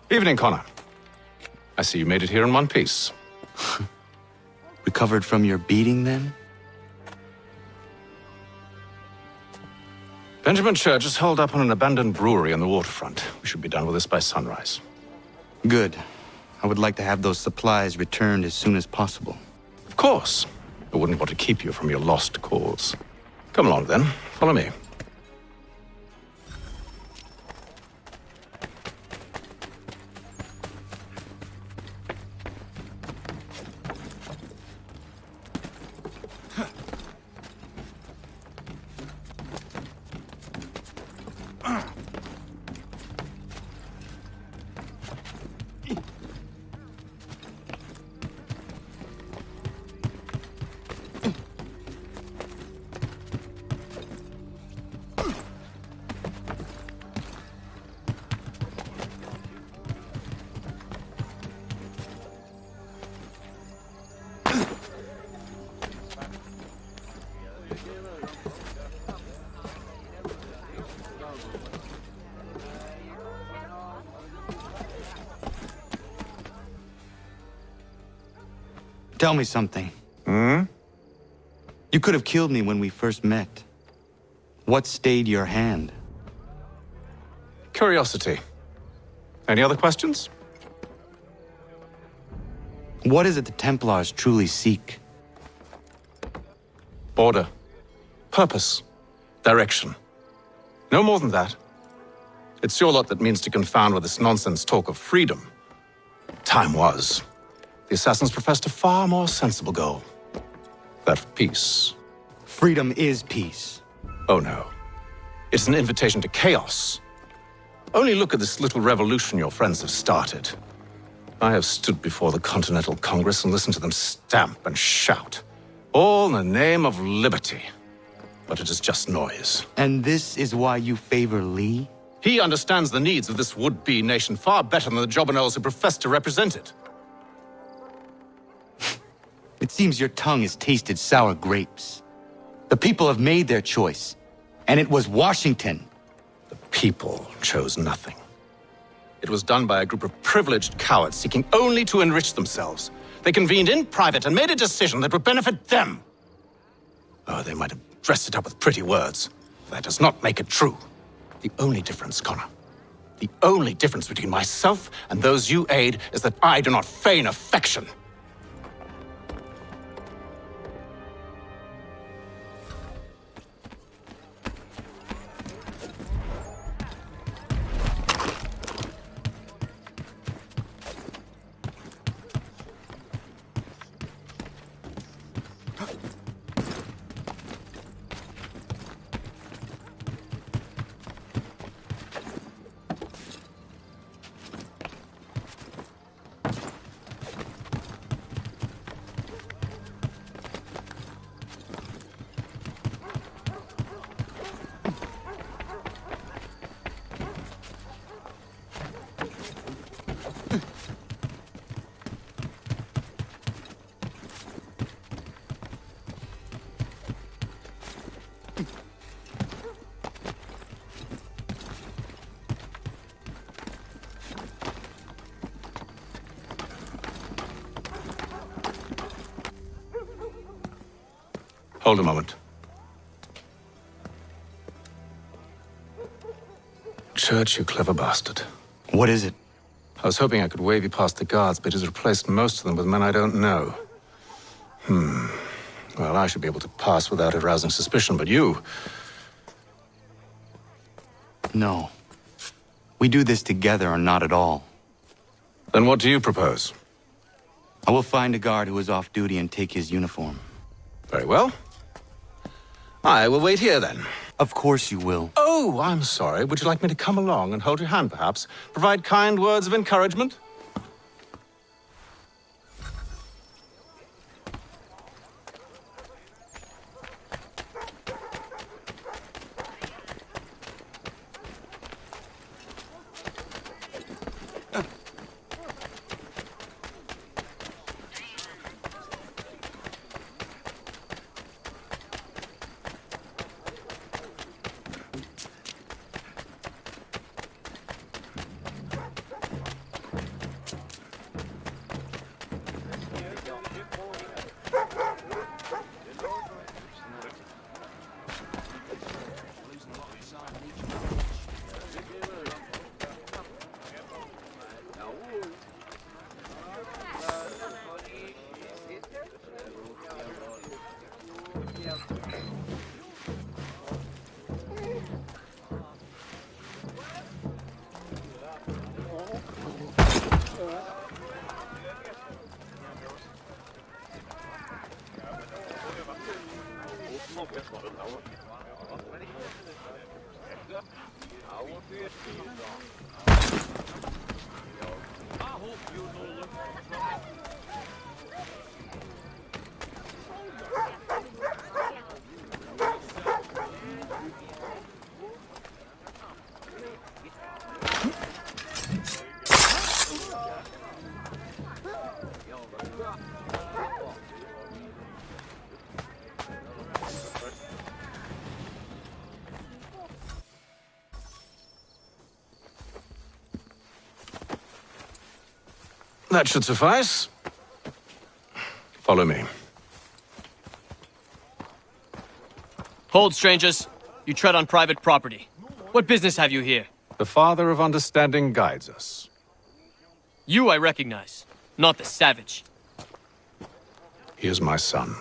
Evening, Connor. I see you made it here in one piece. Recovered from your beating, then? Benjamin Church is holed up on an abandoned brewery on the waterfront. We should be done with this by sunrise. Good. I would like to have those supplies returned as soon as possible. Of course. I wouldn't want to keep you from your lost cause. Come along, then. Follow me. Tell me something. You could have killed me when we first met. What stayed your hand? Curiosity. Any other questions? What is it the Templars truly seek? Order. Purpose. Direction. No more than that. It's your lot that means to confound with this nonsense talk of freedom. Time was. The assassins professed a far more sensible goal. That of peace. Freedom is peace. Oh no. It's an invitation to chaos. Only look at this little revolution your friends have started. I have stood before the Continental Congress and listened to them stamp and shout. All in the name of liberty. But it is just noise. And this is why you favor Lee? He understands the needs of this would-be nation far better than the jobberknolls who profess to represent it. It seems your tongue has tasted sour grapes. The people have made their choice, and it was Washington. The people chose nothing. It was done by a group of privileged cowards seeking only to enrich themselves. They convened in private and made a decision that would benefit them. Oh, they might have dressed it up with pretty words. That does not make it true. The only difference, Connor, the only difference between myself and those you aid is that I do not feign affection. Hold a moment. Church, you clever bastard. What is it? I was hoping I could wave you past the guards, but he's replaced most of them with men I don't know. Well, I should be able to pass without arousing suspicion, but you... No. We do this together or not at all. Then what do you propose? I will find a guard who is off duty and take his uniform. Very well. I will wait here, then. Of course you will. Oh, I'm sorry. Would you like me to come along and hold your hand, perhaps? Provide kind words of encouragement? That should suffice. Follow me. Hold, strangers. You tread on private property. What business have you here? The Father of Understanding guides us. You I recognize, not the savage. He is my son.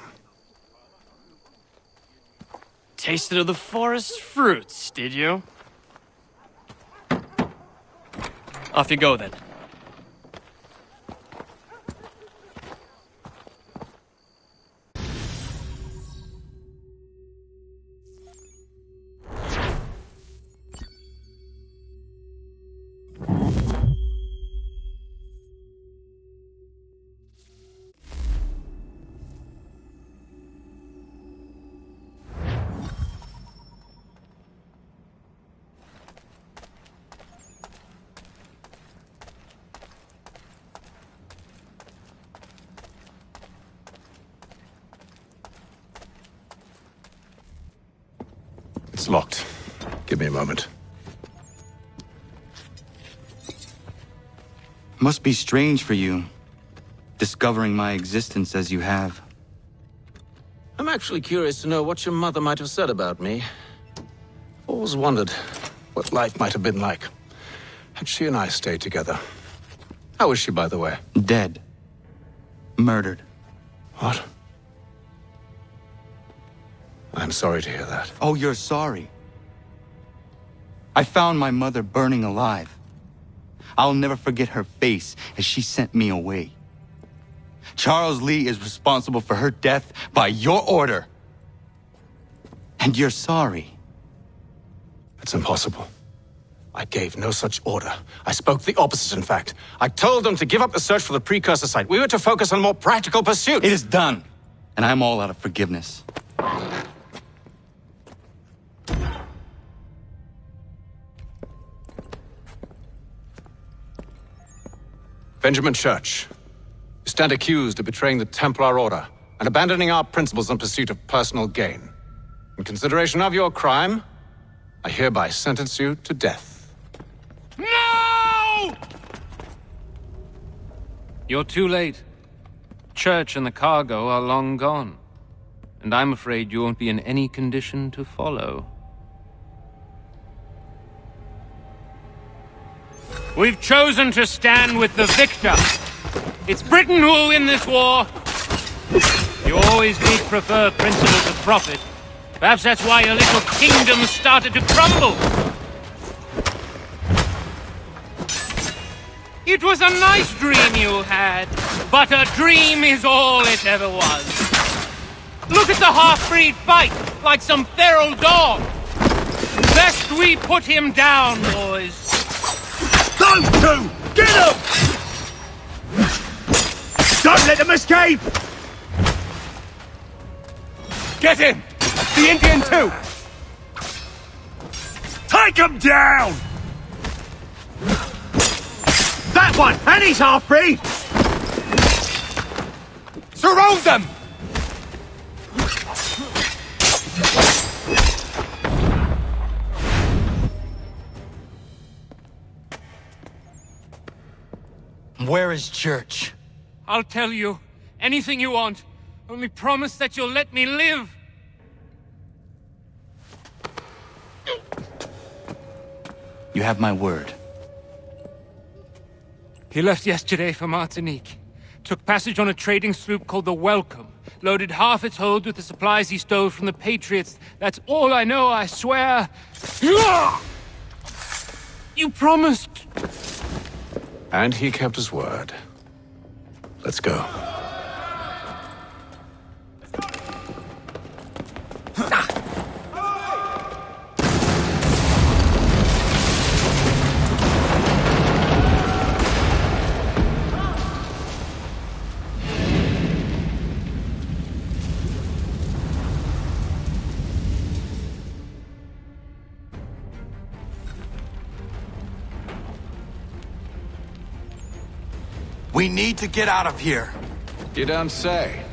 Tasted of the forest fruits, did you? Off you go, then. It's locked. Give me a moment. Must be strange for you, discovering my existence as you have. I'm actually curious to know what your mother might have said about me. Always wondered what life might have been like had she and I stayed together. How is she, by the way? Dead. Murdered. What? I'm sorry to hear that. Oh, you're sorry. I found my mother burning alive. I'll never forget her face as she sent me away. Charles Lee is responsible for her death by your order. And you're sorry. It's impossible. I gave no such order. I spoke the opposite, in fact. I told them to give up the search for the precursor site. We were to focus on more practical pursuits. It is done, and I'm all out of forgiveness. Benjamin Church, you stand accused of betraying the Templar Order and abandoning our principles in pursuit of personal gain. In consideration of your crime, I hereby sentence you to death. No! You're too late. Church and the cargo are long gone. And I'm afraid you won't be in any condition to follow. We've chosen to stand with the victor. It's Britain who will win this war. You always did prefer principles of profit. Perhaps that's why your little kingdom started to crumble. It was a nice dream you had, but a dream is all it ever was. Look at the half-breed fight, like some feral dog. Best we put him down, boys. Those two! Get them! Don't let them escape! Get him! The Indian too! Take them down! That one! And he's half-breed! Surround them! Where is Church? I'll tell you. Anything you want. Only promise that you'll let me live. You have my word. He left yesterday for Martinique. Took passage on a trading sloop called the Welcome. Loaded half its hold with the supplies he stole from the Patriots. That's all I know, I swear. You promised. And he kept his word. Let's go. We need to get out of here. You don't say.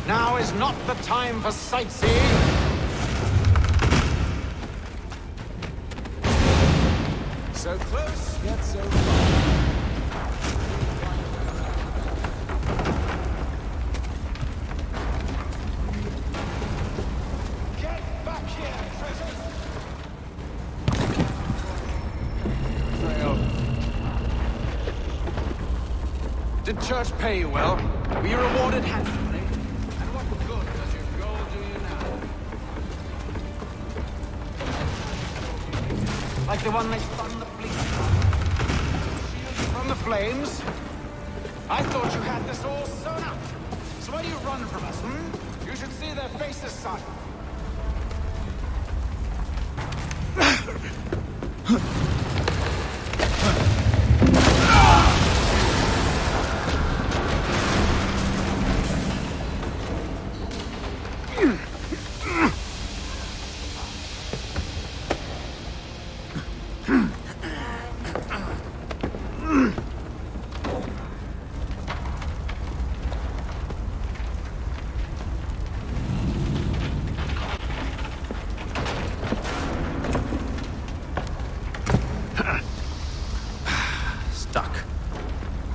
Now is not the time for sightseeing. So close, yet so far. Did Church pay you well? Were you rewarded handsomely? And what good does your gold do you now? Like the one they spun the police shield you from the flames? I thought you had this all sewn up. So why do you run from us, hmm? You should see their faces, son.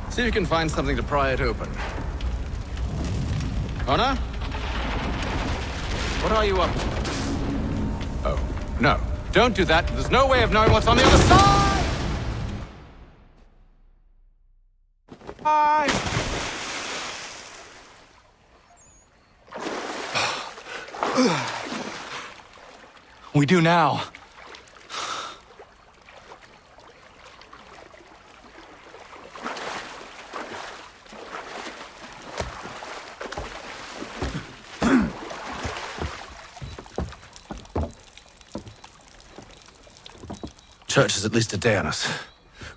See if you can find something to pry it open. Honor? What are you up to? Oh, no. Don't do that. There's no way of knowing what's on the other side! Bye! We do now. Church is at least a day on us.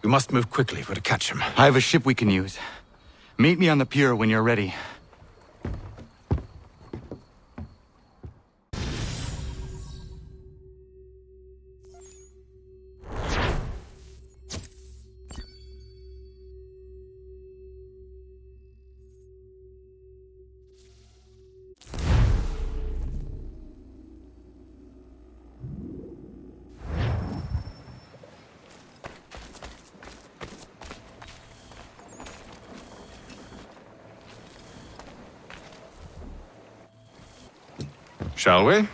We must move quickly if we're to catch him. I have a ship we can use. Meet me on the pier when you're ready. Shall we?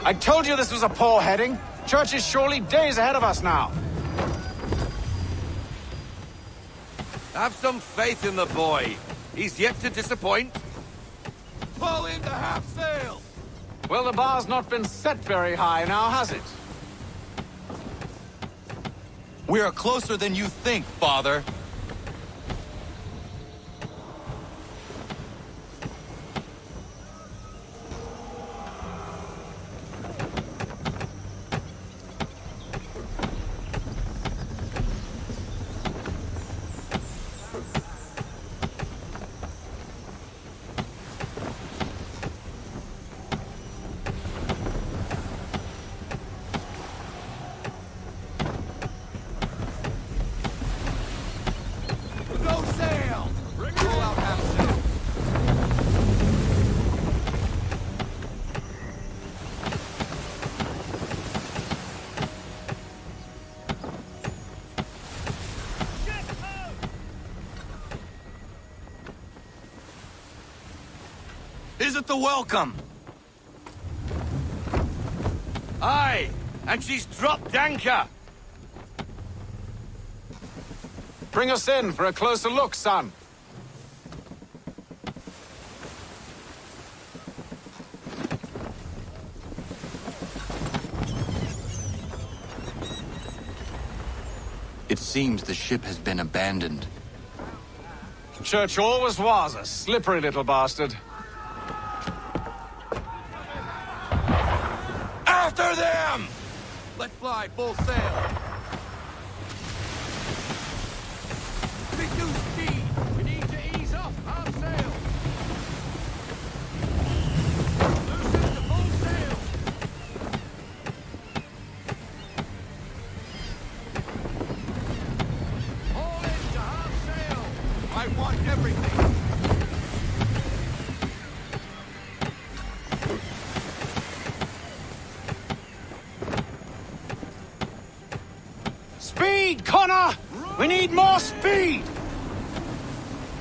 I told you this was a poor heading. Church is surely days ahead of us now. Have some faith in the boy. He's yet to disappoint. Pull into half sail! Well, the bar's not been set very high now, has it? We are closer than you think, Father. isn't the welcome. Aye, and she's dropped anchor. Bring us in for a closer look, son. It seems the ship has been abandoned. Church always was a slippery little bastard. After them! Let fly full sail. Reduce speed. We need to ease off half sail. Loosen the full sail. Haul into half sail. I want everything. Speed, Connor! We need more speed!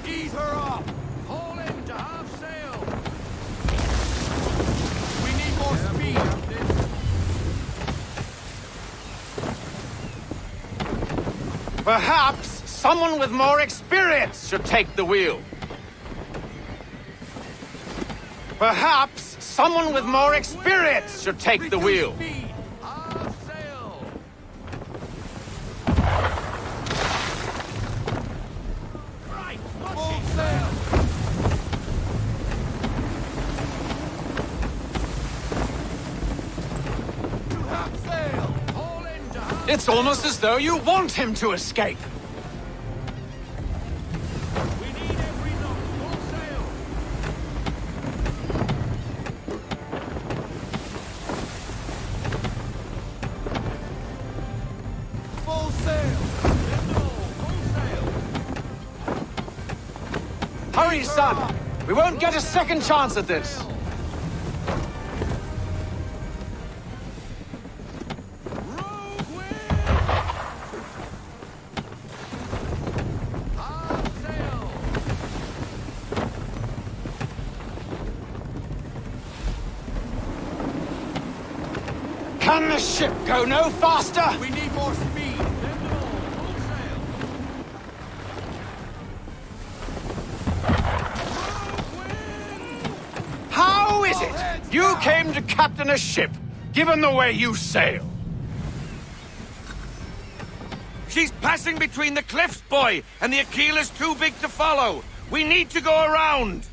Ease her off! Haul in to half sail! We need more speed, Captain. Perhaps someone with more experience should take the wheel. Perhaps someone with more experience should take the wheel. Speed! Half sail! Right! Full sail! To half sail! Haul in to half. It's almost as though you want him to escape. We need every knot. Full sail! Full sail! No, full sail! Hurry, son! We won't get a second chance at this. Rogue wind! Half sail! Can the ship go no faster? We need more speed! Full sail! Rogue wind! How is it you came to captain a ship, given the way you sail? She's passing between the cliffs, boy, and the Aquila's too big to follow. We need to go around.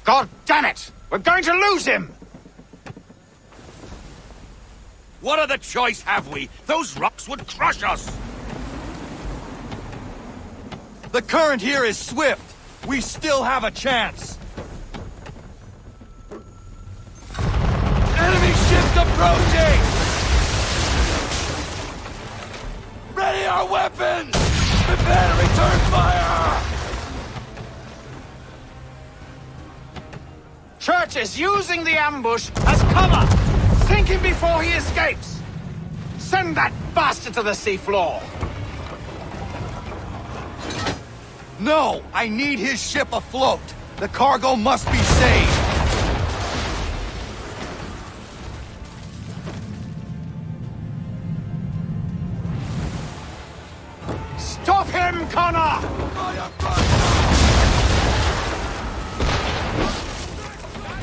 God damn it! We're going to lose him! What other choice have we? Those rocks would crush us. The current here is swift. We still have a chance. Enemy ship approaching! Ready our weapons! Prepare to return fire! Church is using the ambush as cover! Sink him before he escapes! Send that bastard to the seafloor! No! I need his ship afloat! The cargo must be saved! Stop him, Connor!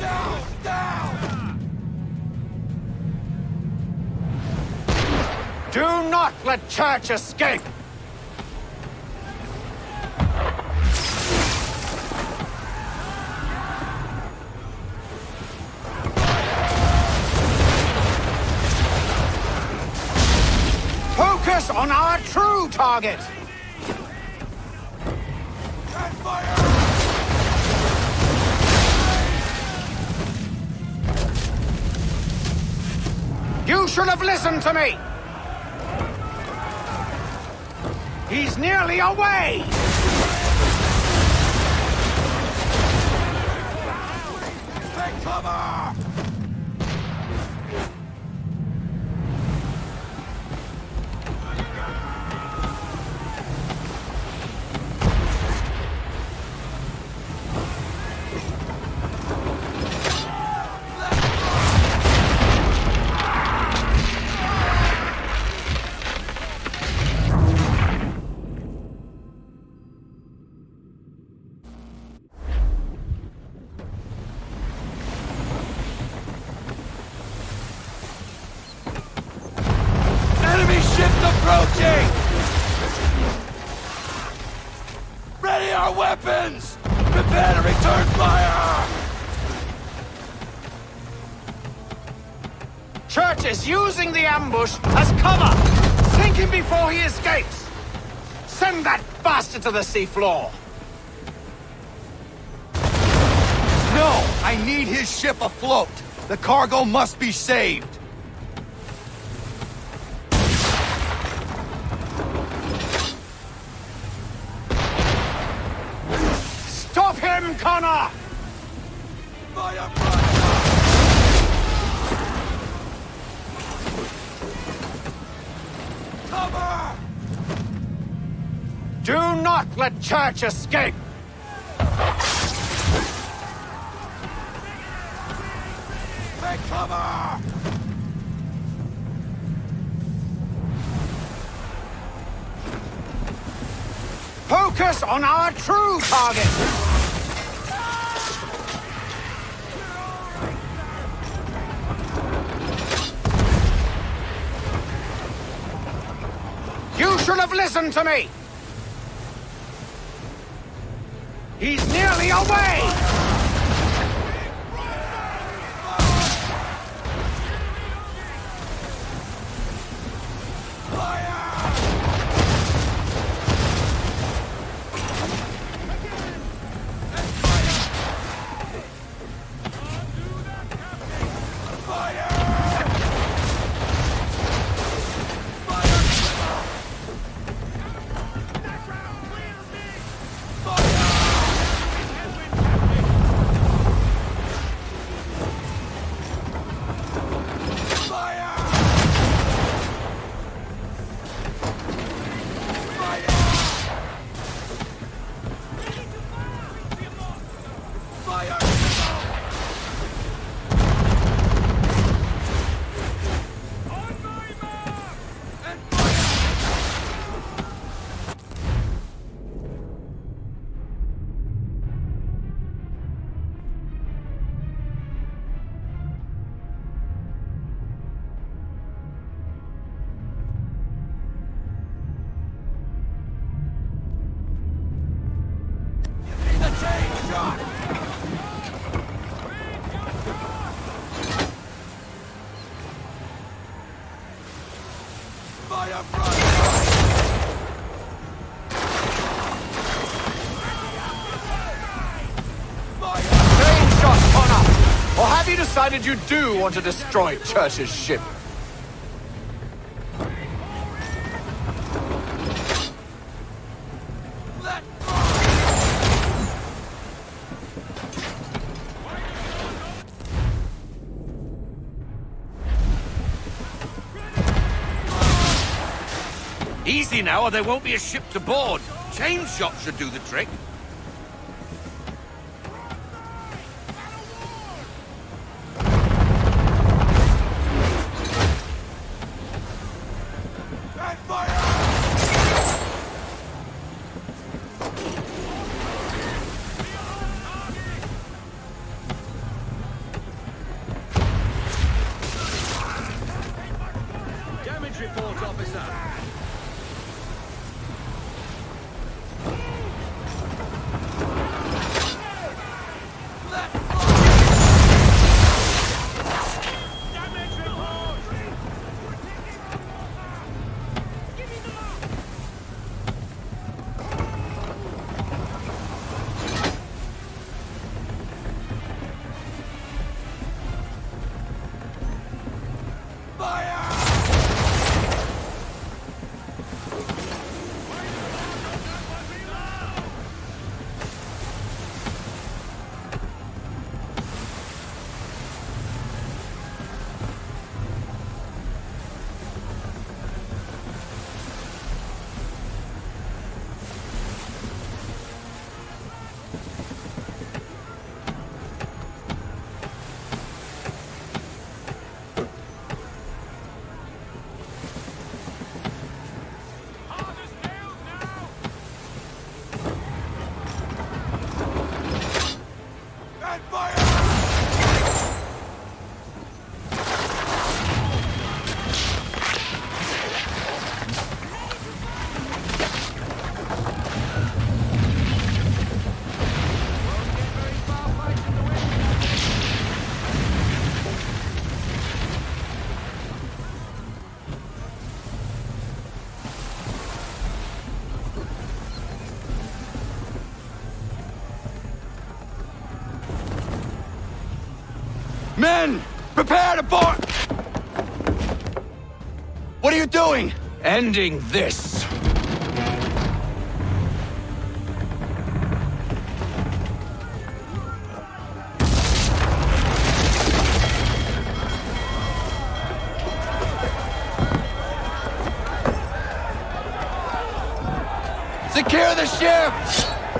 Down, down! Do not let Church escape! Focus on our true target! And fire! You should have listened to me! He's nearly away! Take cover! Ready our weapons! Prepare to return fire! Church is using the ambush as cover! Sink him before he escapes! Send that bastard to the seafloor! No! I need his ship afloat! The cargo must be saved! Stop him, Connor! Fire! Cover! Do not let Church escape! Take cover! Focus on our true target! You should have listened to me! He's nearly away! Decided you do want to destroy Church's ship. Easy now, or there won't be a ship to board. Chain shot should do the trick. Report, officer. Men, prepare to board! What are you doing? Ending this. Secure the ship!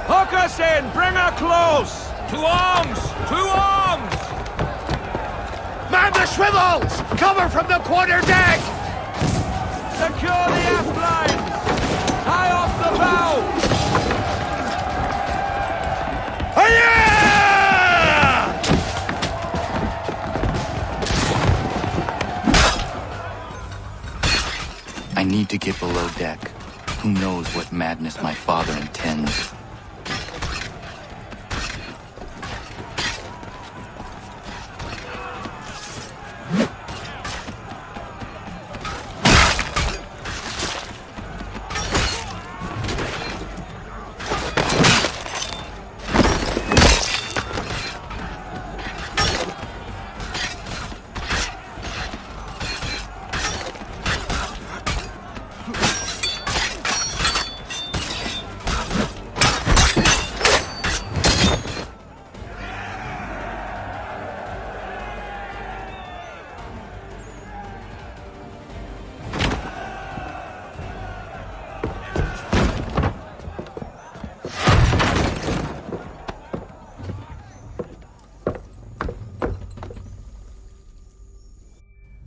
Hook us in! Bring her close! To arms! To arms! Man the swivels! Cover from the quarter deck! Secure the aft lines! Tie off the bow! I need to get below deck. Who knows what madness my father intends?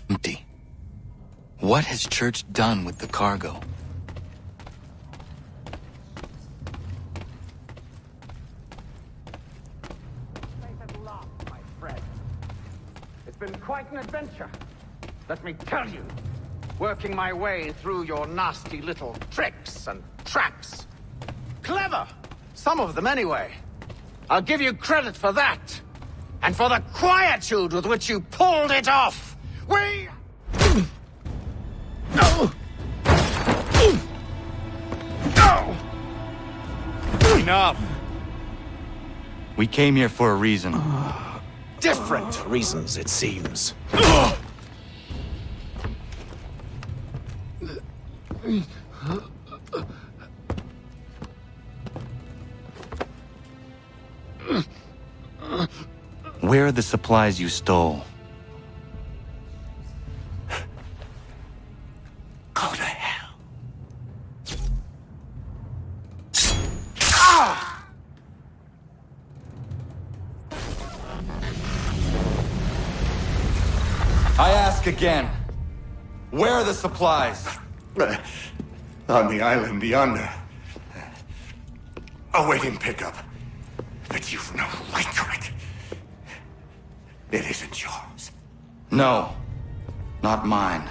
Empty. What has Church done with the cargo? It's been quite an adventure. Let me tell you. Working my way through your nasty little tricks and traps. Clever! Some of them anyway. I'll give you credit for that. And for the quietude with which you pulled it off. We... No! No! Enough! We came here for a reason. Different reasons, it seems. Where are the supplies you stole? Go to hell. I ask again. Where are the supplies? On the island yonder. Awaiting pickup. But you've no right to it. It isn't yours. No, not mine.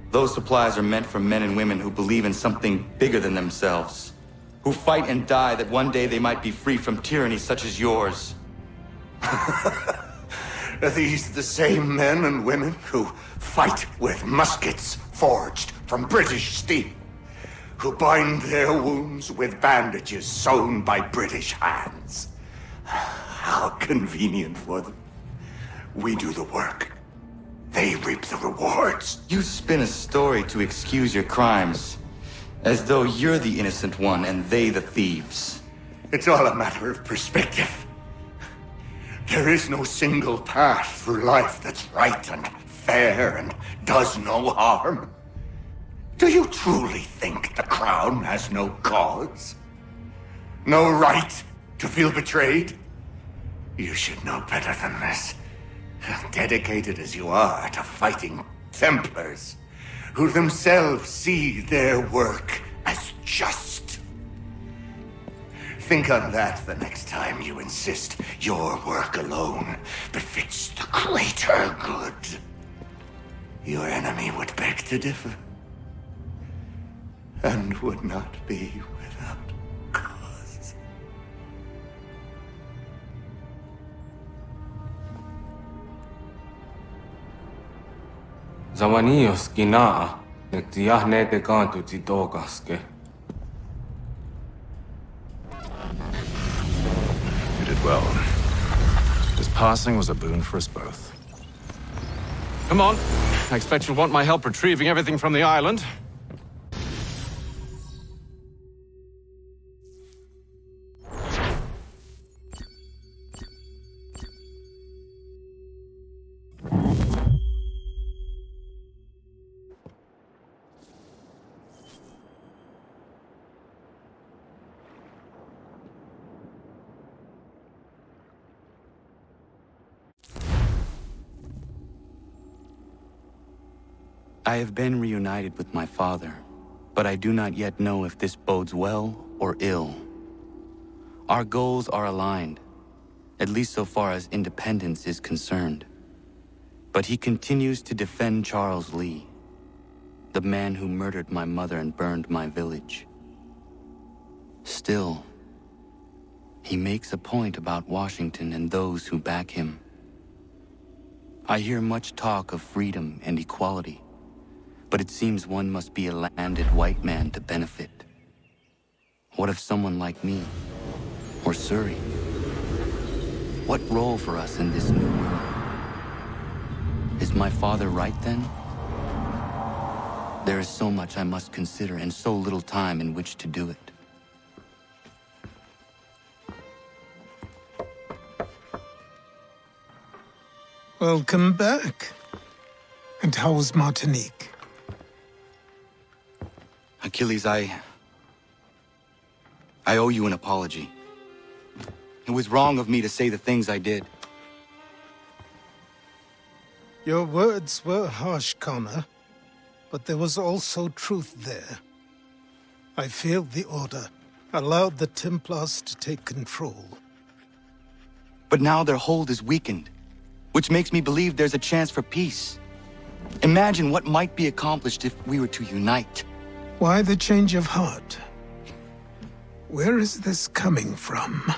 Those supplies are meant for men and women who believe in something bigger than themselves. Who fight and die that one day they might be free from tyranny such as yours. Are these the same men and women who fight with muskets forged from British steel? Who bind their wounds with bandages sewn by British hands? How convenient for them. We do the work. They reap the rewards. You spin a story to excuse your crimes, as though you're the innocent one and they the thieves. It's all a matter of perspective. There is no single path through life that's right and fair and does no harm. Do you truly think the Crown has no cause? No right to feel betrayed? You should know better than this. Dedicated as you are to fighting Templars, who themselves see their work as just. Think on that the next time you insist your work alone befits the greater good. Your enemy would beg to differ, and would not be without cause. Zawanios kinaa, nagtiyahne te kantu titokaske. You did well. This passing was a boon for us both. Come on. I expect you'll want my help retrieving everything from the island. I have been reunited with my father, but I do not yet know if this bodes well or ill. Our goals are aligned, at least so far as independence is concerned. But he continues to defend Charles Lee, the man who murdered my mother and burned my village. Still, he makes a point about Washington and those who back him. I hear much talk of freedom and equality, but it seems one must be a landed white man to benefit. What if someone like me, or Surrey? What role for us in this new world? Is my father right then? There is so much I must consider and so little time in which to do it. Welcome back. And how was Martinique? Achilles, I owe you an apology. It was wrong of me to say the things I did. Your words were harsh, Connor, but there was also truth there. I failed the Order, allowed the Templars to take control. But now their hold is weakened, which makes me believe there's a chance for peace. Imagine what might be accomplished if we were to unite. Why the change of heart? Where is this coming from?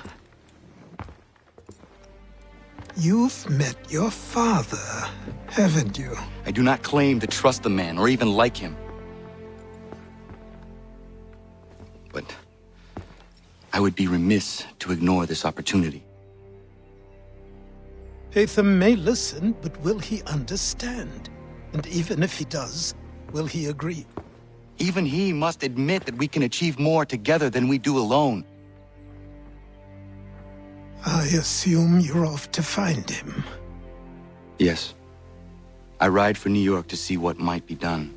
You've met your father, haven't you? I do not claim to trust the man or even like him. But I would be remiss to ignore this opportunity. Haytham may listen, but will he understand? And even if he does, will he agree? Even he must admit that we can achieve more together than we do alone. I assume you're off to find him. Yes. I ride for New York to see what might be done.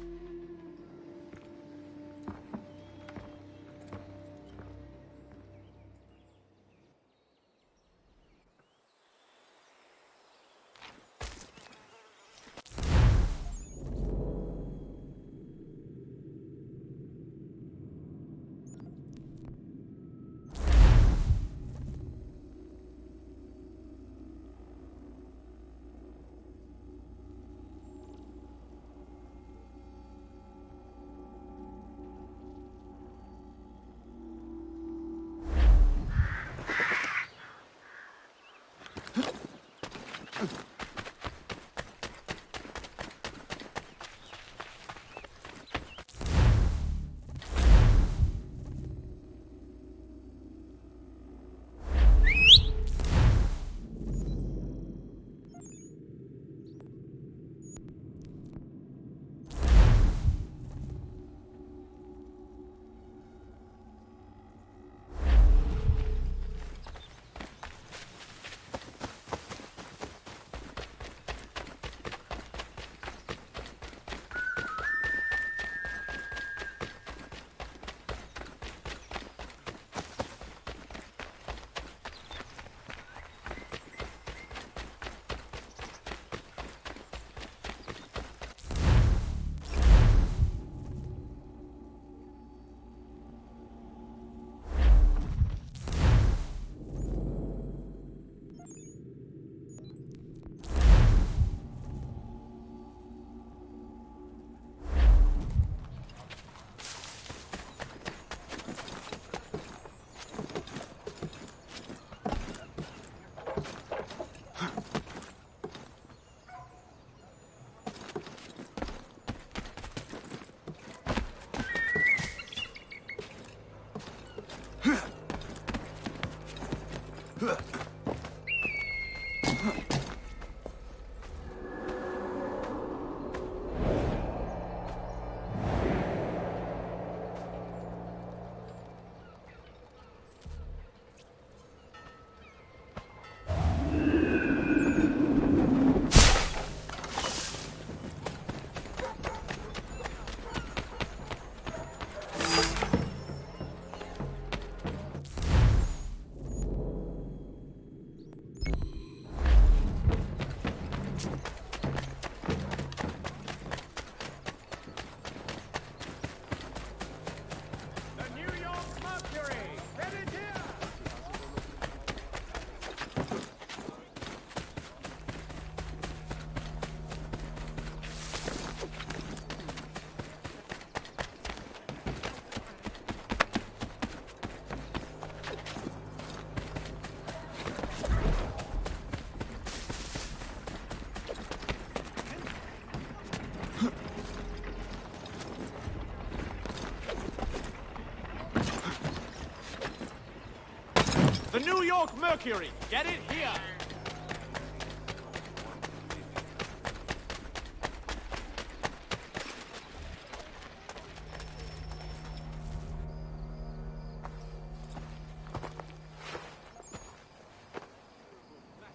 The New York Mercury! Get it here!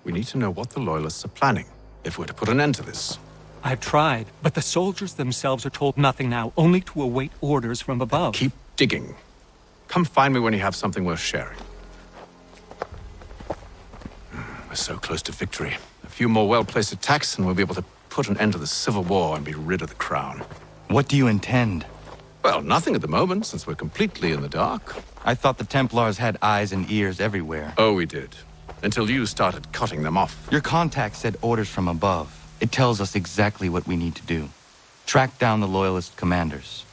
We need to know what the Loyalists are planning, if we're to put an end to this. I've tried, but the soldiers themselves are told nothing now, only to await orders from above. Keep digging. Come find me when you have something worth sharing. We're so close to victory. A few more well-placed attacks and we'll be able to put an end to the Civil War and be rid of the Crown. What do you intend? Well, nothing at the moment, since we're completely in the dark. I thought the Templars had eyes and ears everywhere. Oh, we did. Until you started cutting them off. Your contact said orders from above. It tells us exactly what we need to do. Track down the Loyalist commanders.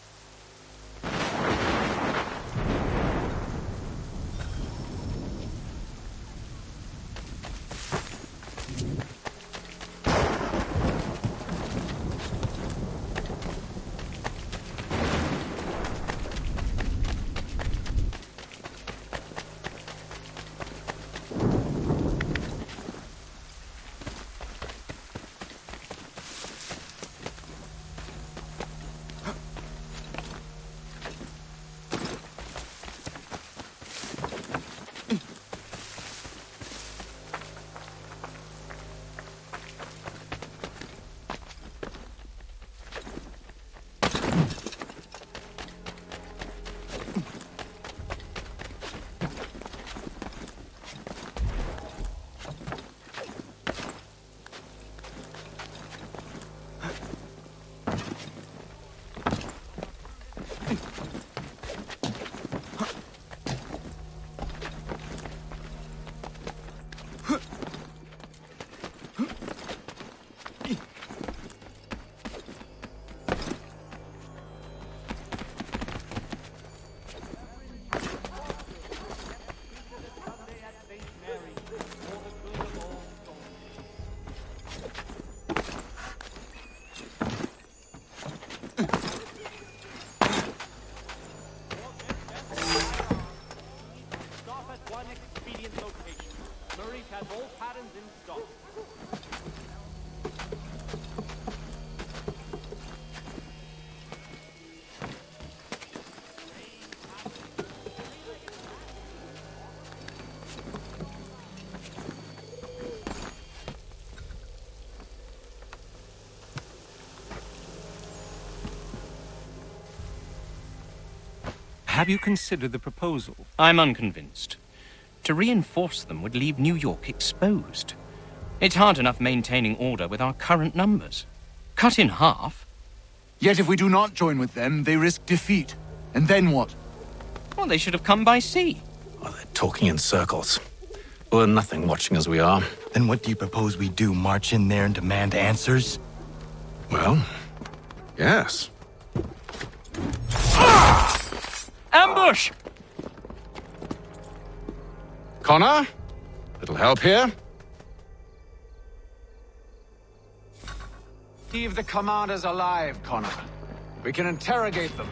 Have you considered the proposal? I'm unconvinced. To reinforce them would leave New York exposed. It's hard enough maintaining order with our current numbers. Cut in half? Yet if we do not join with them, they risk defeat. And then what? Well, they should have come by sea. Oh, they're talking in circles. We'll learn nothing watching as we are. Then what do you propose we do? March in there and demand answers? Well, yes. Ambush! Connor? Little help here? Leave the commanders alive, Connor. We can interrogate them.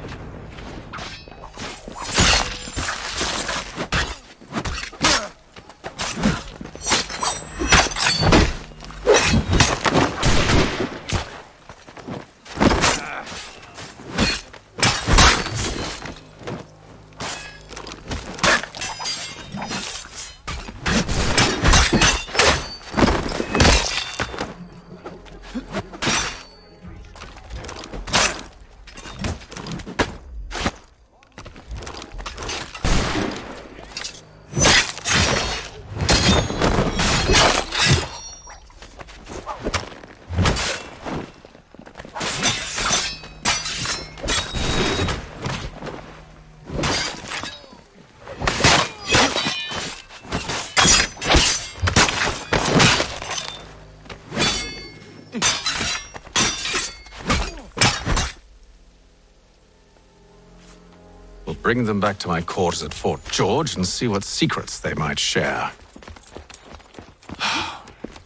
Bring them back to my quarters at Fort George and see what secrets they might share.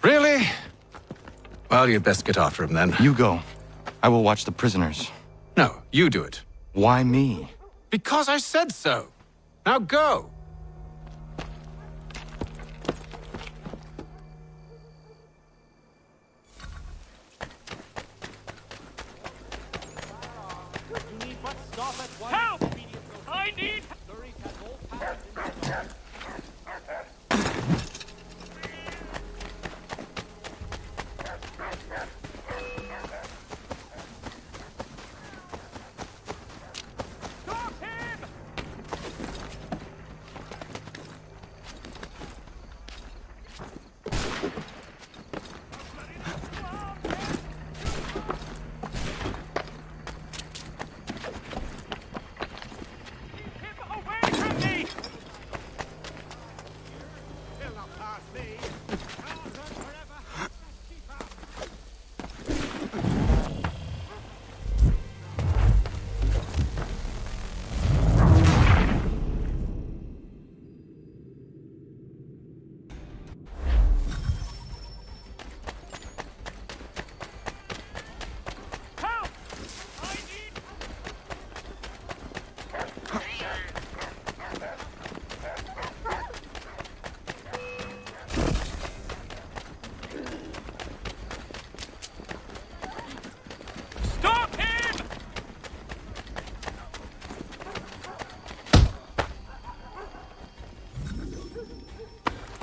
Really? Well, you'd best get after him then. You go. I will watch the prisoners. No, you do it. Why me? Because I said so. Now go. Help! I need...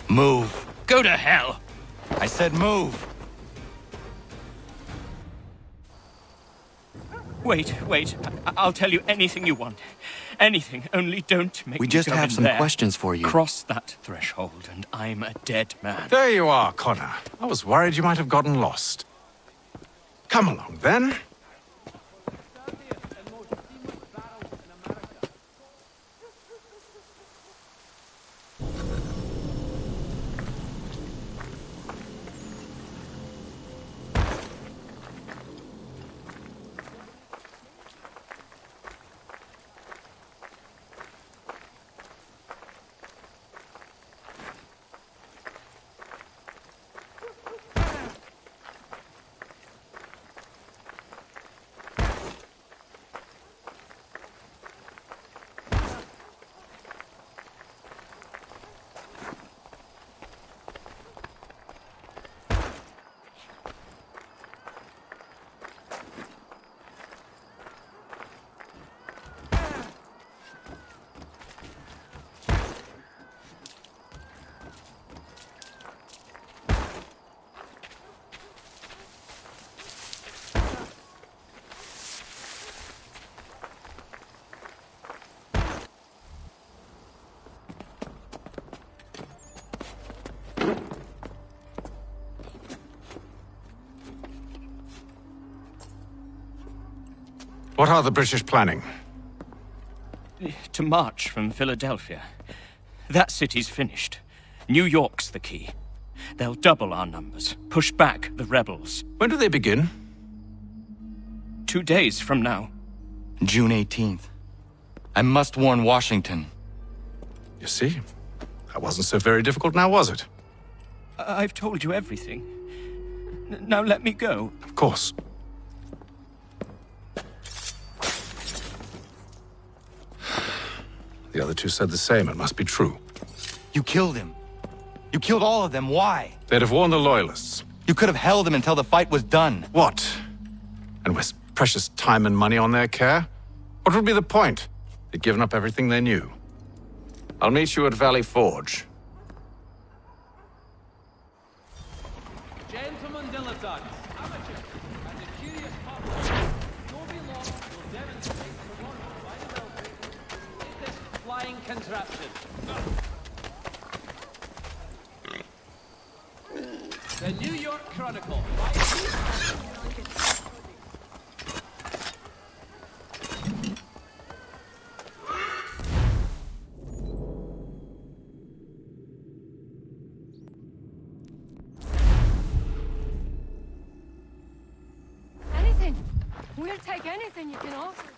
Move. Go to hell! I said move. Wait. I'll tell you anything you want. Anything, only don't make We me just go have in some there. questions for you. Cross that threshold, and I'm a dead man. There you are, Connor. I was worried you might have gotten lost. Come along, then. What are the British planning? To march from Philadelphia. That city's finished. New York's the key. They'll double our numbers, push back the rebels. When do they begin? 2 days from now. June 18th. I must warn Washington. You see? That wasn't so very difficult now, was it? I've told you everything. Now let me go. Of course. The other two said the same. It must be true. You killed him. You killed all of them. Why? They'd have warned the loyalists. You could have held him until the fight was done. What? And waste precious time and money on their care? What would be the point? They'd given up everything they knew. I'll meet you at Valley Forge. Gentlemen dilettantes, amateurs, and the curious public, don't be lost will demonstrate the wonder by the belfry in this flying contraption. The New York Chronicle. Anything. We'll take anything you can offer.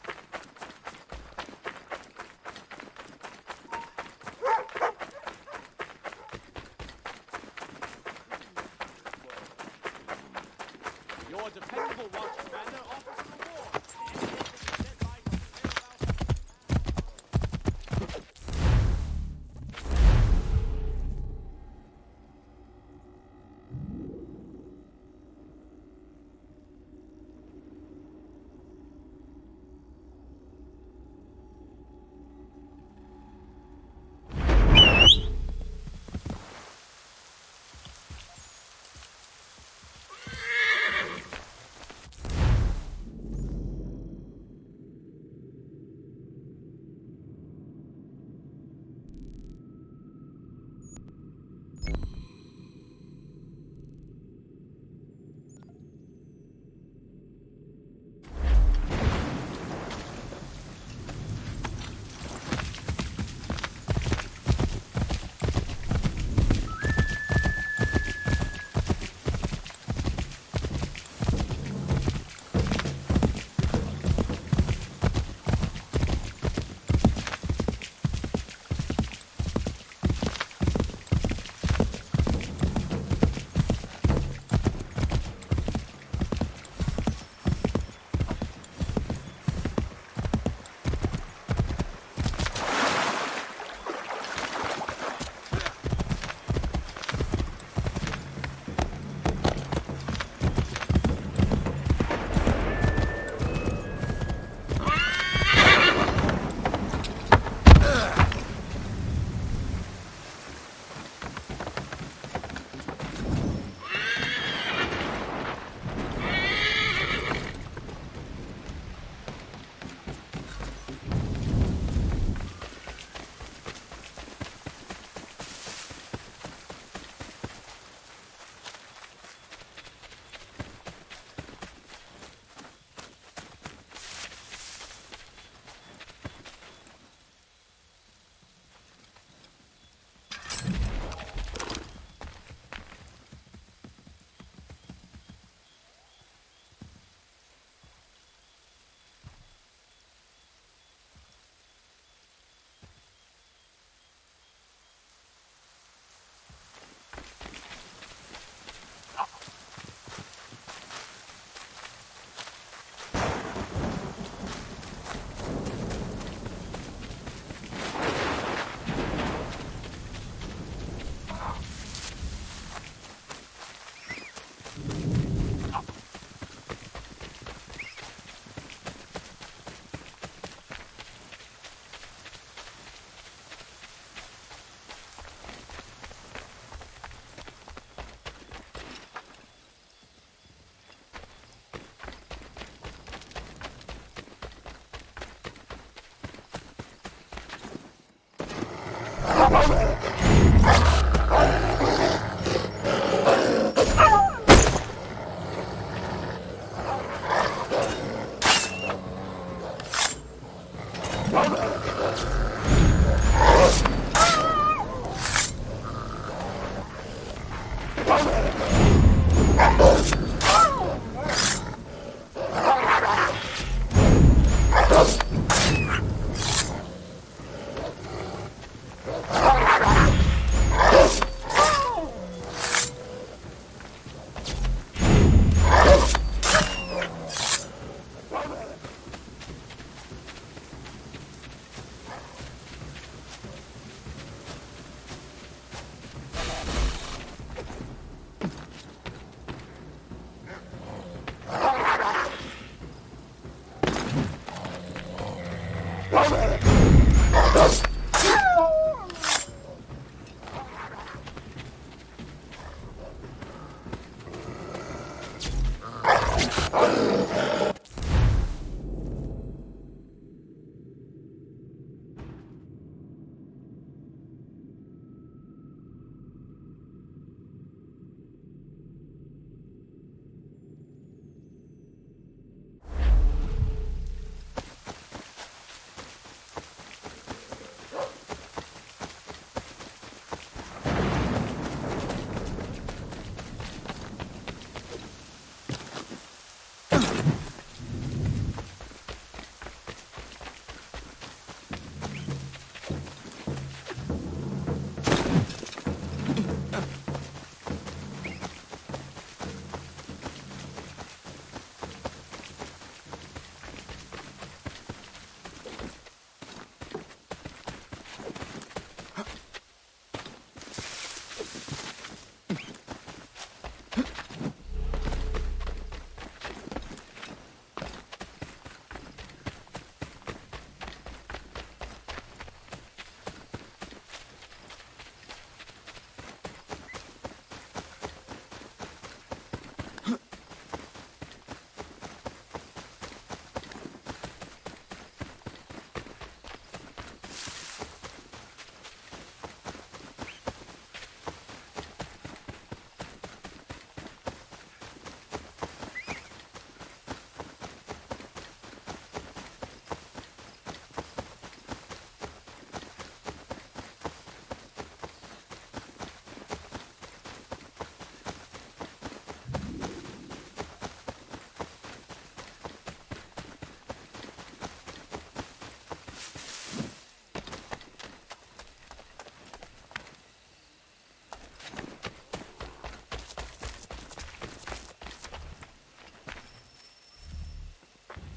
Your dependable watch commander offers reward.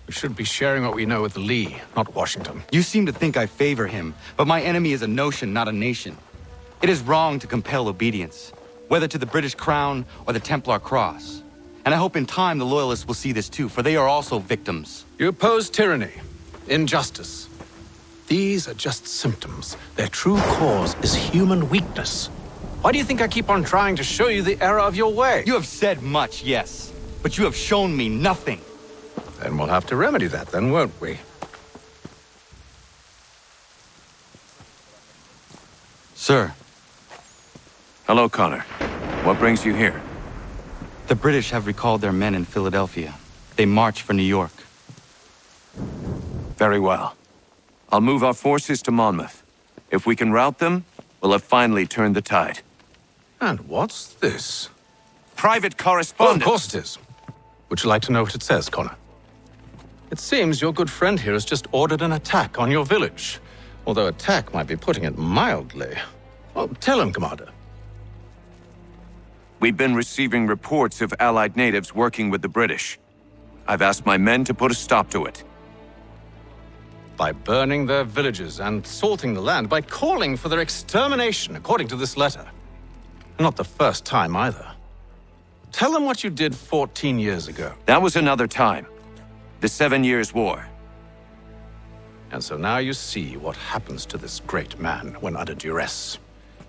We should be sharing what we know with Lee, not Washington. You seem to think I favor him, but my enemy is a notion, not a nation. It is wrong to compel obedience, whether to the British Crown or the Templar Cross. And I hope in time the Loyalists will see this too, for they are also victims. You oppose tyranny, injustice. These are just symptoms. Their true cause is human weakness. Why do you think I keep on trying to show you the error of your way? You have said much, yes, but you have shown me nothing. Then we'll have to remedy that then, won't we? Sir. Hello, Connor. What brings you here? The British have recalled their men in Philadelphia. They march for New York. Very well. I'll move our forces to Monmouth. If we can rout them, we'll have finally turned the tide. And what's this? Private Oh, correspondence. of course it is. Would you like to know what it says, Connor? It seems your good friend here has just ordered an attack on your village. Although attack might be putting it mildly. Well, tell him, Commander. We've been receiving reports of Allied natives working with the British. I've asked my men to put a stop to it. By burning their villages and salting the land, by calling for their extermination, according to this letter. Not the first time either. Tell them what you did 14 years ago. That was another time. The 7 Years' War. And so now you see what happens to this great man when under duress.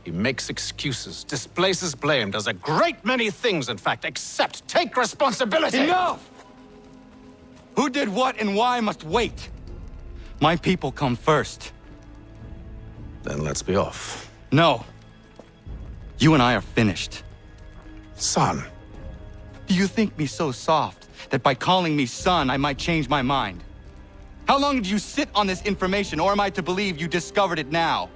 He makes excuses, displaces blame, does a great many things, in fact, except take responsibility! Enough! Who did what and why must wait. My people come first. Then let's be off. No. You and I are finished. Son. Do you think me so soft that by calling me son, I might change my mind? How long did you sit on this information, or am I to believe you discovered it now?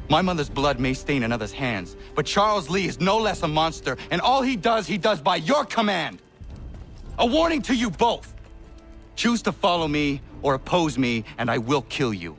My mother's blood may stain another's hands, but Charles Lee is no less a monster, and all he does by your command. A warning to you both. Choose to follow me or oppose me, and I will kill you.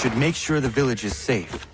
should make sure the village is safe.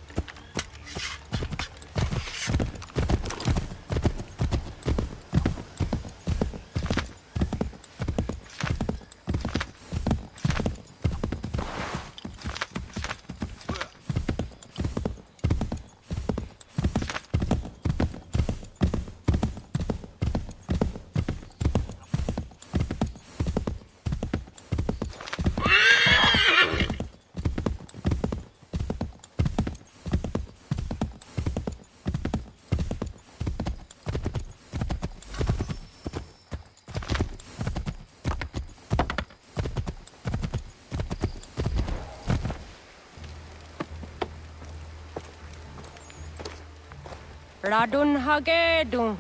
Radun hagedun.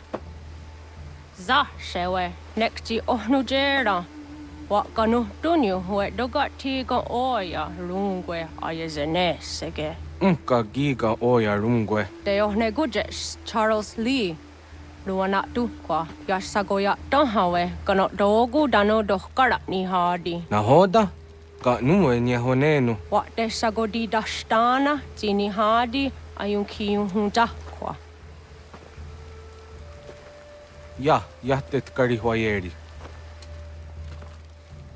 Za shewe nekti ohnujera. Wakanu dunyu hue dogati ga oya rungwe ayezenesege. Unka giga oya rungwe. De ohne gujes Charles Lee. Luanatu kwa yasagoya tahawe kano dogu dano dohkara ni hadi. Nahoda? Ka numwe nye honenu. Wakte sagodi dashtana tini hadi ayun kiyun hunta kwa. Ja, jättet karihwajeri.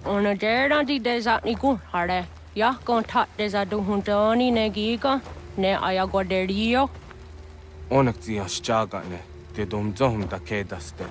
Ona jera di deza ni gun hare. Ya kontat deza du huntani ne giga ne ayagoderio. Onneksi ja sjagane. Te dom zohum da kedaste.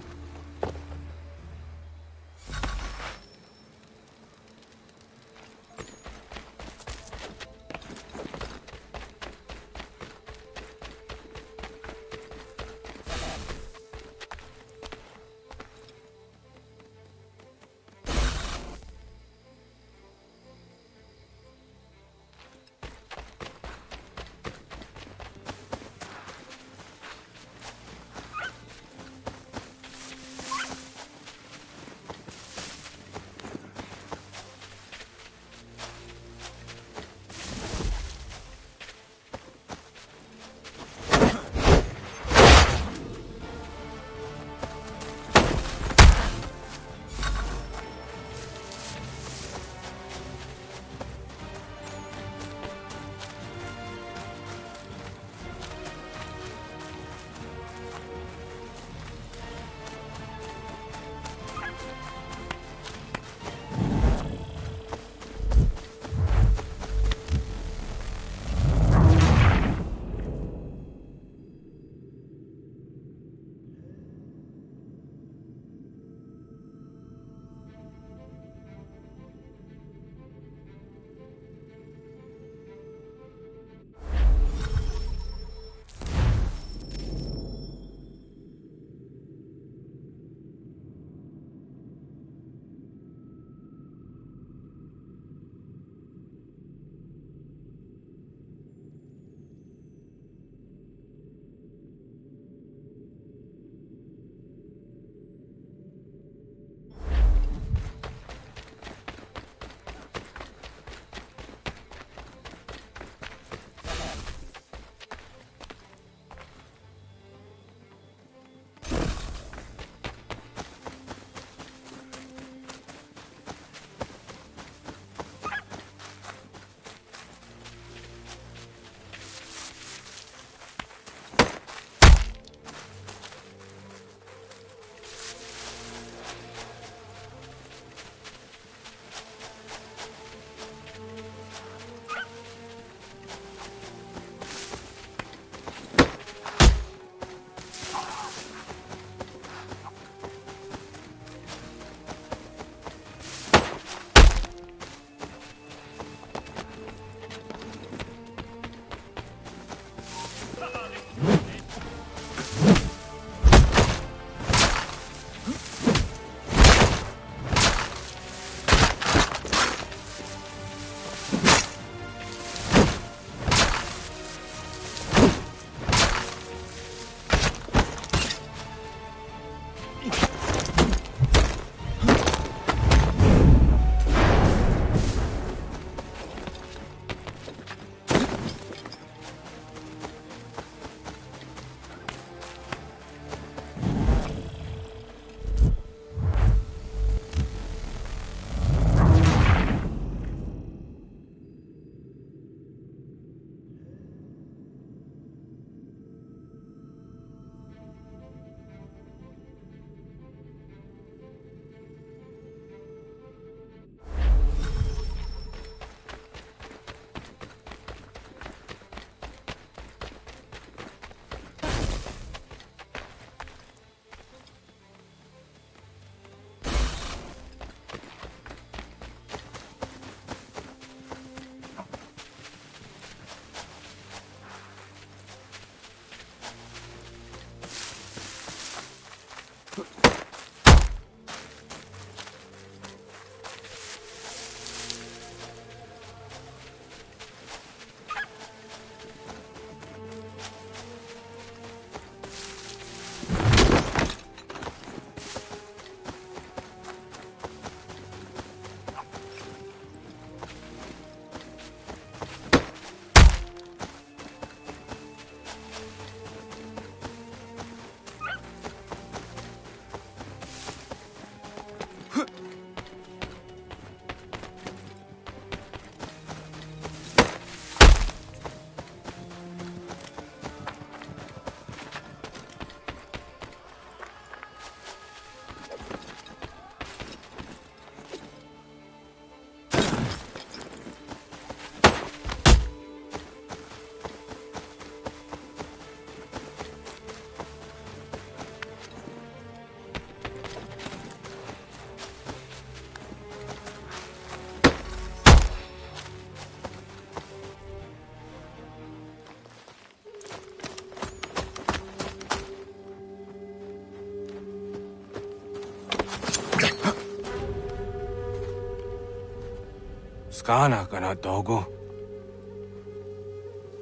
Skana kana dogo.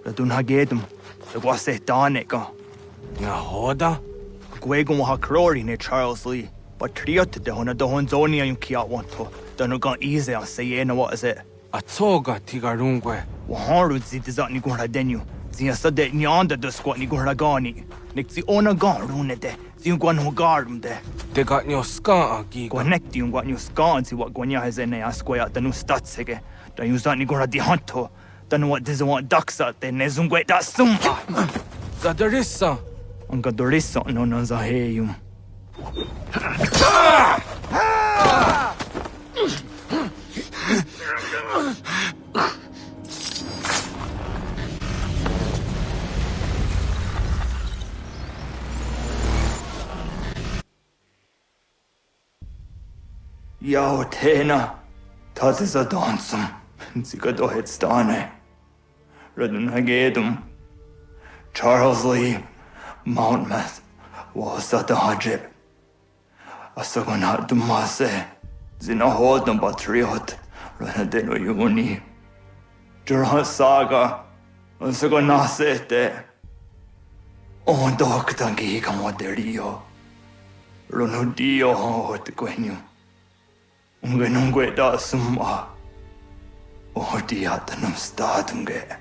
Radun hagedum. The wase daneka. Na hoda? Gwegum ha crori ne Charles Lee. But triot de hona do honzonia yung kiat wanto. Dano gan easy on say na what is it? Atoga tigarungwe. Waharu zit is ni gura denu. Zia sade ni onda do squat ni gura gani. Nik zi ona gan rune de. Zi gwan ho garum de. They got your ska giga. Connect yung gwan yung scan si what gwanya has in a square at the new statsege. Da use that ni gura di hanto. Dano what doesn't want ducks out there nezungwe da sum. Zadarissa. Anga dorissa no non za heyum. Yao tena, dat is a dansum. Zika do het stane. Radun hagedum. Charles Lee, Monmouth, was at the hajib. Asagonat dumase. Zina hodam batriot. Ranadeno yuni. Jurha saga. Asagonasete. On doktangi kamoderio. Runudio hot gwenum. Ungenungwe da summa. Odiatanum statunge.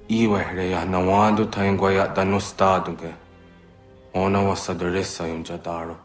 Iwe ya nawando taingwaya dano staduge. Ona wasadarissa yung jadaro.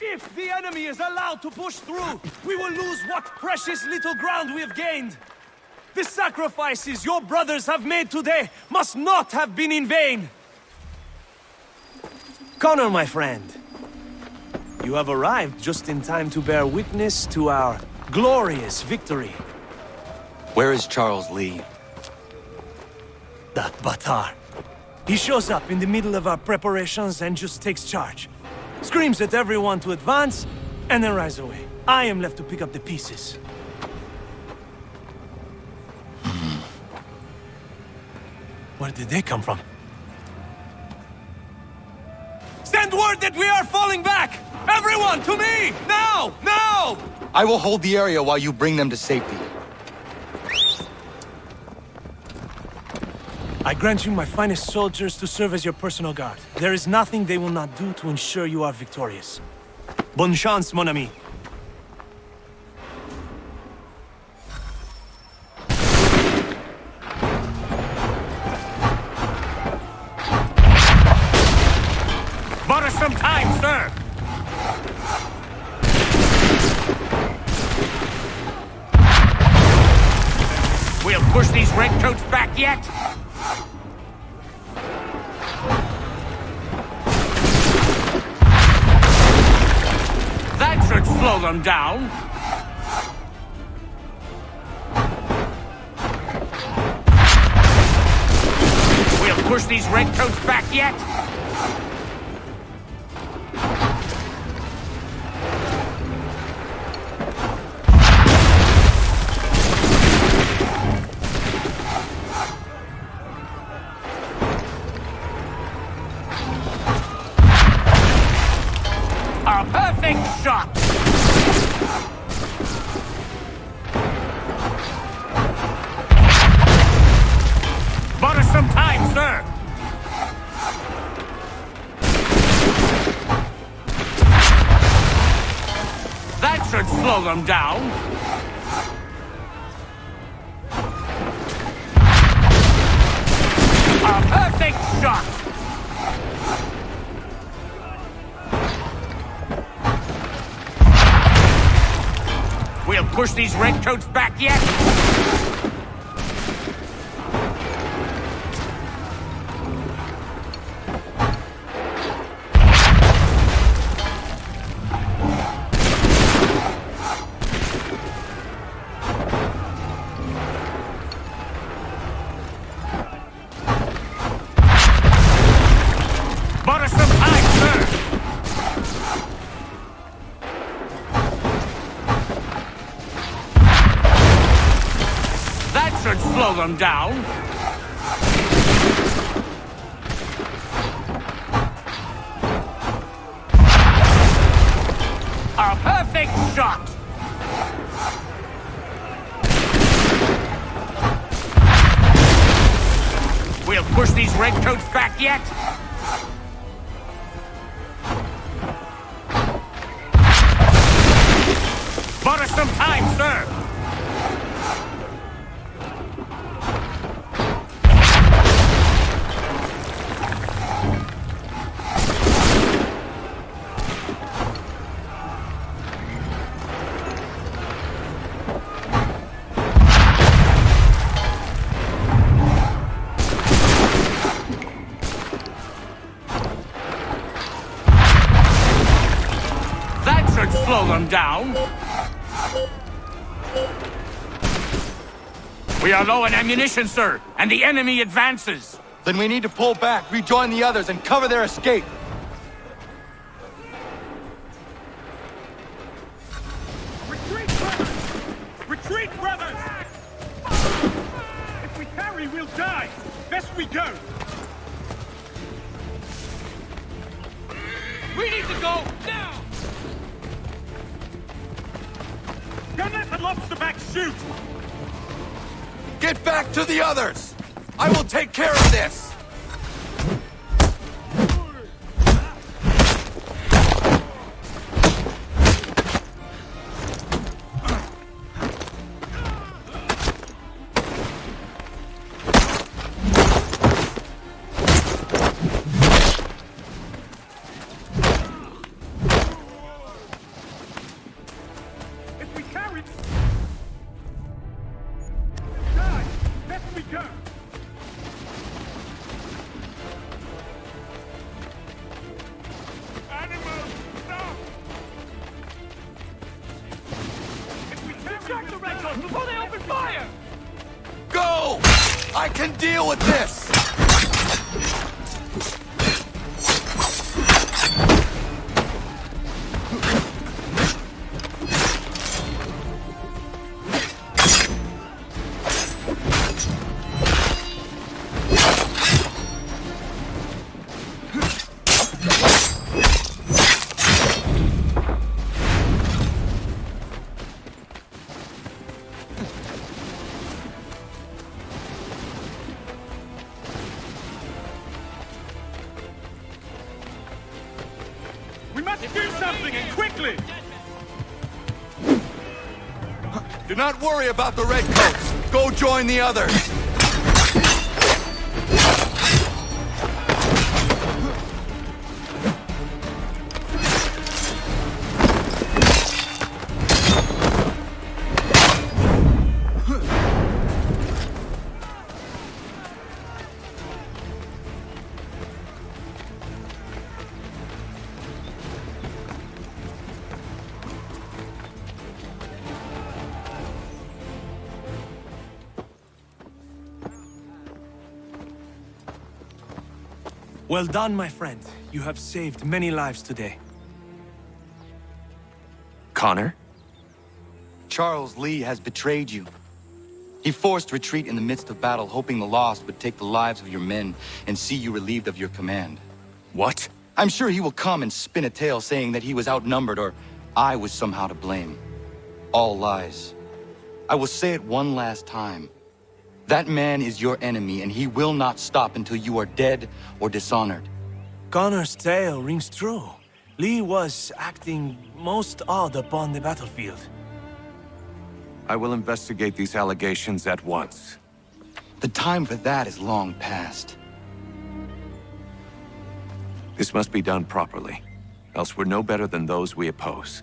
If the enemy is allowed to push through, we will lose what precious little ground we have gained. The sacrifices your brothers have made today must not have been in vain. Connor, my friend, you have arrived just in time to bear witness to our glorious victory. Where is Charles Lee? That Batar. He shows up in the middle of our preparations and just takes charge. screams at everyone to advance, and then rides away. I am left to pick up the pieces. Where did they come from? Send word that we are falling back! Everyone, to me! Now! Now! I will hold the area while you bring them to safety. I grant you my finest soldiers to serve as your personal guard. There is nothing they will not do to ensure you are victorious. Bonne chance, mon ami. Bought us some time, sir! We'll push these redcoats back yet? That should slow them down. We'll push these redcoats back yet? A perfect shot! Bought us some time, sir! That should slow them down. A perfect shot! We'll push these redcoats back yet? Bought us some time, sir! That should slow them down. A perfect shot! We'll push these redcoats back yet? Bought us some time, sir! That should slow them down. We are low on ammunition, sir, and the enemy advances. Then we need to pull back, rejoin the others, and cover their escape. Retreat, brothers! Retreat, brothers! If we tarry, we'll die. Best we go. We need to go now! Don't let the lobsterback shoot! Get back to the others! I will take care of this! If we carry... Best we go! Animals, stop! If we distract the redcoats before they open fire! Go! I can deal with this! moving, and quickly! Do not worry about the redcoats. Go join the others. Well done, my friend. You have saved many lives today. Connor? Charles Lee has betrayed you. He forced retreat in the midst of battle, hoping the loss would take the lives of your men and see you relieved of your command. What? I'm sure he will come and spin a tale saying that he was outnumbered or I was somehow to blame. All lies. I will say it one last time. That man is your enemy, and he will not stop until you are dead or dishonored. Connor's tale rings true. Lee was acting most odd upon the battlefield. I will investigate these allegations at once. The time for that is long past. This must be done properly, else we're no better than those we oppose.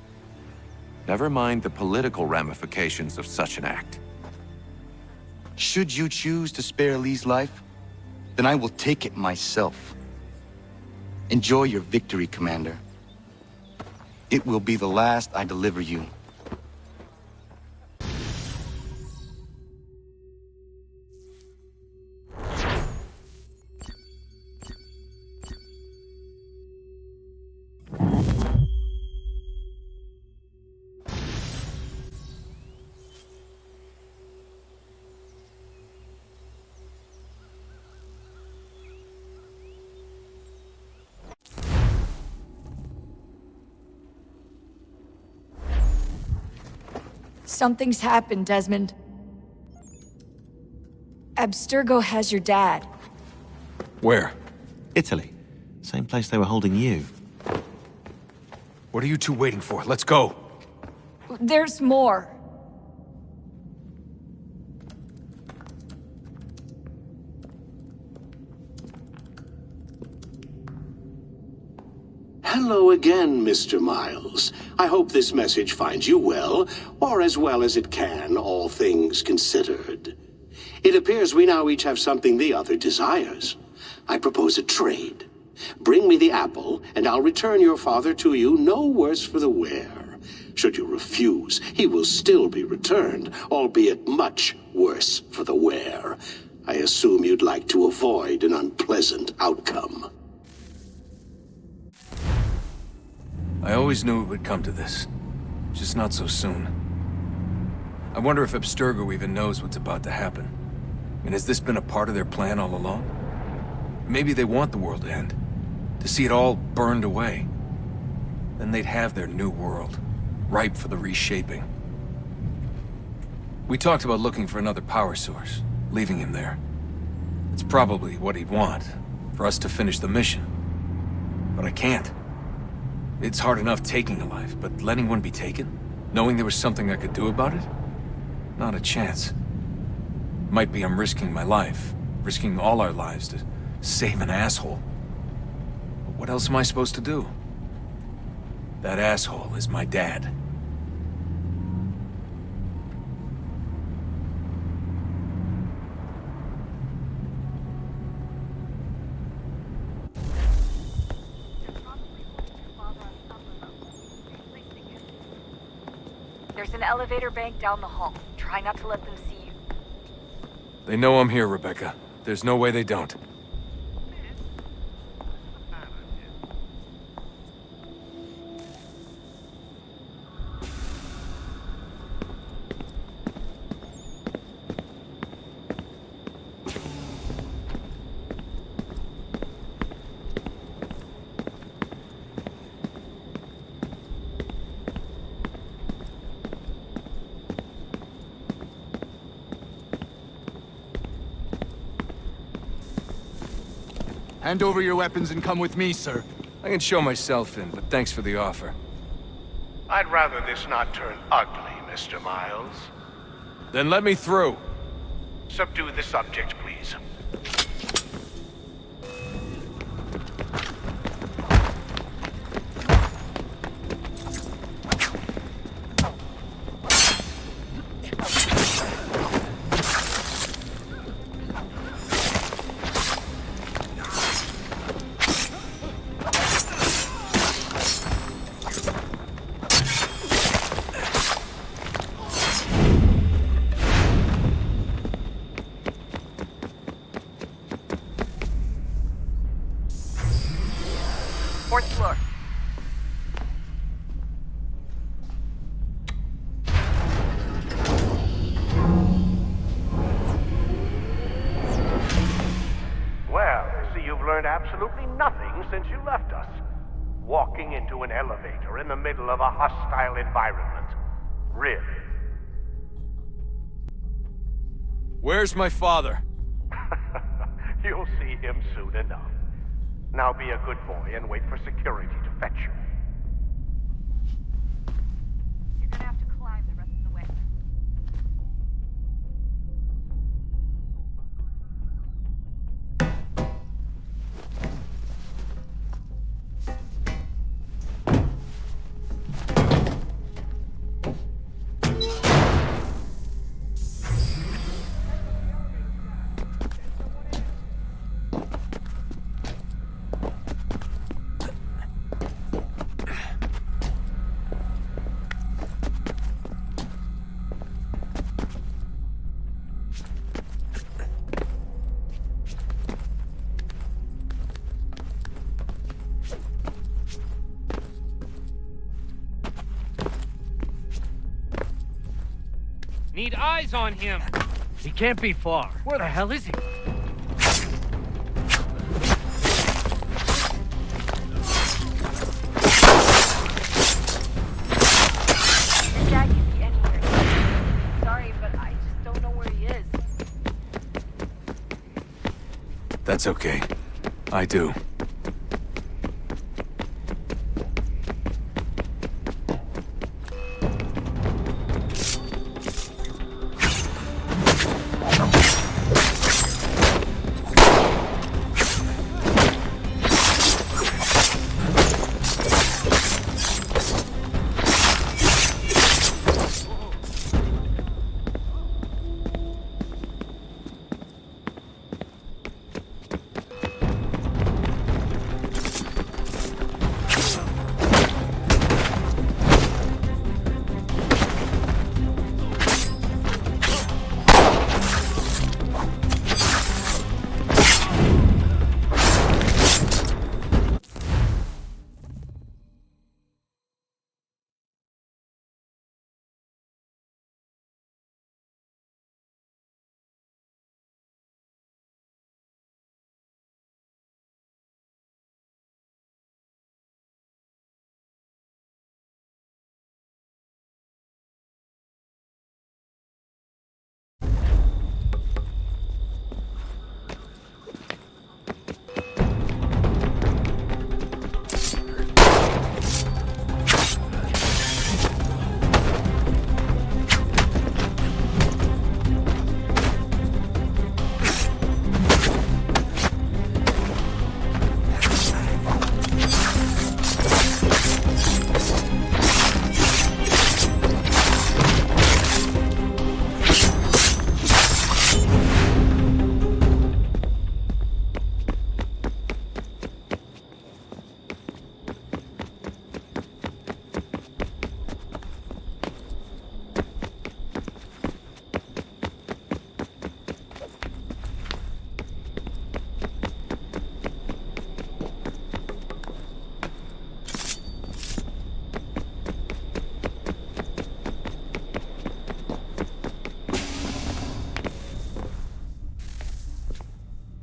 Never mind the political ramifications of such an act. Should you choose to spare Lee's life, then I will take it myself. Enjoy your victory, Commander. It will be the last I deliver you. Something's happened, Desmond. Abstergo has your dad. Where? Italy. Same place they were holding you. What are you two waiting for? Let's go! There's more. Hello again, Mr. Miles. I hope this message finds you well, or as well as it can, all things considered. It appears we now each have something the other desires. I propose a trade. Bring me the apple, and I'll return your father to you no worse for the wear. Should you refuse, he will still be returned, albeit much worse for the wear. I assume you'd like to avoid an unpleasant outcome. I always knew it would come to this. Just not so soon. I wonder if Abstergo even knows what's about to happen. And has this been a part of their plan all along? Maybe they want the world to end. To see it all burned away. Then they'd have their new world, ripe for the reshaping. We talked about looking for another power source, leaving him there. It's probably what he'd want, for us to finish the mission. But I can't. It's hard enough taking a life, but letting one be taken? Knowing there was something I could do about it? Not a chance. Might be I'm risking my life, risking all our lives to save an asshole. But what else am I supposed to do? That asshole is my dad. There's an elevator bank down the hall. Try not to let them see you. They know I'm here, Rebecca. There's no way they don't. Hand over your weapons and come with me, sir. I can show myself in, but thanks for the offer. I'd rather this not turn ugly, Mr. Miles. Then let me through. Subdue the subject, please. Fourth floor. Well, I see you've learned absolutely nothing since you left us. Walking into an elevator in the middle of a hostile environment. Really? Where's my father? You'll see him soon enough. Now be a good boy and wait for security to fetch you. You're gonna have to climb the rest of the way. Need eyes on him. He can't be far. Where the hell is he? Your dad could be anywhere. Sorry, but I just don't know where he is. That's okay. I do.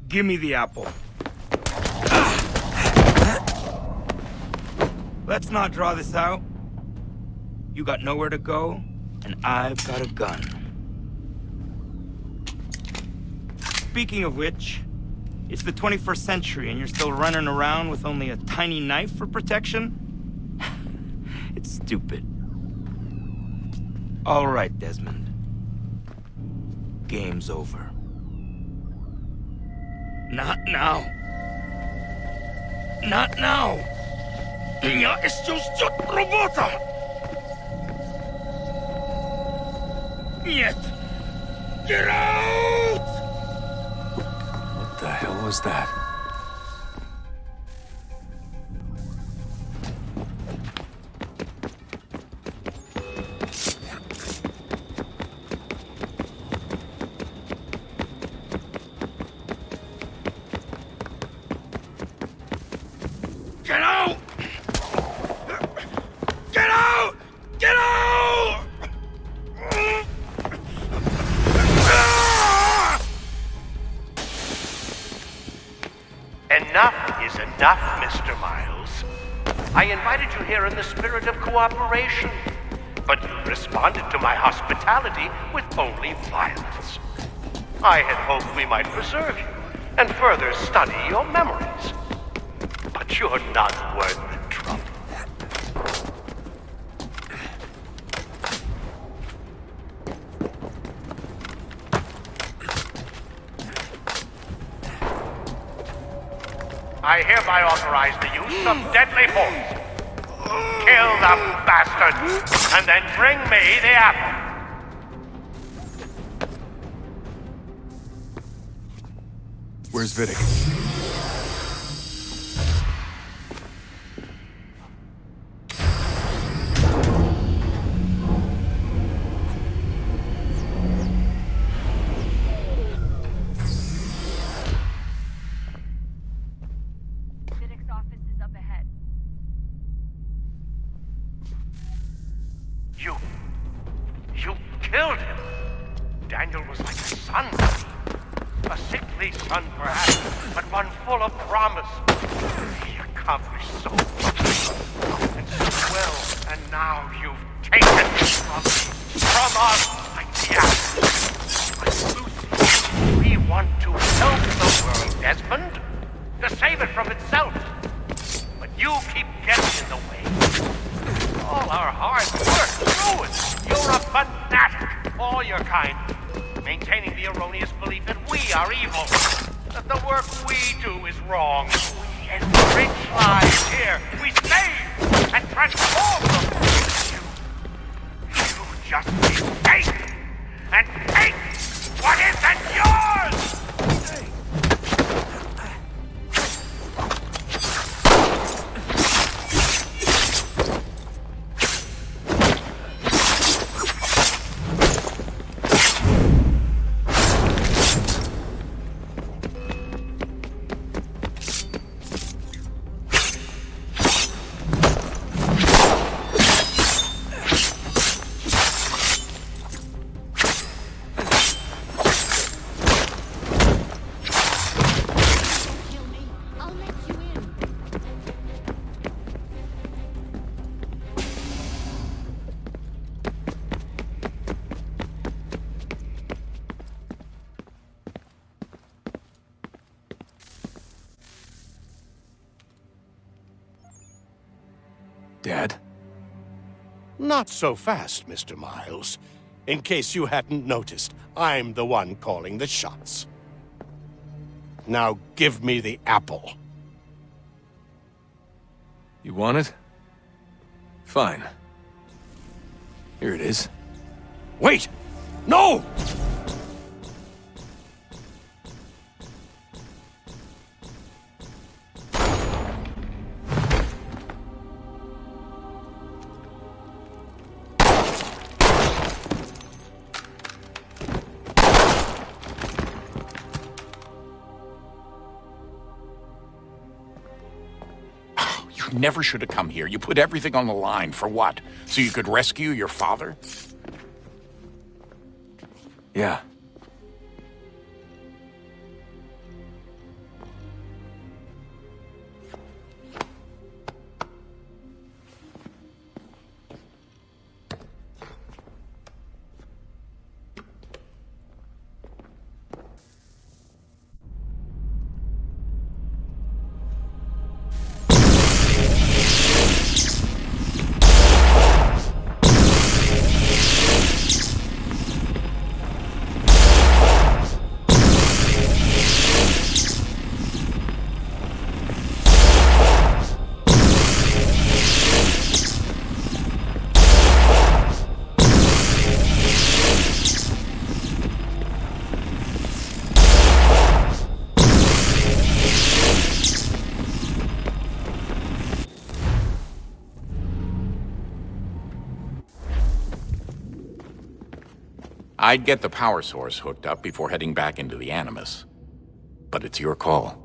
Give me the apple. Let's not draw this out. You got nowhere to go, and I've got a gun. Speaking of which, it's the 21st century and you're still running around with only a tiny knife for protection? It's stupid. All right, Desmond. Game's over. Not now. Not now. Я еще ждет работа. Нет. Get out! What the hell was that? Get out! Get out! Get out! Enough is enough, Mr. Miles. I invited you here in the spirit of cooperation, but you responded to my hospitality with only violence. I had hoped we might preserve you and further study your memories. But you're not worth the trouble. I hereby authorize the use of deadly force. Kill the bastard, and then bring me the apple. Where's Vidic? Vidic's office is up ahead. You killed him. Daniel was like a son to me. A sickly son, perhaps, but one full of promise. He accomplished so much and so well, and now you've taken it from me, from us, like the apple. Like Lucy, we want to help the world, Desmond, to save it from itself. But you keep getting in the way. All our hard work ruined. You're a fanatic, all your kind. Maintaining the erroneous belief that we are evil, that the work we do is wrong. We enrich lives here. We save and transform them. You just take and take what isn't yours! Dad? Not so fast, Mr. Miles. In case you hadn't noticed, I'm the one calling the shots. Now give me the apple. You want it? Fine. Here it is. Wait! No! You never should have come here. You put everything on the line. For what? So you could rescue your father? Yeah. I'd get the power source hooked up before heading back into the Animus. But it's your call.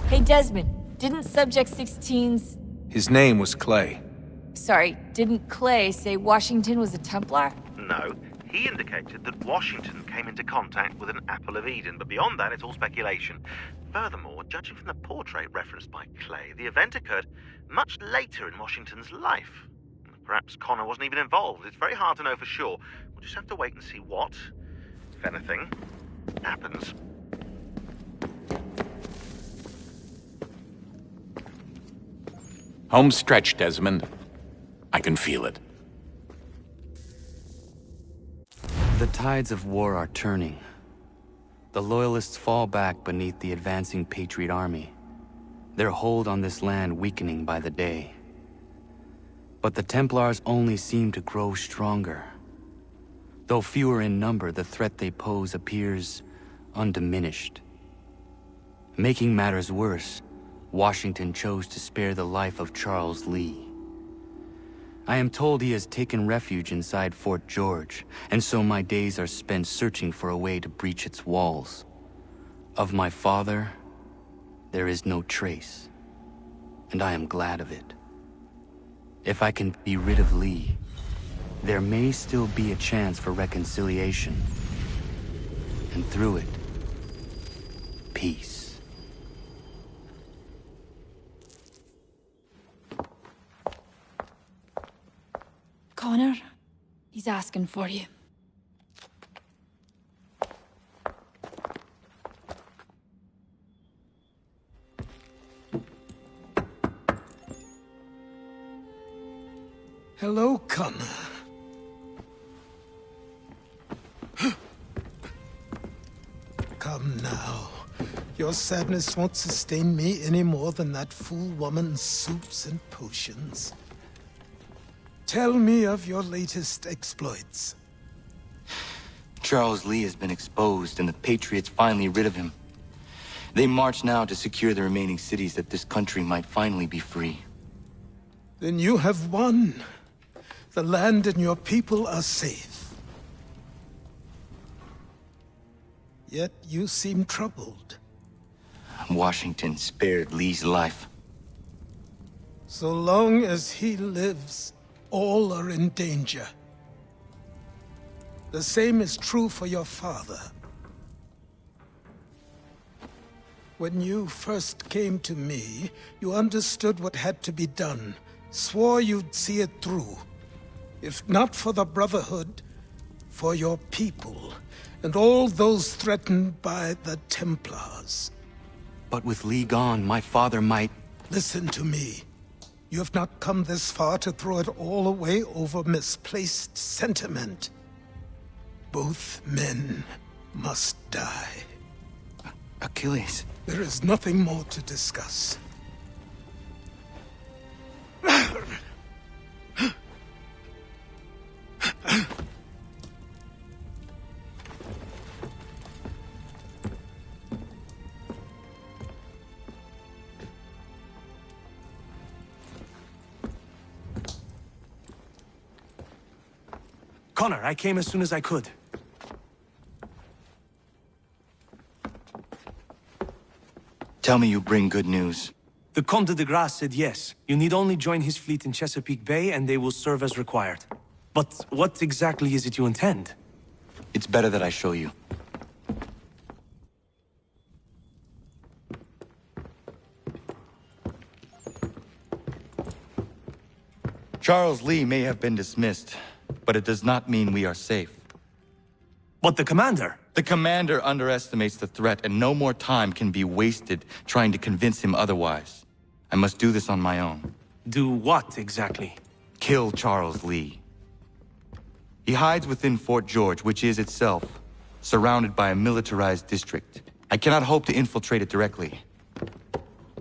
Hey, Desmond, didn't Subject 16's... His name was Clay. Sorry, didn't Clay say Washington was a Templar? No. He indicated that Washington came into contact with an Apple of Eden, but beyond that, it's all speculation. Furthermore, judging from the portrait referenced by Clay, the event occurred much later in Washington's life. Perhaps Connor wasn't even involved. It's very hard to know for sure. We'll just have to wait and see what, if anything, happens. Home stretch, Desmond. I can feel it. The tides of war are turning. The Loyalists fall back beneath the advancing Patriot army, their hold on this land weakening by the day. But the Templars only seem to grow stronger. Though fewer in number, the threat they pose appears undiminished. Making matters worse, Washington chose to spare the life of Charles Lee. I am told he has taken refuge inside Fort George, and so my days are spent searching for a way to breach its walls. Of my father, there is no trace, and I am glad of it. If I can be rid of Lee, there may still be a chance for reconciliation, and through it, peace. Connor, he's asking for you. Hello, Connor. Come now. Your sadness won't sustain me any more than that fool woman's soups and potions. Tell me of your latest exploits. Charles Lee has been exposed, and the Patriots finally rid of him. They march now to secure the remaining cities that this country might finally be free. Then you have won. The land and your people are safe. Yet you seem troubled. Washington spared Lee's life. So long as he lives, all are in danger. The same is true for your father. When you first came to me, you understood what had to be done, swore you'd see it through. If not for the Brotherhood, for your people, and all those threatened by the Templars. But with Lee gone, my father might... Listen to me. You have not come this far to throw it all away over misplaced sentiment. Both men must die. Achilles. There is nothing more to discuss. Connor, I came as soon as I could. Tell me you bring good news. The Comte de Grasse said yes. You need only join his fleet in Chesapeake Bay and they will serve as required. But what exactly is it you intend? It's better that I show you. Charles Lee may have been dismissed, but it does not mean we are safe. But the commander? The commander underestimates the threat, and no more time can be wasted trying to convince him otherwise. I must do this on my own. Do what, exactly? Kill Charles Lee. He hides within Fort George, which is itself surrounded by a militarized district. I cannot hope to infiltrate it directly,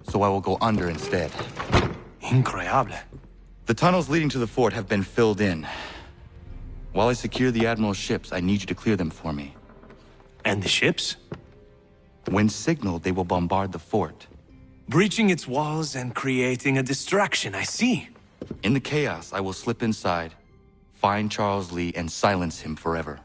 so I will go under instead. Incroyable. The tunnels leading to the fort have been filled in. While I secure the Admiral's ships, I need you to clear them for me. And the ships? When signaled, they will bombard the fort. Breaching its walls and creating a distraction, I see. In the chaos, I will slip inside, find Charles Lee, and silence him forever.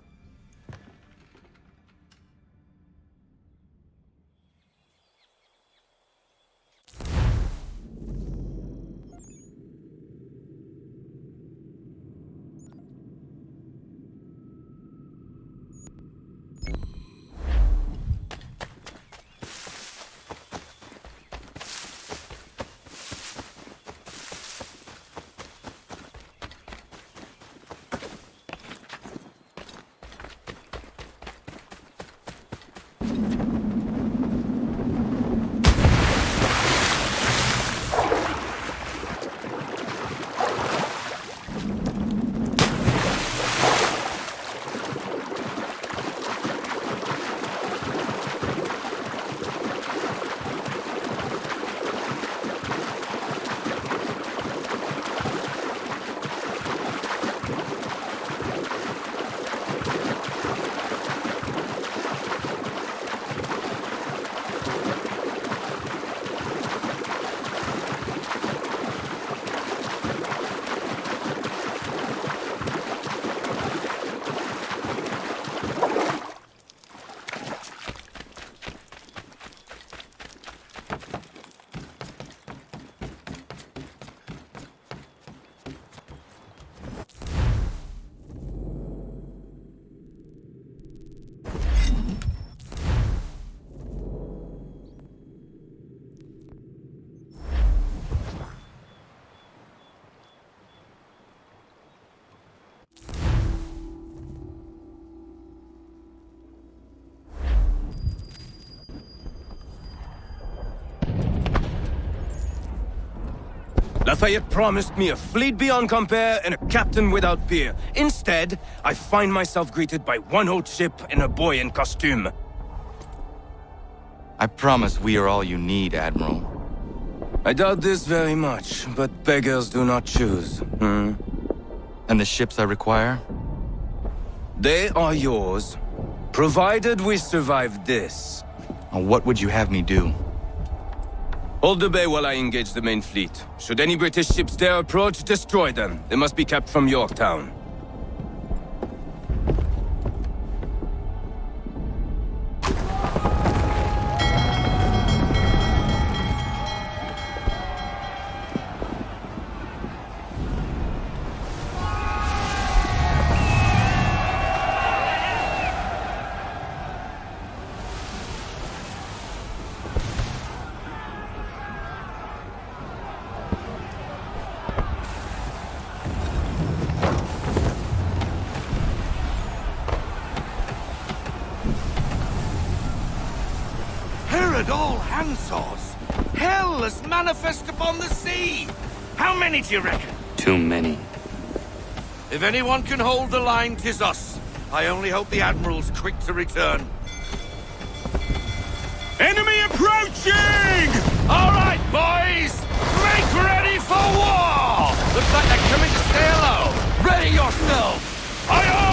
Lafayette promised me a fleet beyond compare and a captain without peer. Instead, I find myself greeted by one old ship and a boy in costume. I promise we are all you need, Admiral. I doubt this very much, but beggars do not choose. And the ships I require? They are yours, provided we survive this. What would you have me do? Hold the bay while I engage the main fleet. Should any British ships dare approach, destroy them. They must be kept from Yorktown. All handsaws! Hell is manifest upon the sea! How many do you reckon? Too many. If anyone can hold the line, 'tis us. I only hope the Admiral's quick to return. Enemy approaching! All right, boys! Make ready for war! Looks like they're coming to say hello. Ready yourselves! Aye, aye!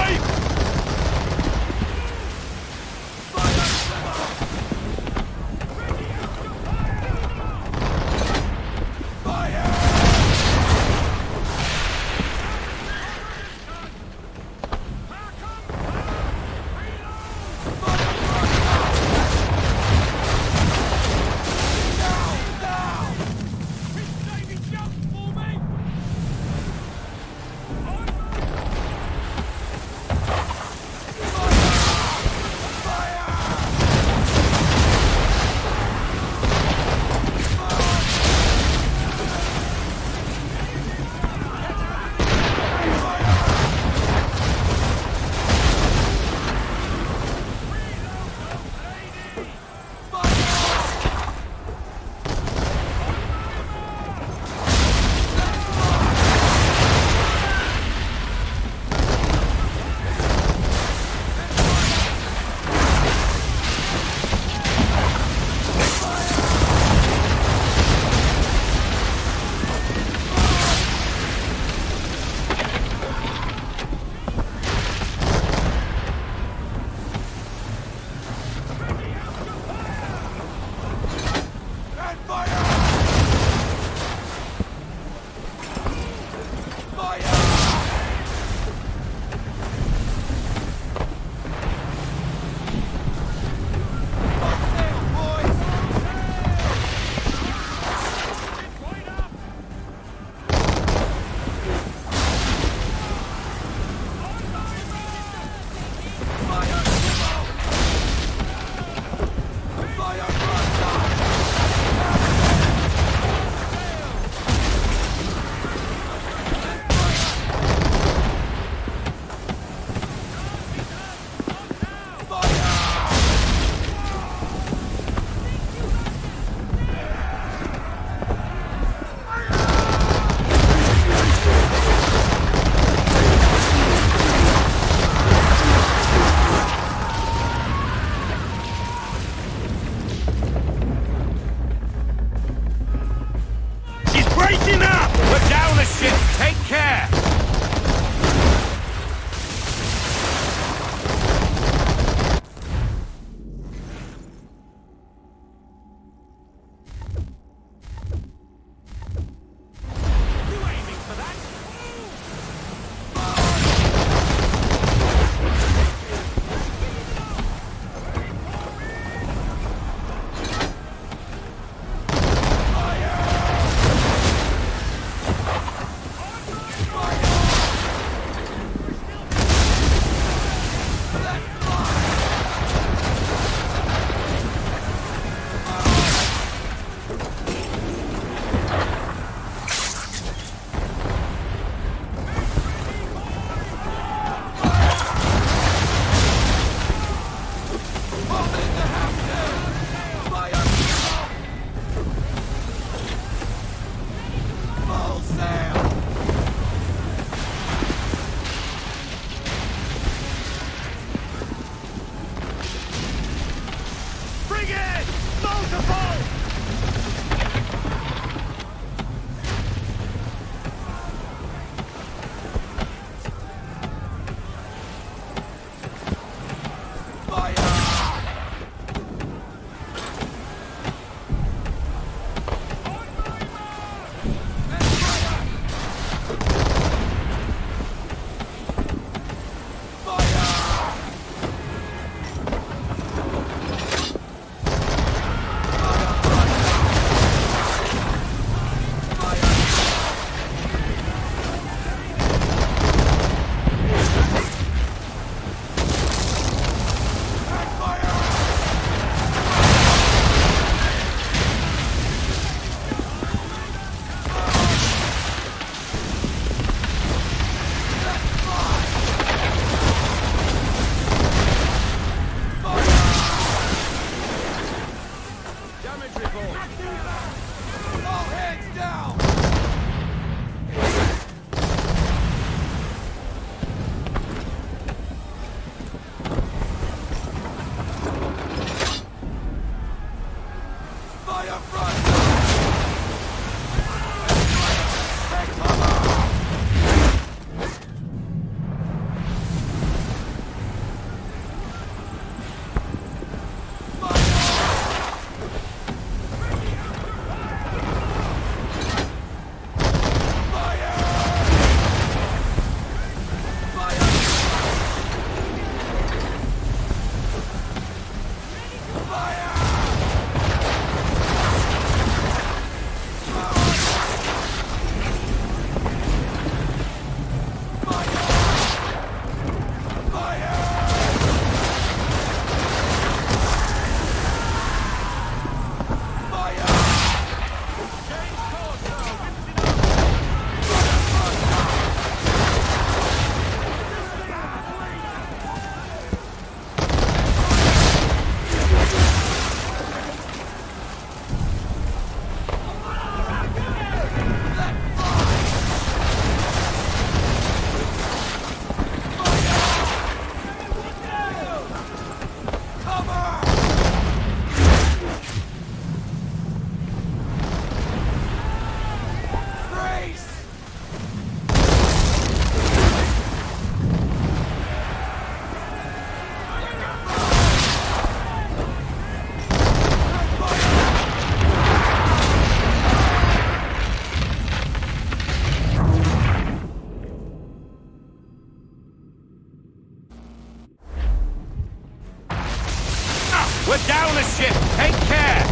We're down a ship! Take care!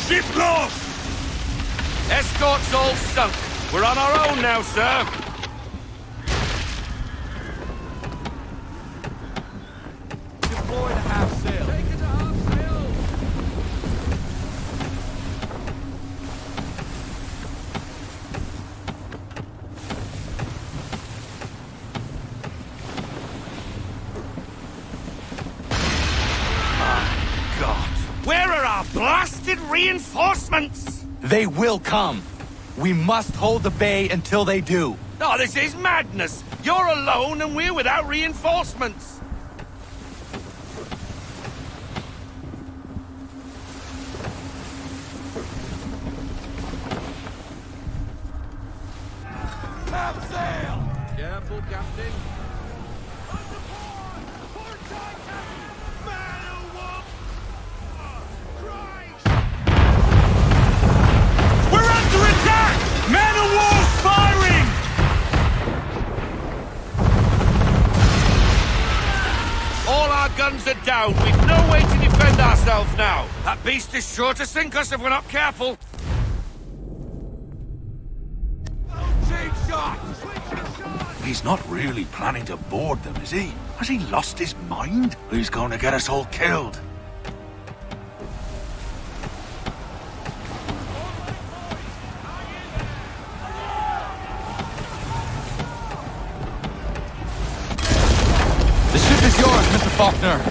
Ship lost! Escort's all sunk. We're on our own now, sir. Deploy to half sail. Take it to half sail. My God. Where are our blasted reinforcements? They will come. We must hold the bay until they do. Oh, this is madness! You're alone and we're without reinforcements! Have sail! Careful, Captain. We're under attack! Man of war's firing! All our guns are down. We've no way to defend ourselves now. That beast is sure to sink us if we're not careful. He's not really planning to board them, is he? Has he lost his mind? He's going to get us all killed. The ship is yours, Mr. Faulkner.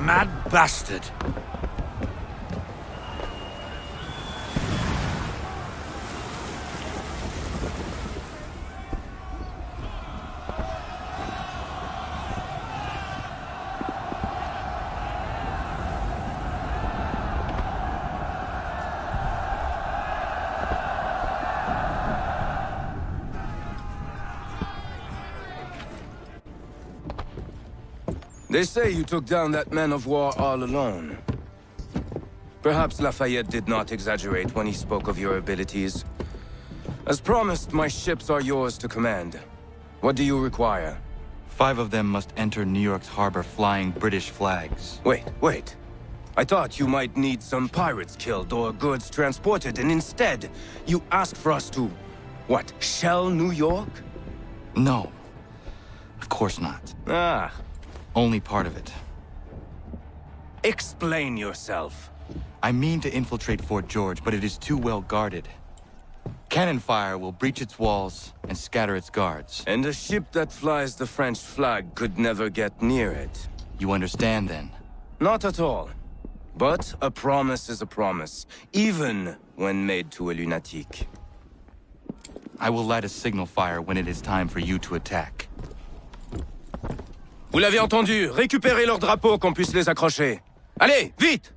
Mad bastard. They say you took down that man of war all alone. Perhaps Lafayette did not exaggerate when he spoke of your abilities. As promised, my ships are yours to command. What do you require? 5 of them must enter New York's harbor flying British flags. Wait. I thought you might need some pirates killed or goods transported, and instead, you asked for us to, what, shell New York? No. Of course not. Ah. Only part of it. Explain yourself. I mean to infiltrate Fort George, but it is too well guarded. Cannon fire will breach its walls and scatter its guards. And a ship that flies the French flag could never get near it. You understand, then? Not at all. But a promise is a promise, even when made to a lunatic. I will light a signal fire when it is time for you to attack. Vous l'avez entendu, récupérez leurs drapeaux qu'on puisse les accrocher. Allez, vite!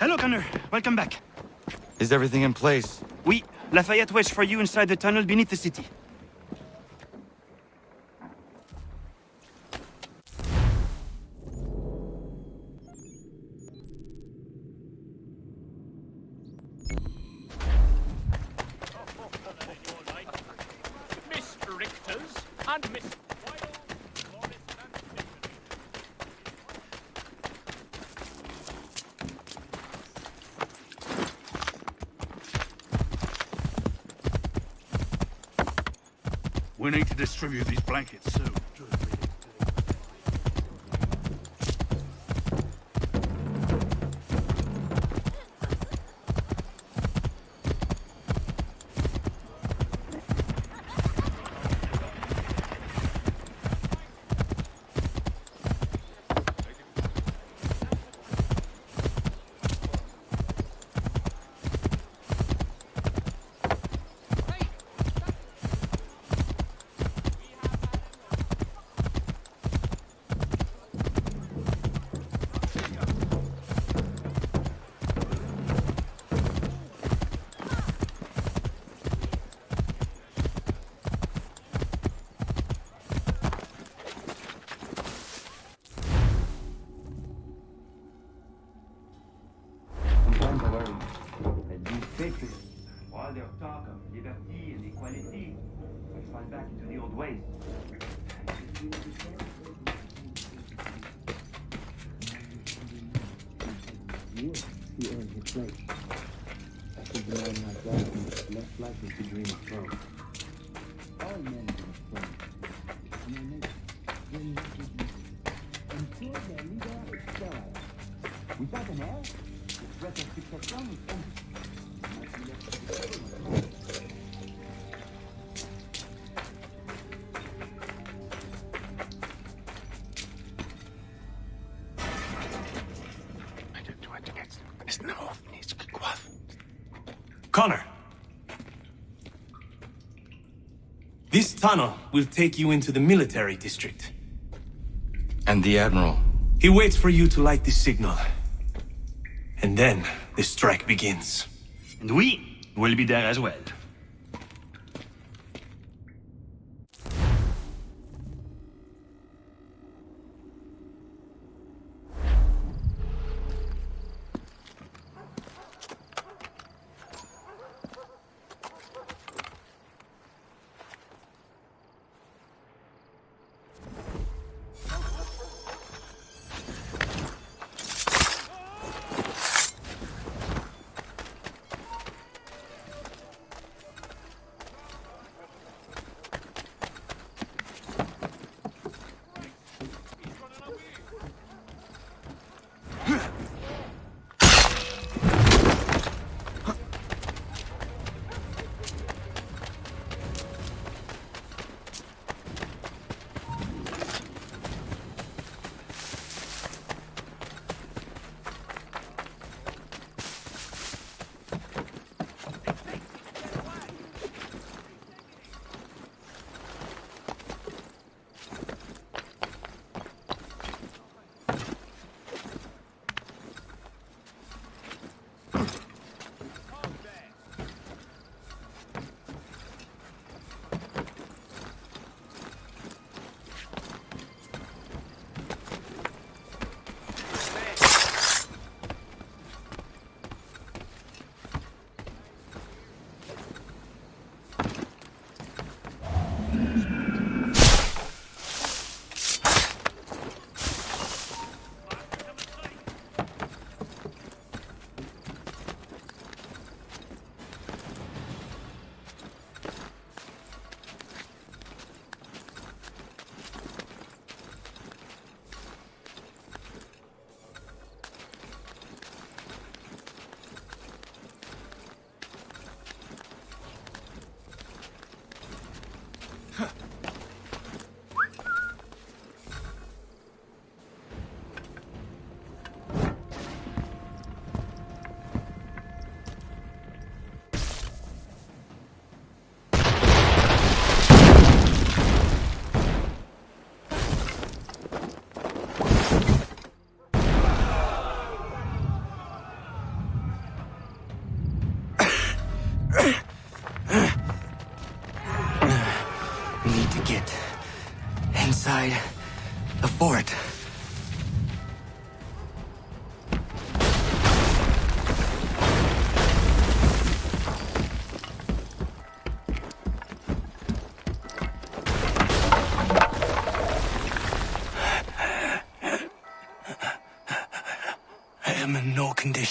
Hello, Connor. Welcome back. Is everything in place? Oui. Lafayette waits for you inside the tunnel beneath the city. and miss. We need to distribute these blankets soon. While their talk of liberty and equality, we fall back into the old ways. He earned his place. I think the man like Ryzen is less likely to dream of throne. All men dream of throne. In their nature, dream of greatness. Until their leader is sterile. Without an heir, the threat of succession is ended. Might be left to the throne. Connor. This tunnel will take you into the military district. And the Admiral? He waits for you to light the signal. And then the strike begins. And we will be there as well. Inside the fort.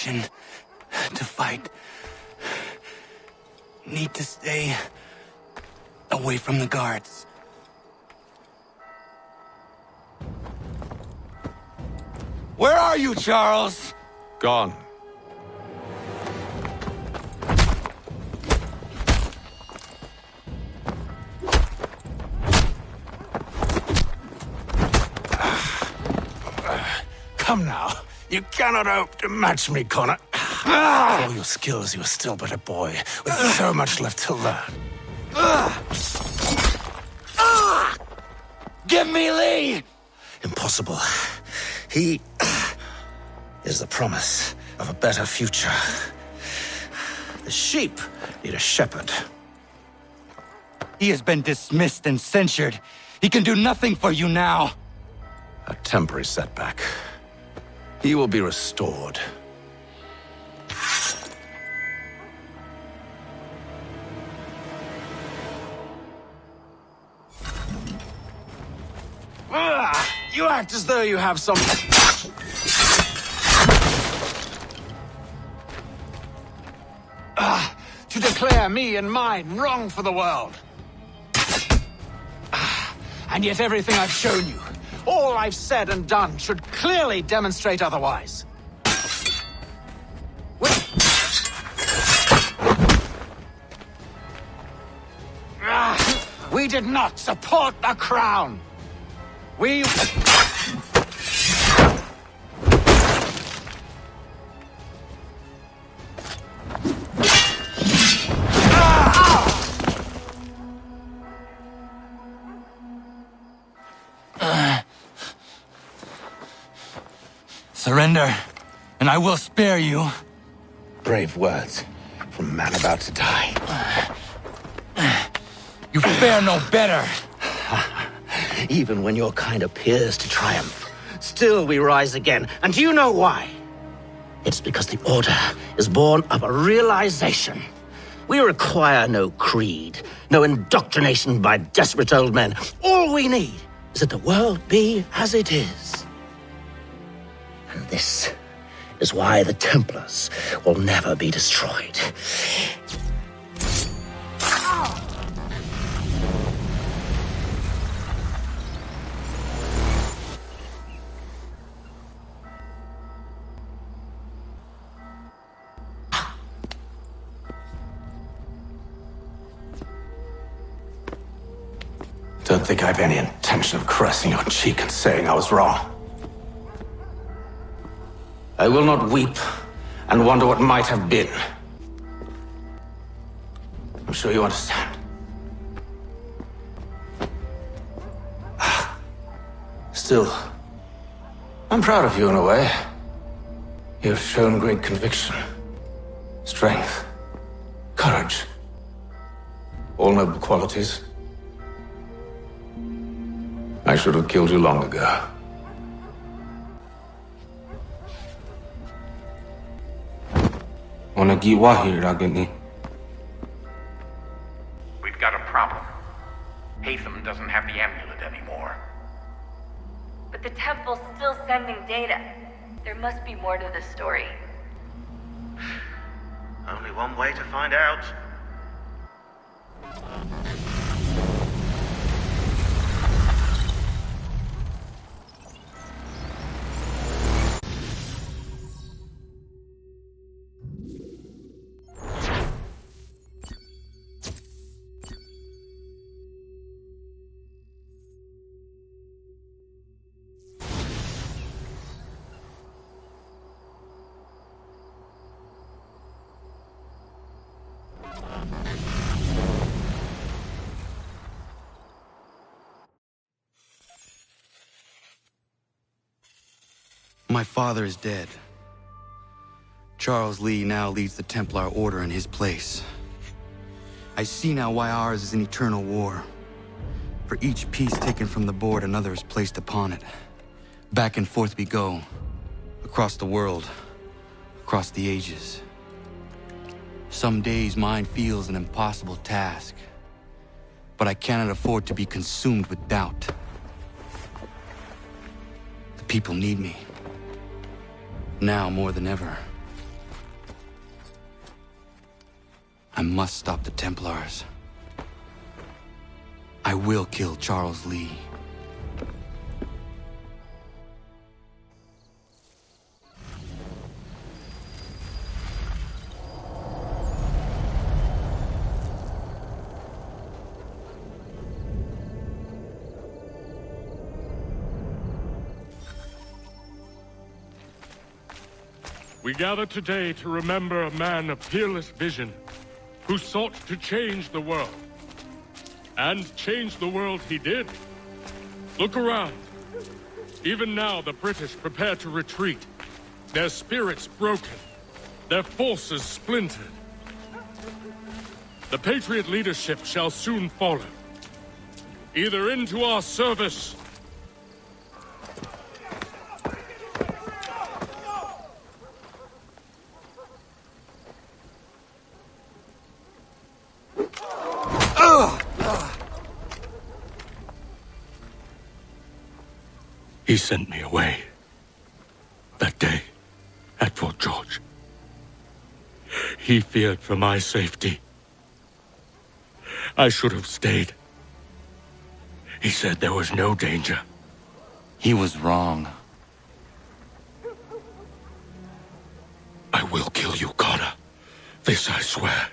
mission to fight. Need to stay away from the guards. Where are you, Charles? Gone. Come now. You cannot hope to match me, Connor. For all your skills, you are still but a boy, with so much left to learn. Give me Lee! Impossible. He is the promise of a better future. The sheep need a shepherd. He has been dismissed and censured. He can do nothing for you now. A temporary setback. He will be restored. You act as though you have some... to declare me and mine wrong for the world. And yet everything I've shown you, all I've said and done, should clearly demonstrate otherwise. We did not support the crown. We... Surrender, and I will spare you. Brave words from a man about to die. You fare no better. Even when your kind appears to triumph, still we rise again. And do you know why? It's because the Order is born of a realization. We require no creed, no indoctrination by desperate old men. All we need is that the world be as it is. And this is why the Templars will never be destroyed. Don't think I have any intention of caressing your cheek and saying I was wrong. I will not weep and wonder what might have been. I'm sure you understand. Still, I'm proud of you in a way. You've shown great conviction, strength, courage. All noble qualities. I should have killed you long ago. We've got a problem. Haytham doesn't have the amulet anymore. But the temple's still sending data. There must be more to the story. Only one way to find out. My father is dead. Charles Lee now leads the Templar Order in his place. I see now why ours is an eternal war. For each piece taken from the board, another is placed upon it. Back and forth we go. Across the world. Across the ages. Some days mine feels an impossible task. But I cannot afford to be consumed with doubt. The people need me. Now more than ever. I must stop the Templars. I will kill Charles Lee. We gather today to remember a man of peerless vision who sought to change the world. And change the world he did. Look around. Even now, the British prepare to retreat. Their spirits broken. Their forces splintered. The Patriot leadership shall soon follow. Either into our service He sent me away. That day, at Fort George. He feared for my safety. I should have stayed. He said there was no danger. He was wrong. I will kill you, Connor. This I swear.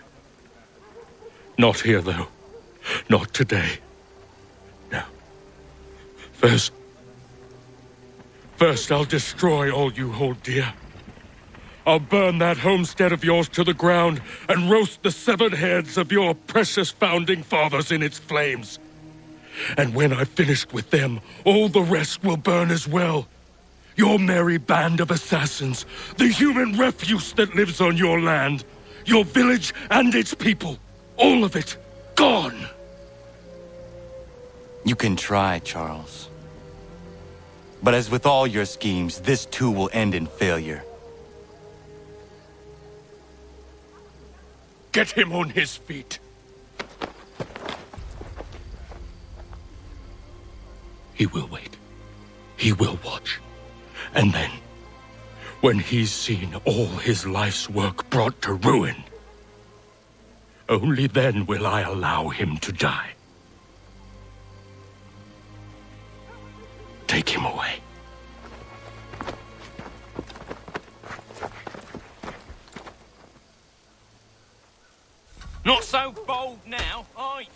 Not here, though. Not today. No. First, I'll destroy all you hold dear. I'll burn that homestead of yours to the ground and roast the severed heads of your precious founding fathers in its flames. And when I've finished with them, all the rest will burn as well. Your merry band of assassins, the human refuse that lives on your land, your village and its people, all of it, gone. You can try, Charles. But as with all your schemes, this too will end in failure. Get him on his feet. He will wait. He will watch. And then, when he's seen all his life's work brought to ruin, only then will I allow him to die. Take him away. Not so bold now, are you?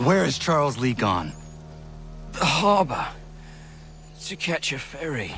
Where is Charles Lee gone? The harbor. To catch a ferry.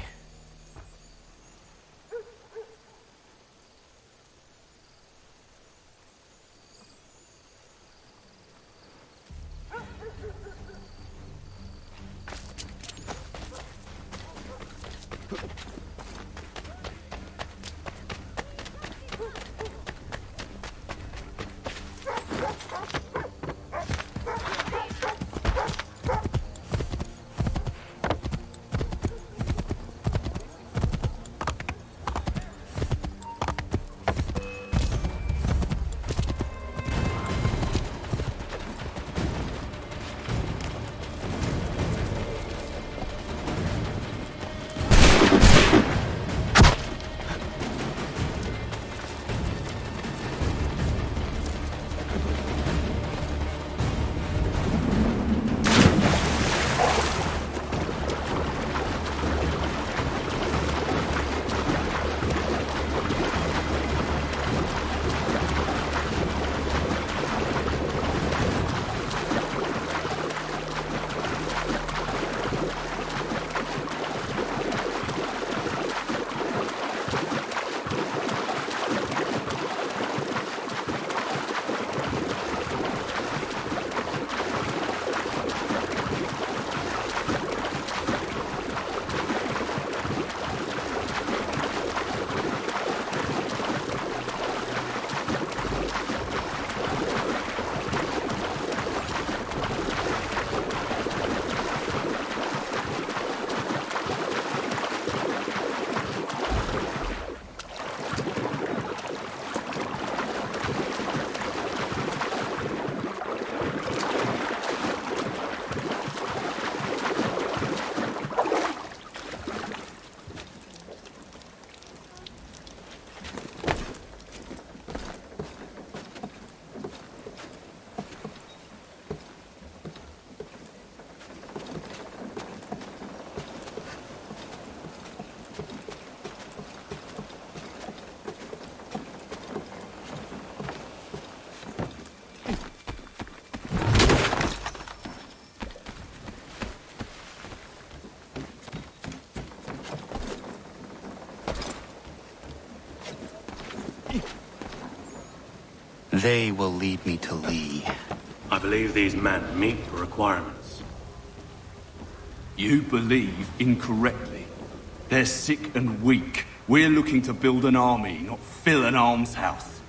They will lead me to Lee. I believe these men meet the requirements. You believe incorrectly. They're sick and weak. We're looking to build an army, not fill an almshouse.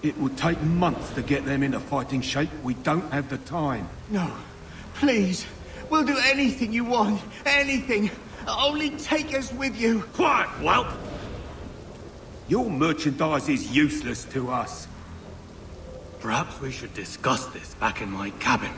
It would take months to get them into fighting shape. We don't have the time. No. Please. We'll do anything you want. Anything. Only take us with you. Quiet, whelp! Your merchandise is useless to us. Perhaps we should discuss this back in my cabin.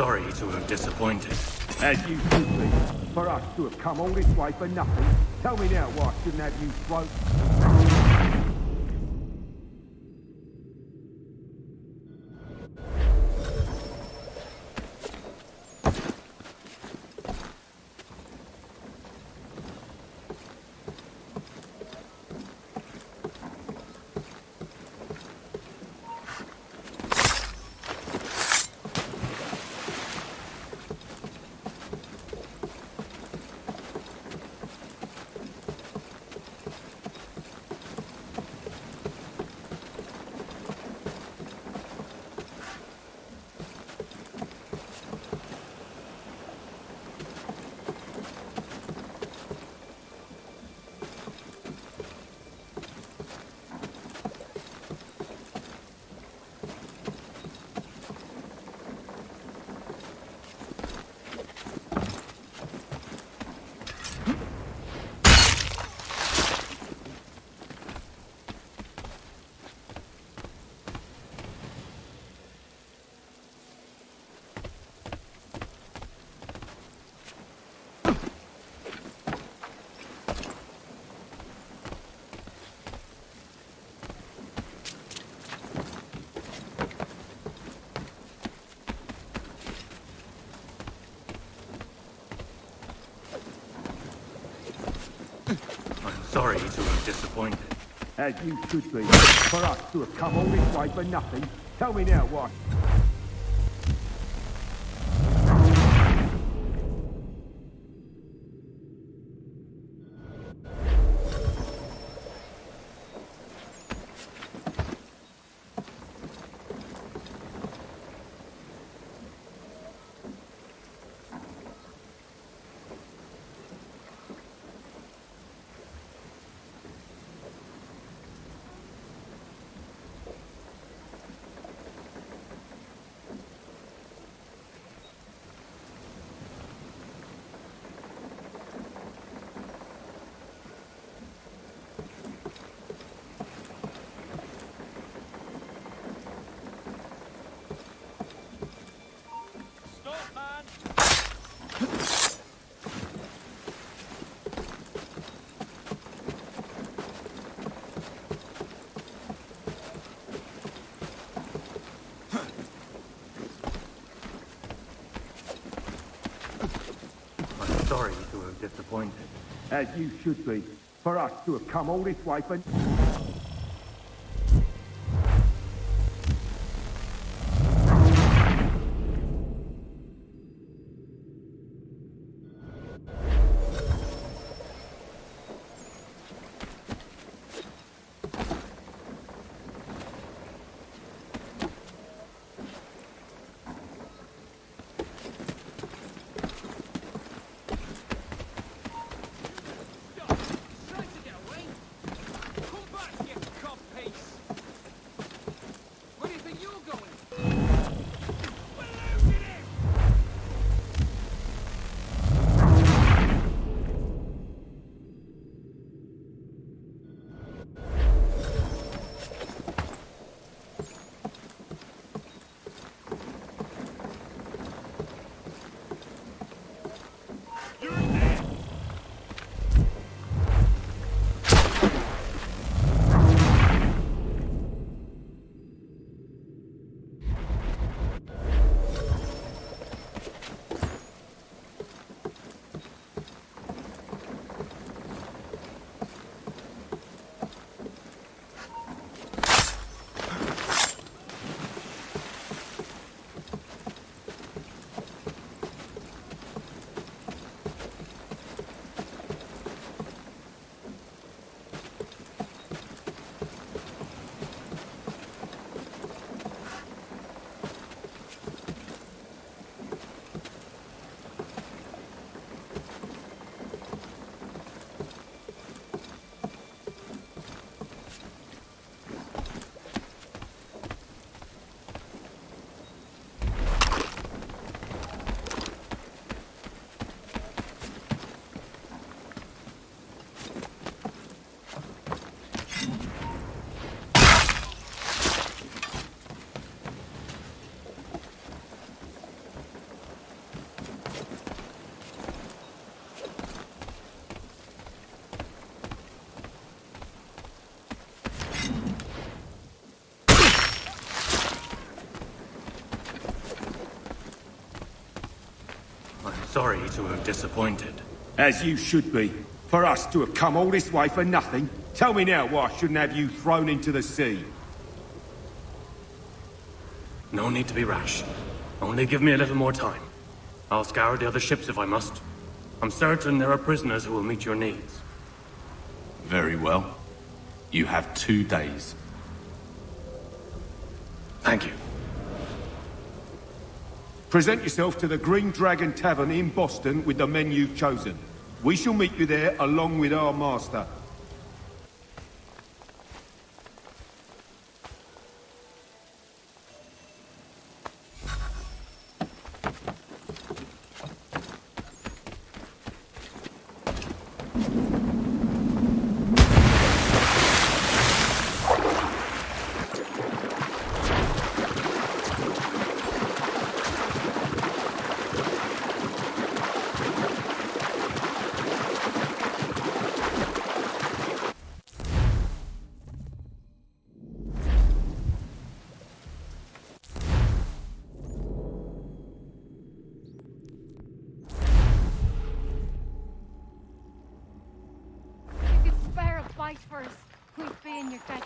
sorry to have disappointed. As you should be. For us to have come all this way for nothing. Tell me now why I shouldn't have you float. Sorry to have disappointed. As you should be. For us to have come all this way for nothing. Tell me now why. Sorry to have disappointed. As you should be. For us to have come all this way for... Come back! sorry to have disappointed. As you should be. For us to have come all this way for nothing. Tell me now why I shouldn't have you thrown into the sea. No need to be rash. Only give me a little more time. I'll scour the other ships if I must. I'm certain there are prisoners who will meet your needs. Very well. You have 2 days. Thank you. Present yourself to the Green Dragon Tavern in Boston with the men you've chosen. We shall meet you there along with our master. First, who's being your fetch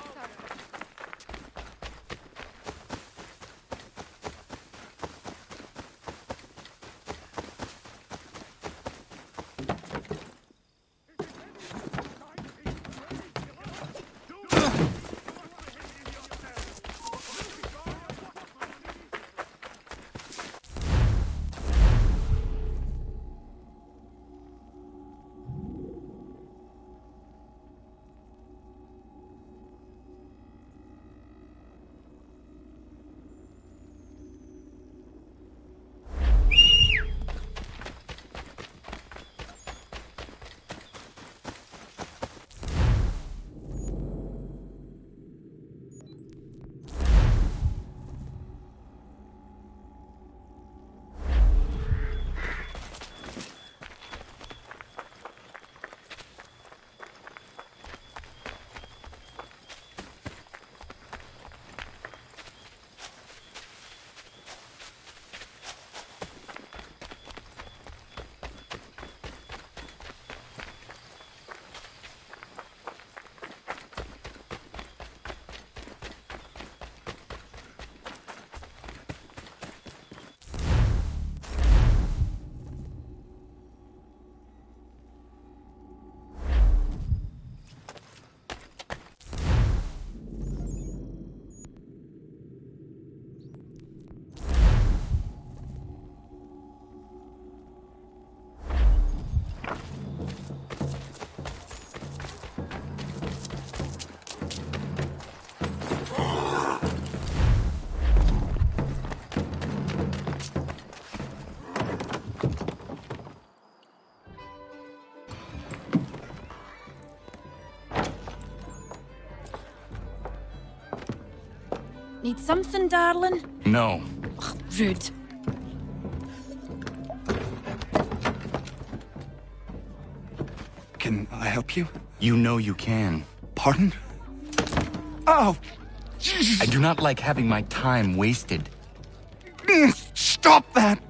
Need something, darling? No. Ugh, rude. Can I help you? You know you can. Pardon? Oh! Jesus. I do not like having my time wasted. Stop that!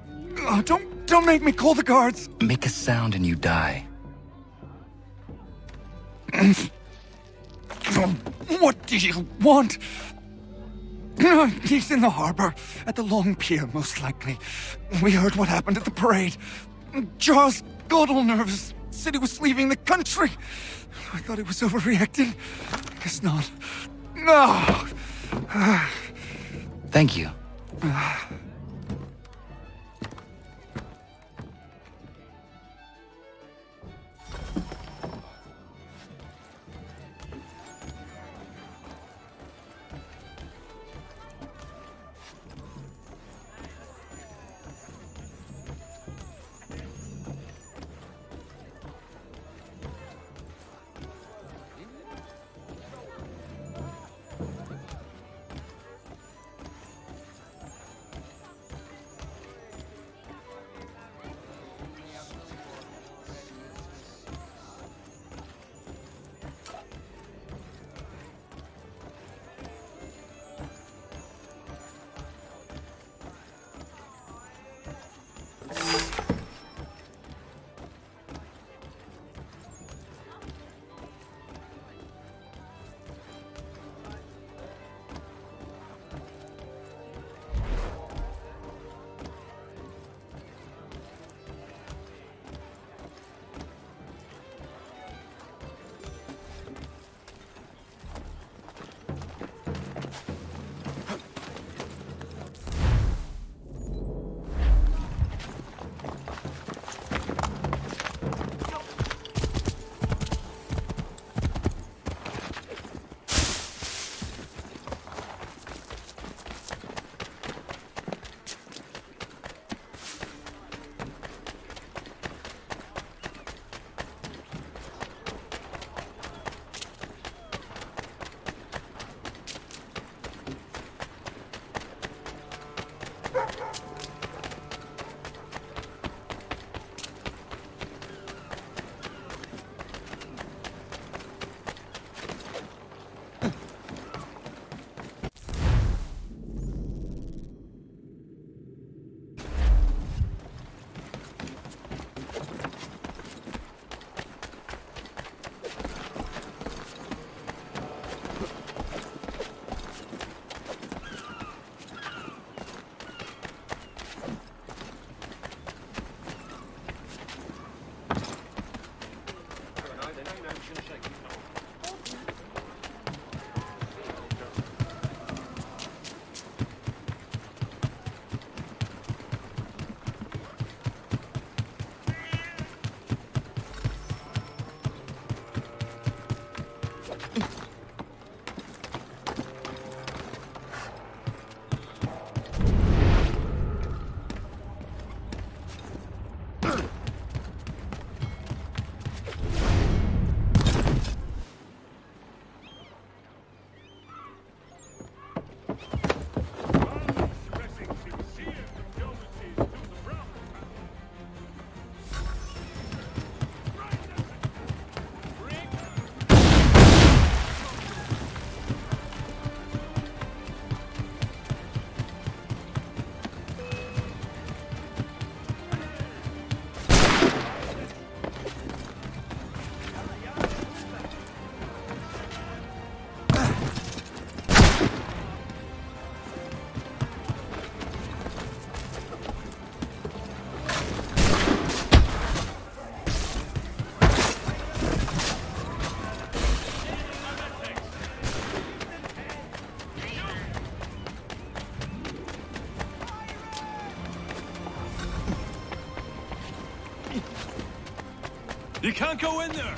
Oh, don't make me call the guards! Make a sound and you die. What do you want? He's in the harbor, at the Long Pier, most likely. We heard what happened at the parade. Charles got all nervous, said he was leaving the country. I thought he was overreacting. Guess not. No! Thank you. You can't go in there!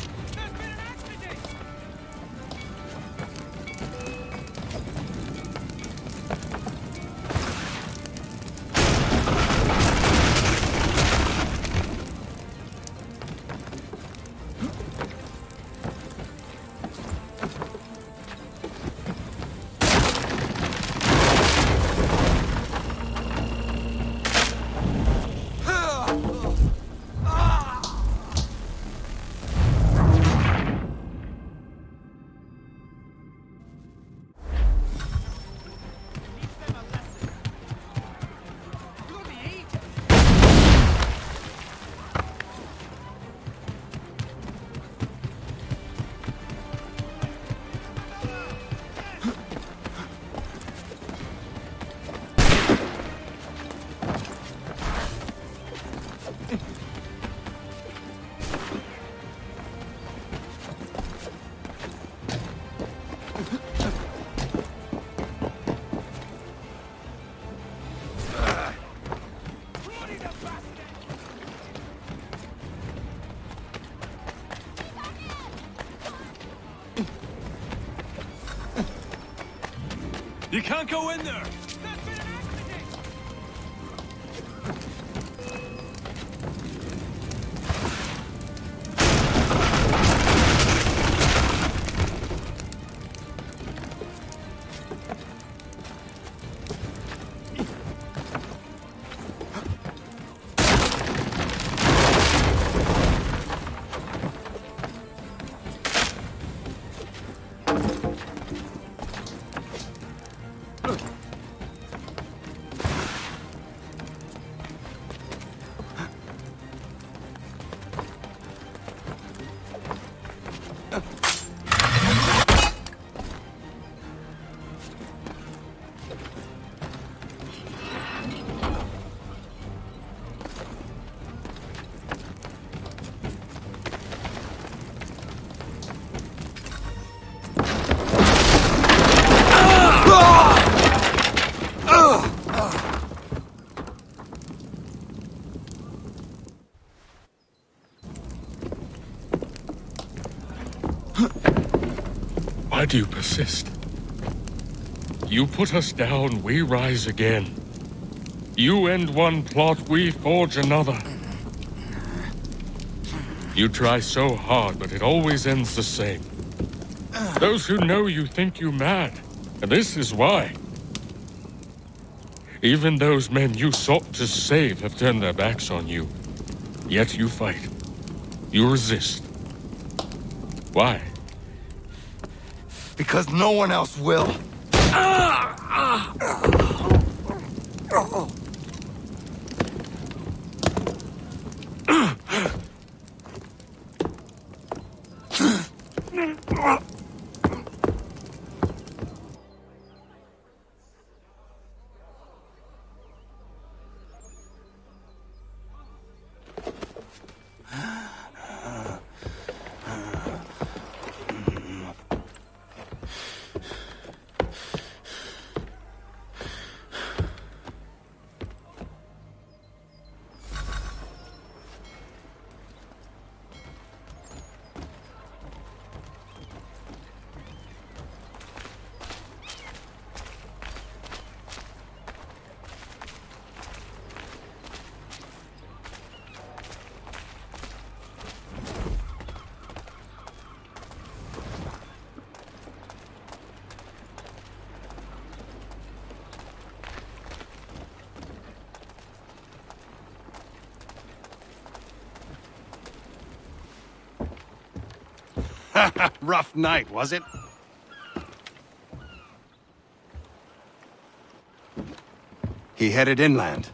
You can't go in there! Why do you persist? You put us down, we rise again. You end one plot, we forge another. You try so hard, but it always ends the same. Those who know you think you mad, and this is why. Even those men you sought to save have turned their backs on you. Yet you fight. You resist. Why? Because no one else will. Rough night, was it? He headed inland,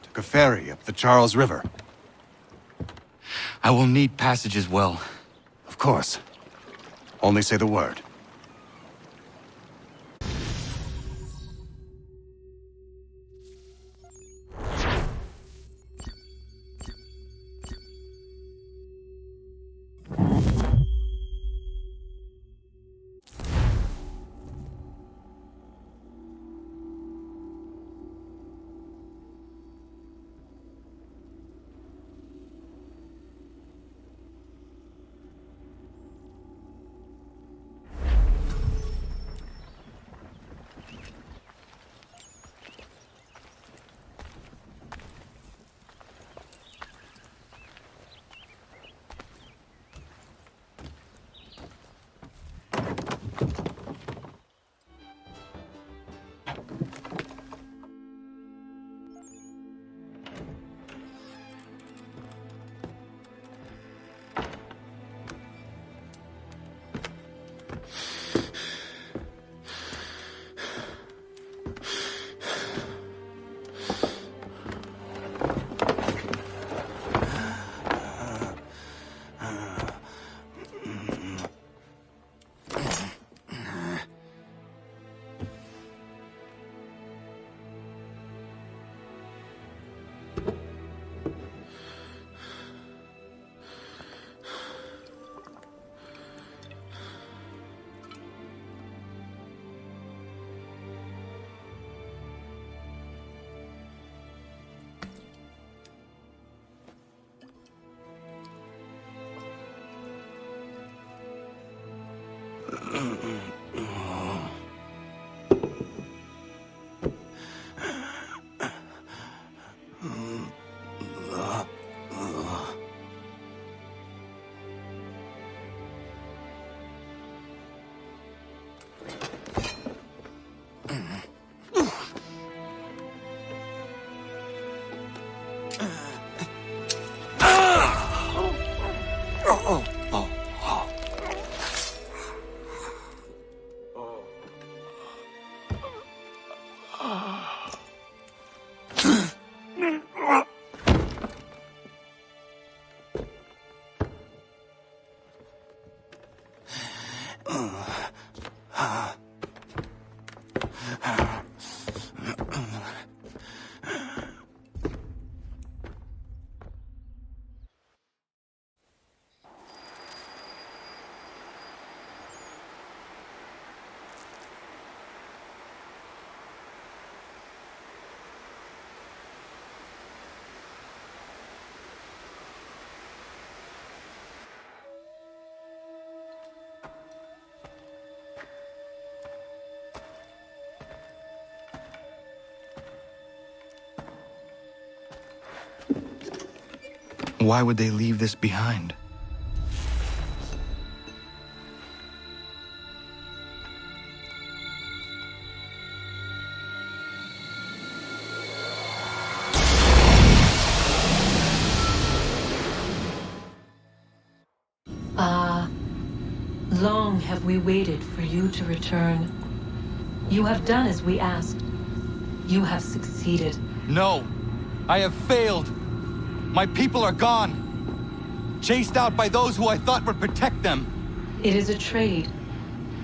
took a ferry up the Charles River. I will need passage as well. Of course. Only say the word. Why would they leave this behind? Long have we waited for you to return. You have done as we asked. You have succeeded. No! I have failed! My people are gone! Chased out by those who I thought would protect them! It is a trade,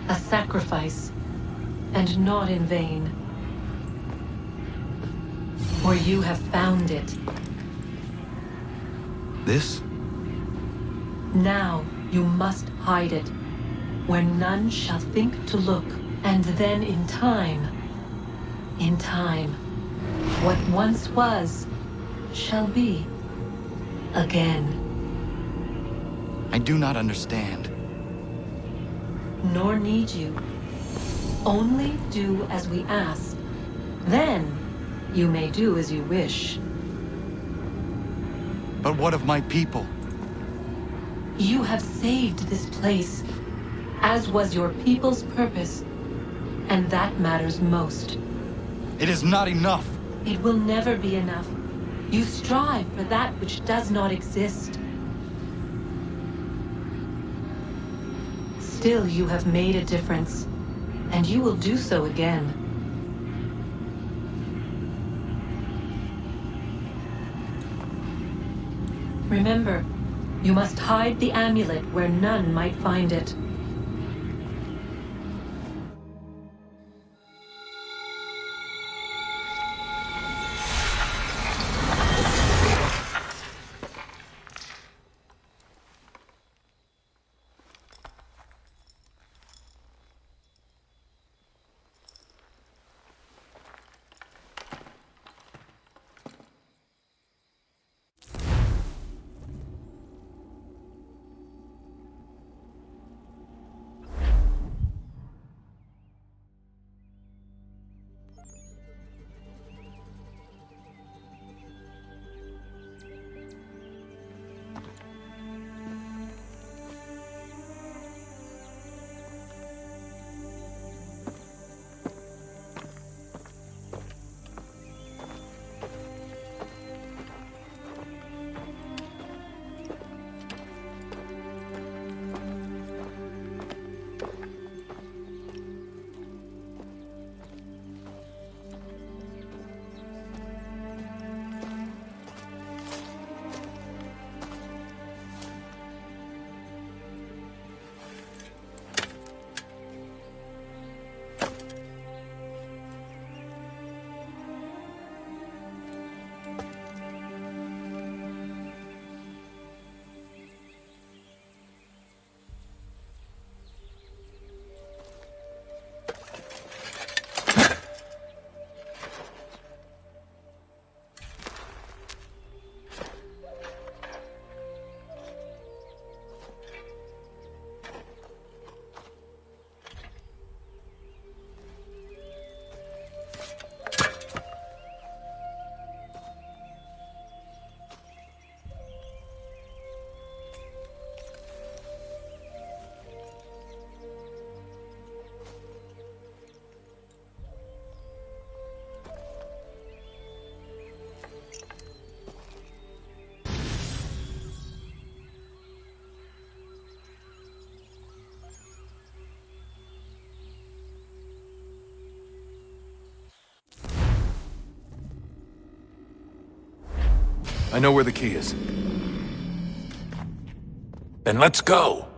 a sacrifice, and not in vain. For you have found it. This? Now you must hide it, where none shall think to look, and then in time, what once was, shall be again. I do not understand. Nor need you. Only do as we ask. Then you may do as you wish. But what of my people? You have saved this place, as was your people's purpose, and that matters most. It is not enough. It will never be enough. You strive for that which does not exist. Still, you have made a difference, and you will do so again. Remember, you must hide the amulet where none might find it. I know where the key is. Then let's go.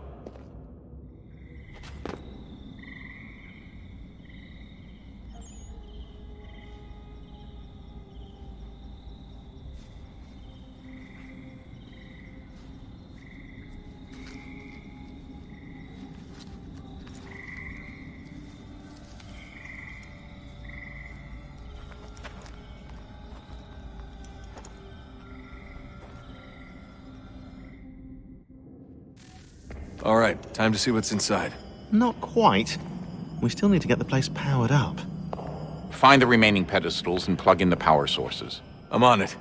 All right, time to see what's inside. Not quite. We still need to get the place powered up. Find the remaining pedestals and plug in the power sources. I'm on it.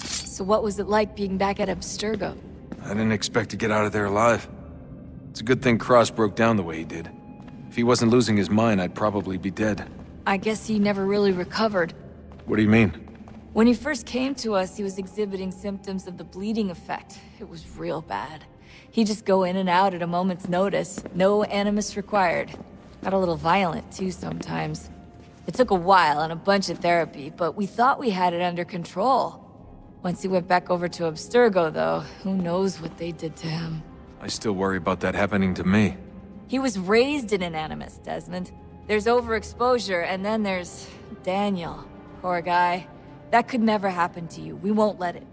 So what was it like being back at Abstergo? I didn't expect to get out of there alive. It's a good thing Cross broke down the way he did. If he wasn't losing his mind, I'd probably be dead. I guess he never really recovered. What do you mean? When he first came to us, he was exhibiting symptoms of the bleeding effect. It was real bad. He'd just go in and out at a moment's notice. No animus required. Got a little violent, too, sometimes. It took a while and a bunch of therapy, but we thought we had it under control. Once he went back over to Abstergo, though, who knows what they did to him. I still worry about that happening to me. He was raised in an animus, Desmond. There's overexposure, and then there's Daniel. Poor guy. That could never happen to you. We won't let it.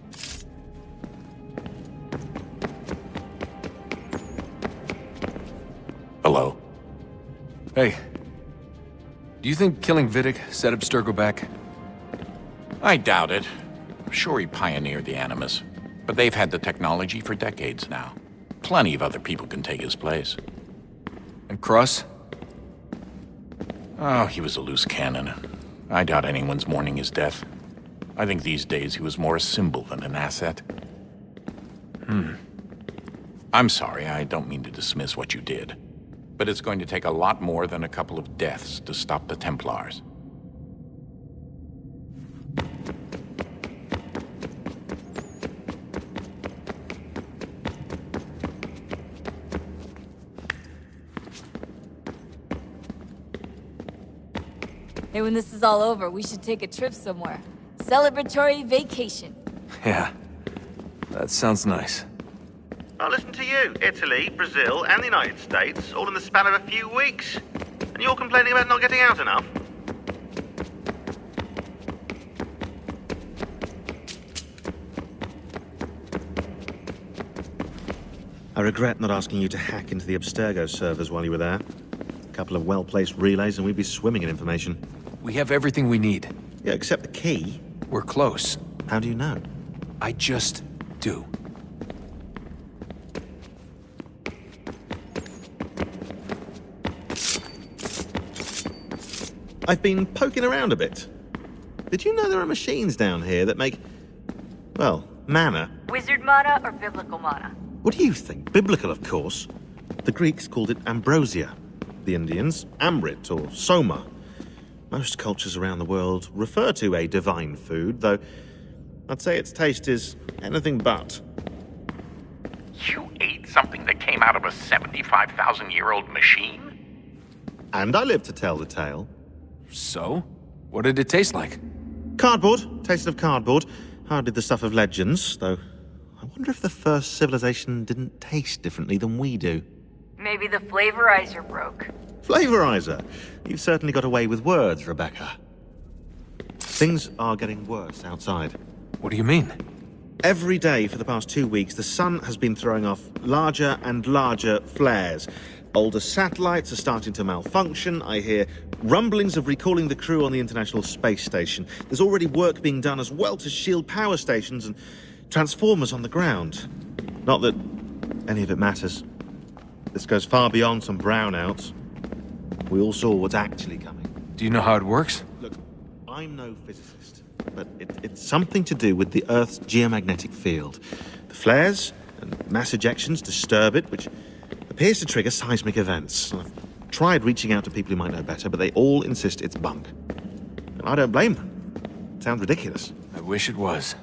Hello? Hey. Do you think killing Vidic set Abstergo back? I doubt it. Sure, he pioneered the Animus, but they've had the technology for decades now. Plenty of other people can take his place. And Cross? Oh, he was a loose cannon. I doubt anyone's mourning his death. I think these days he was more a symbol than an asset. I'm sorry, I don't mean to dismiss what you did. But it's going to take a lot more than a couple of deaths to stop the Templars. Hey, when this is all over, we should take a trip somewhere. Celebratory vacation. Yeah, that sounds nice. Now listen to you. Italy, Brazil, and the United States, all in the span of a few weeks. And you're complaining about not getting out enough? I regret not asking you to hack into the Abstergo servers while you were there. A couple of well-placed relays and we'd be swimming in information. We have everything we need. Yeah, except the key. We're close. How do you know? I just do. I've been poking around a bit. Did you know there are machines down here that make, well, mana? Wizard mana or biblical mana? What do you think? Biblical, of course. The Greeks called it ambrosia. The Indians, amrit or soma. Most cultures around the world refer to a divine food, though I'd say its taste is anything but. You ate something that came out of a 75,000-year-old machine? And I live to tell the tale. So? What did it taste like? Cardboard. Tasted of cardboard. Hardly the stuff of legends, though I wonder if the first civilization didn't taste differently than we do. Maybe the flavorizer broke. Flavorizer? You've certainly got away with words, Rebecca. Things are getting worse outside. What do you mean? Every day for the past 2 weeks, the sun has been throwing off larger and larger flares. Older satellites are starting to malfunction. I hear rumblings of recalling the crew on the International Space Station. There's already work being done as well to shield power stations and transformers on the ground. Not that any of it matters. This goes far beyond some brownouts. We all saw what's actually coming. Do you know how it works? Look, I'm no physicist, but it's something to do with the Earth's geomagnetic field. The flares and mass ejections disturb it, which appears to trigger seismic events. I've tried reaching out to people who might know better, but they all insist it's bunk. And I don't blame them. It sounds ridiculous. I wish it was.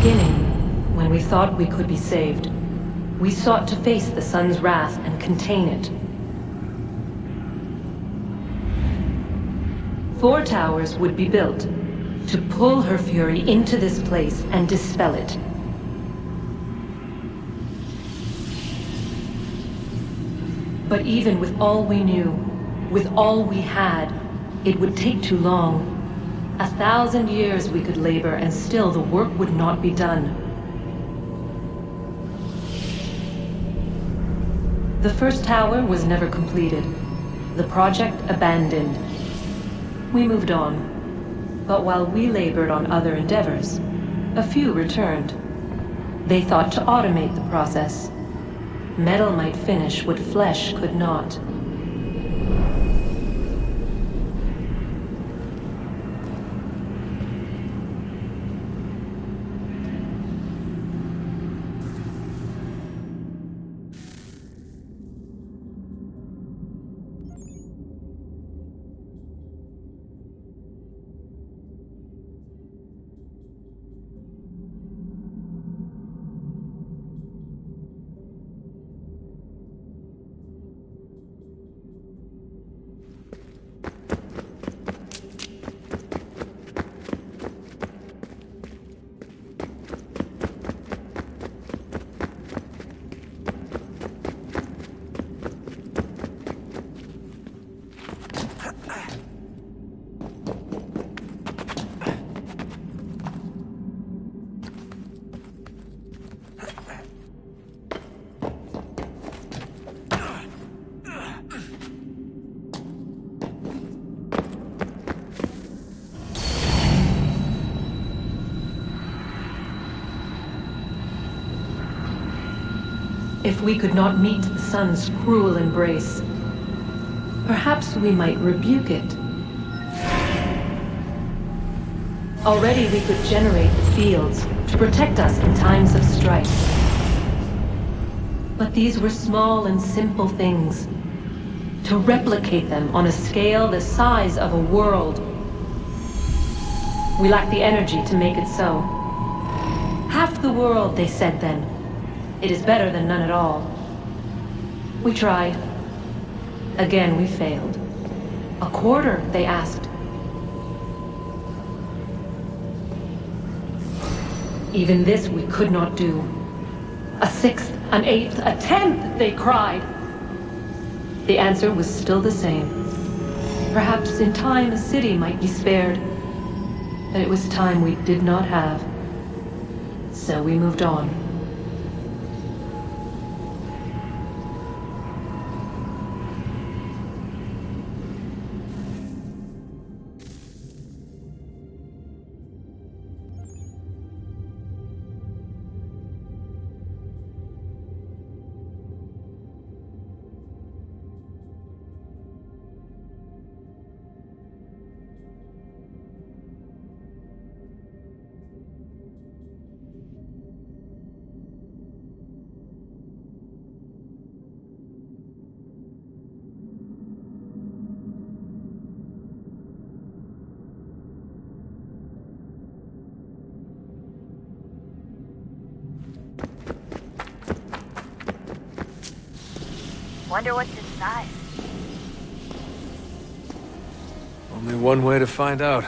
beginning, when we thought we could be saved, we sought to face the sun's wrath and contain it. 4 towers would be built to pull her fury into this place and dispel it. But even with all we knew, with all we had, it would take too long. 1,000 years we could labor, and still the work would not be done. The first tower was never completed. The project abandoned. We moved on. But while we labored on other endeavors, a few returned. They thought to automate the process. Metal might finish what flesh could not. If we could not meet the sun's cruel embrace, perhaps we might rebuke it. Already we could generate the fields to protect us in times of strife. But these were small and simple things. To replicate them on a scale the size of a world, we lack the energy to make it so. Half the world, they said then. It is better than none at all. We tried. Again, we failed. A quarter, they asked. Even this we could not do. A 1/6, an 1/8, a 1/10, they cried. The answer was still the same. Perhaps in time a city might be spared. But it was time we did not have. So we moved on. Wonder what's inside. Only one way to find out.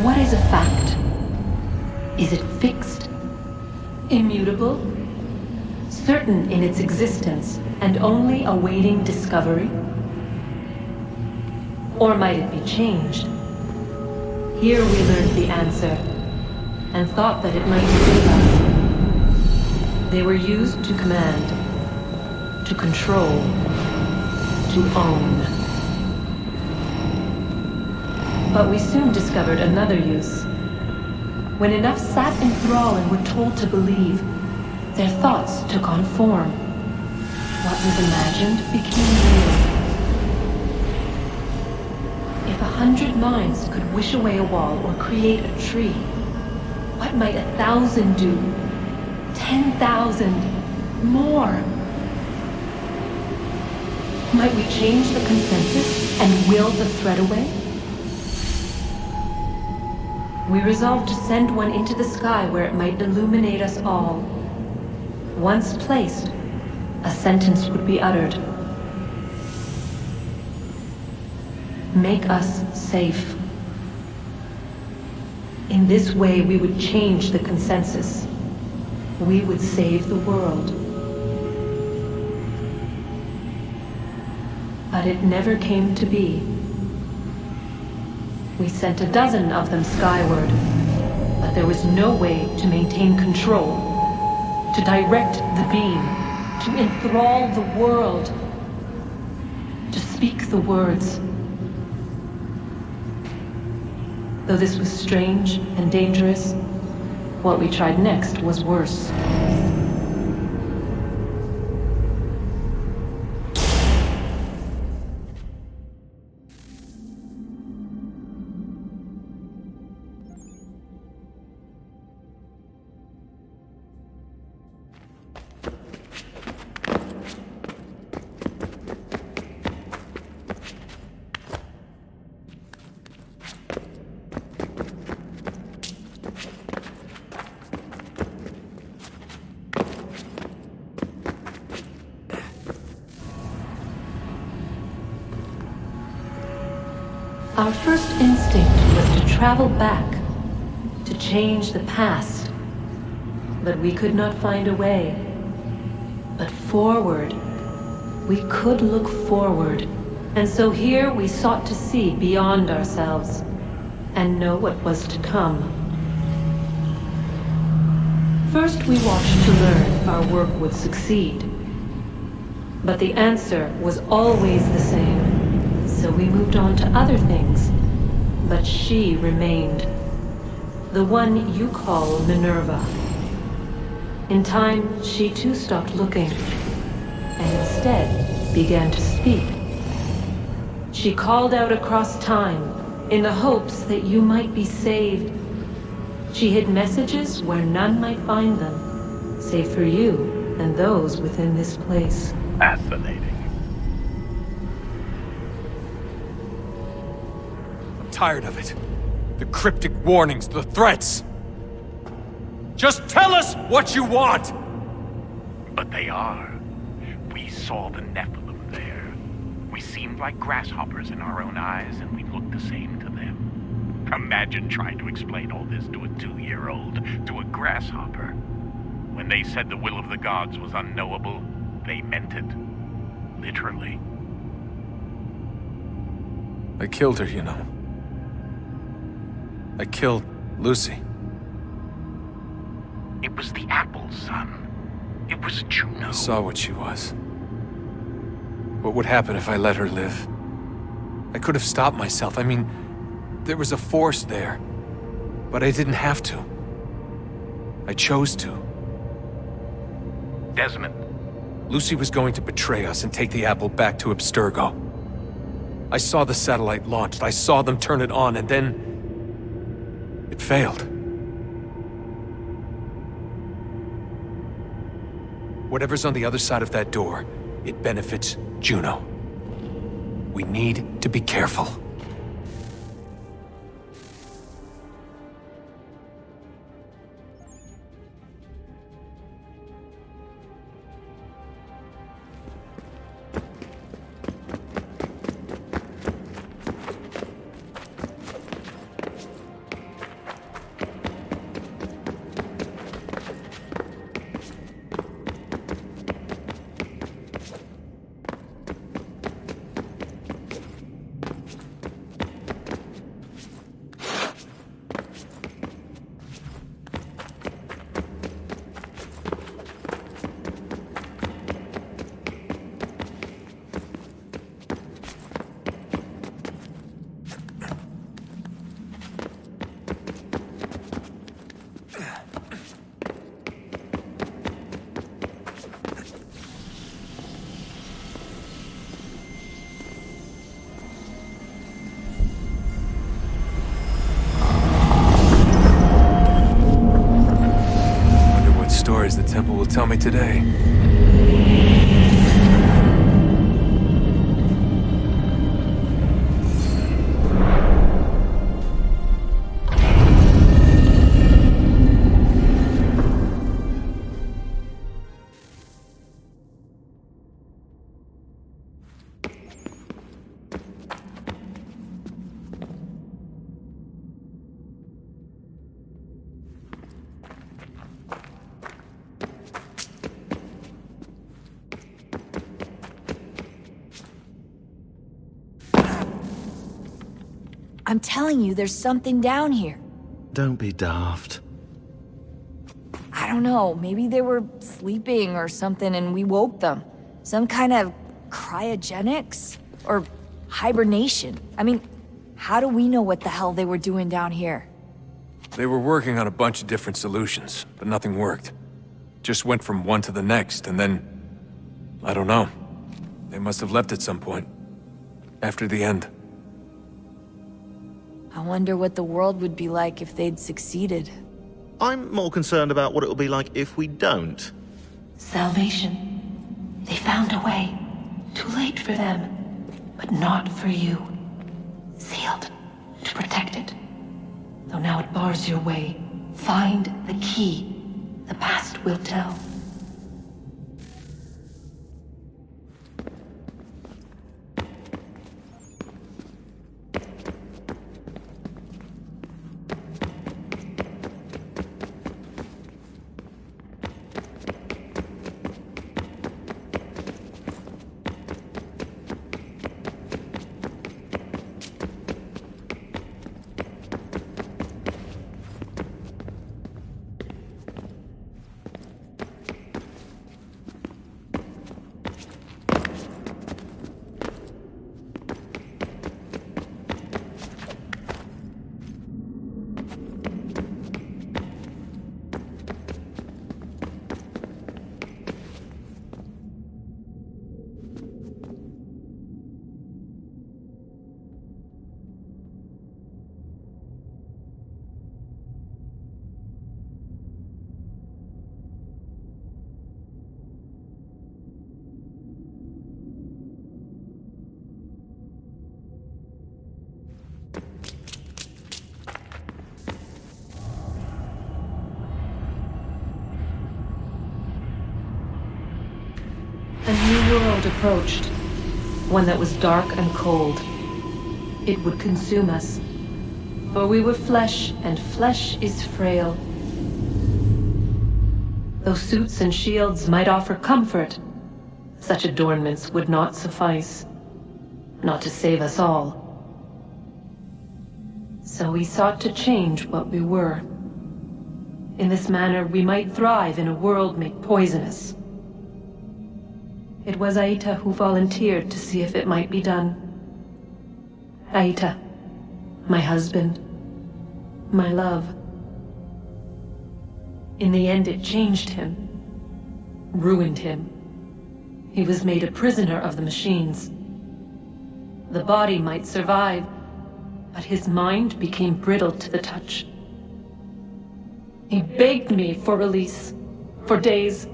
What is a fact? Is it fixed? Immutable? Certain in its existence and only awaiting discovery? Or might it be changed? Here we learned the answer, and thought that it might save us. They were used to command, to control, to own. But we soon discovered another use. When enough sat in thrall and were told to believe, their thoughts took on form. What was imagined became real. If 100 minds could wish away a wall or create a tree, what might 1,000 do? 10,000? More? Might we change the consensus and will the thread away? We resolved to send one into the sky where it might illuminate us all. Once placed, a sentence would be uttered. Make us safe. In this way, we would change the consensus. We would save the world. But it never came to be. We sent a dozen of them skyward, but there was no way to maintain control, to direct the beam, to enthrall the world, to speak the words. Though this was strange and dangerous, what we tried next was worse. Our first instinct was to travel back, to change the past. But we could not find a way. But forward, we could look forward. And so here we sought to see beyond ourselves, and know what was to come. First we watched to learn if our work would succeed. But the answer was always the same. So we moved on to other things, but she remained. The one you call Minerva. In time, she too stopped looking, and instead began to speak. She called out across time, in the hopes that you might be saved. She hid messages where none might find them, save for you and those within this place. Fascinating. Tired of it. The cryptic warnings, the threats. Just tell us what you want! But they are. We saw the Nephilim there. We seemed like grasshoppers in our own eyes, and we looked the same to them. Imagine trying to explain all this to a 2-year-old, to a grasshopper. When they said the will of the gods was unknowable, they meant it. Literally. I killed her, you know. I killed Lucy. It was the apple, son. It was Juno. I saw what she was. What would happen if I let her live? I could have stopped myself. I mean, there was a force there. But I didn't have to. I chose to. Desmond. Lucy was going to betray us and take the apple back to Abstergo. I saw the satellite launched. I saw them turn it on, and then it failed. Whatever's on the other side of that door, it benefits Juno. We need to be careful. tell me today. I'm telling you, there's something down here. Don't be daft. I don't know, maybe they were sleeping or something and we woke them. Some kind of cryogenics? Or hibernation? I mean, how do we know what the hell they were doing down here? They were working on a bunch of different solutions, but nothing worked. Just went from one to the next, and then... I don't know. They must have left at some point. After the end. I wonder what the world would be like if they'd succeeded. I'm more concerned about what it'll be like if we don't. Salvation. They found a way. Too late for them, but not for you. Sealed to protect it. Though now it bars your way. Find the key. The past will tell. A new world approached, one that was dark and cold. It would consume us, for we were flesh, and flesh is frail. Though suits and shields might offer comfort, such adornments would not suffice, not to save us all. So we sought to change what we were. In this manner, we might thrive in a world made poisonous. It was Aita who volunteered to see if it might be done. Aita, my husband, my love. In the end, it changed him, ruined him. He was made a prisoner of the machines. The body might survive, but his mind became brittle to the touch. He begged me for release, for days,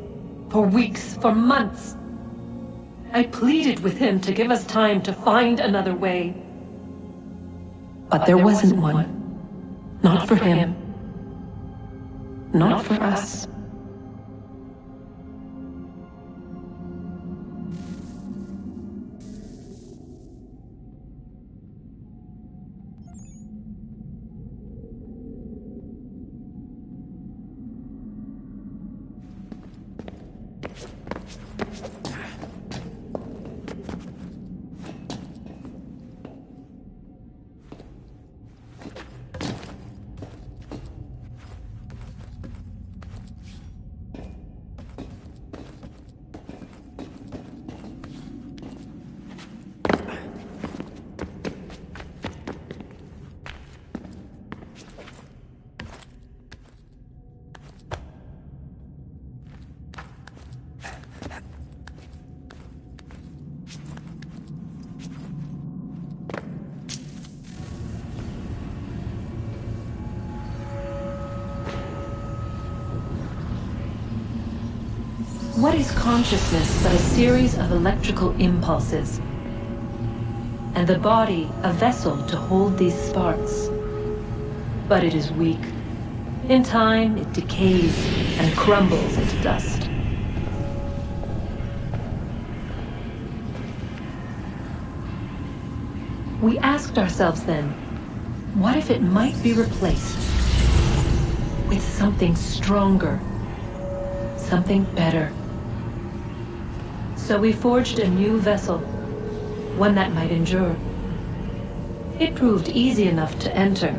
for weeks, for months. I pleaded with him to give us time to find another way. But there wasn't one. Not for him. Not for us. What is consciousness but a series of electrical impulses? And the body a vessel to hold these sparks. But it is weak. In time, it decays and crumbles into dust. We asked ourselves then, what if it might be replaced with something stronger, something better? So we forged a new vessel, one that might endure. It proved easy enough to enter.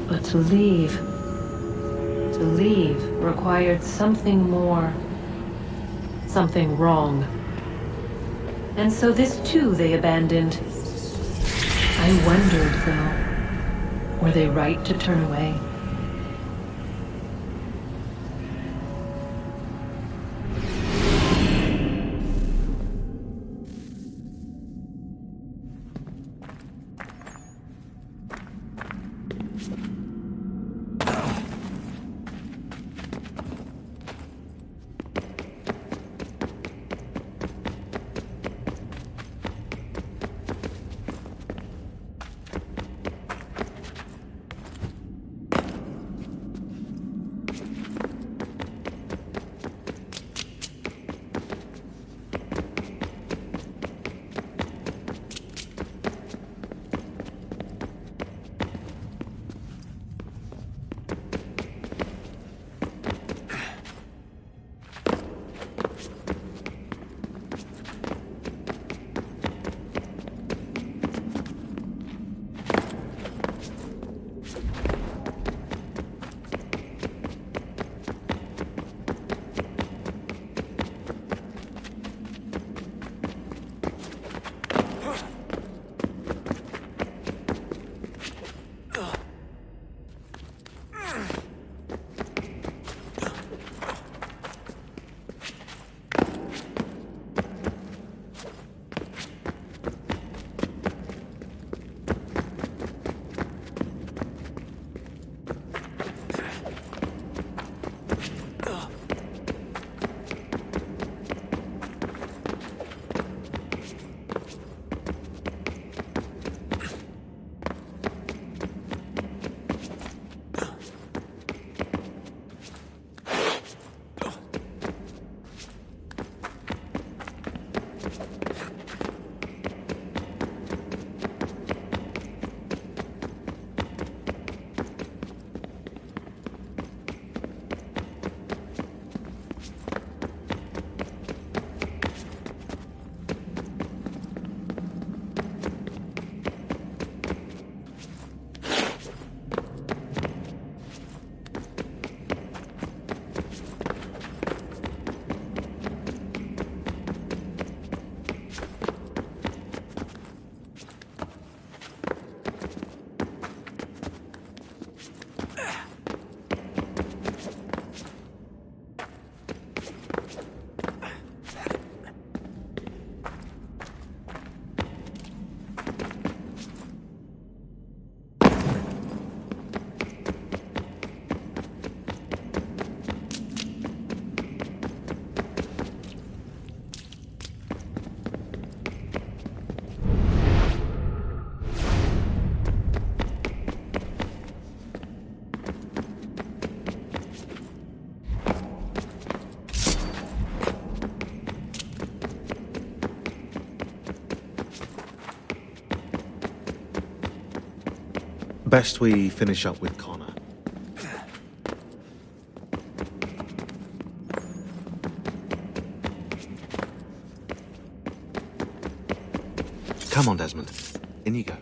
But to leave required something more, something wrong. And so this too they abandoned. I wondered, though, were they right to turn away? Best we finish up with Connor. Come on, Desmond. In you go.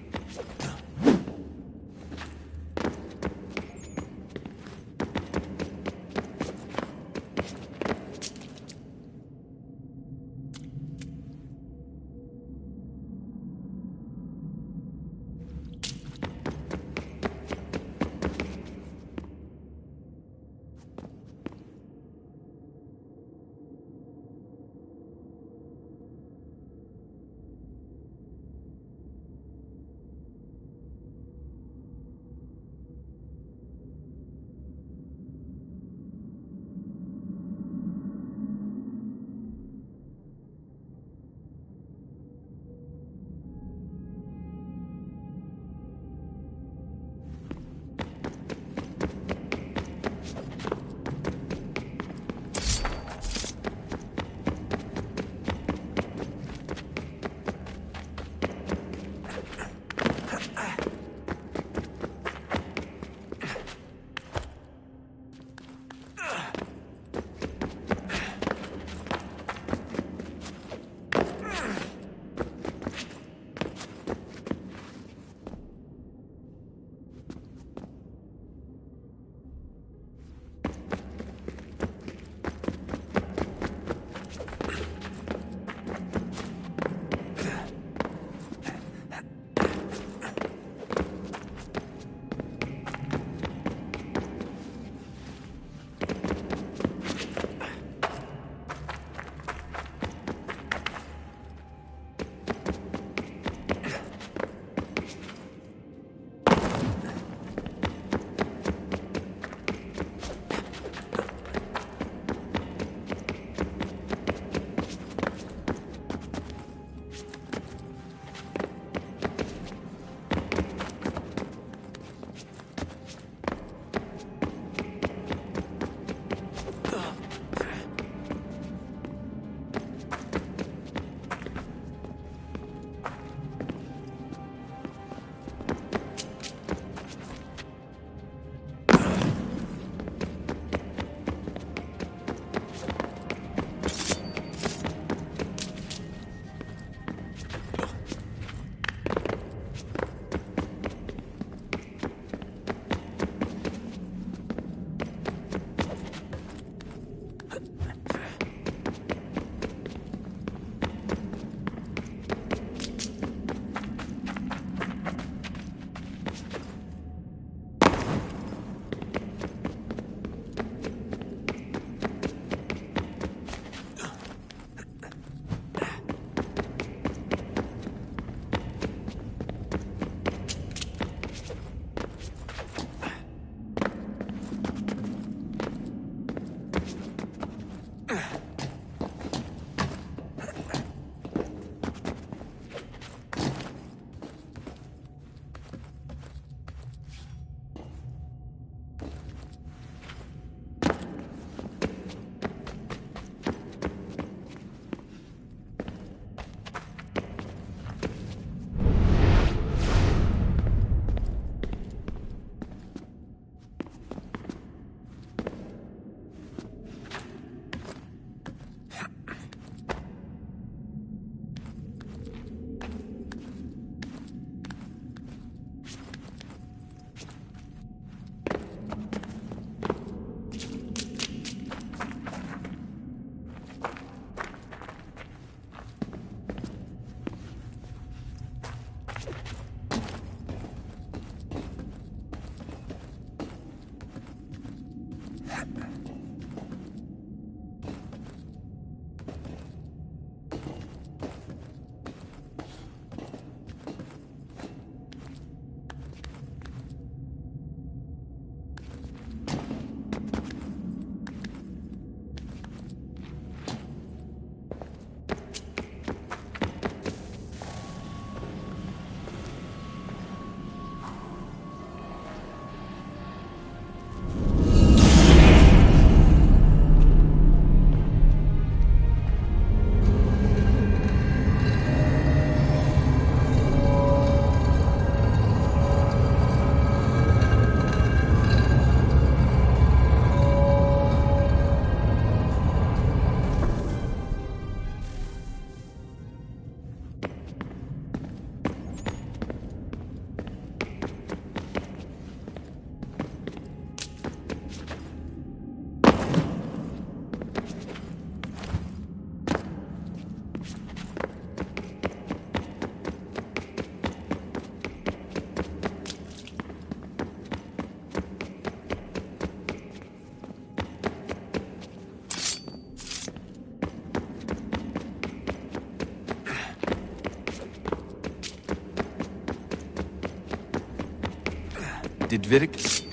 Did Vidic...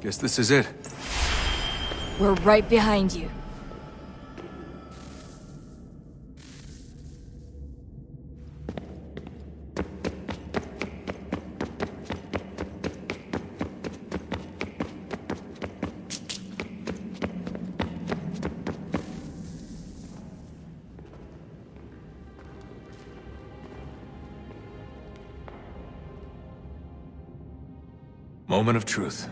Guess this is it. We're right behind you. Moment of truth.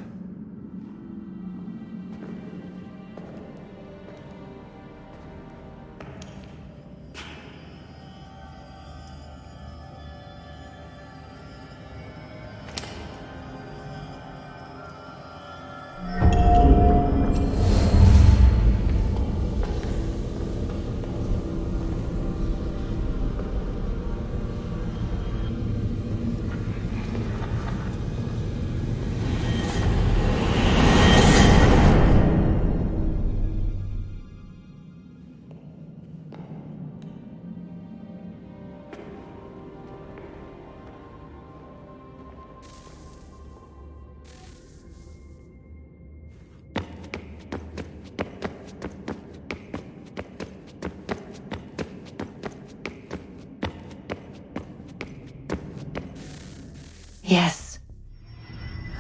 Yes.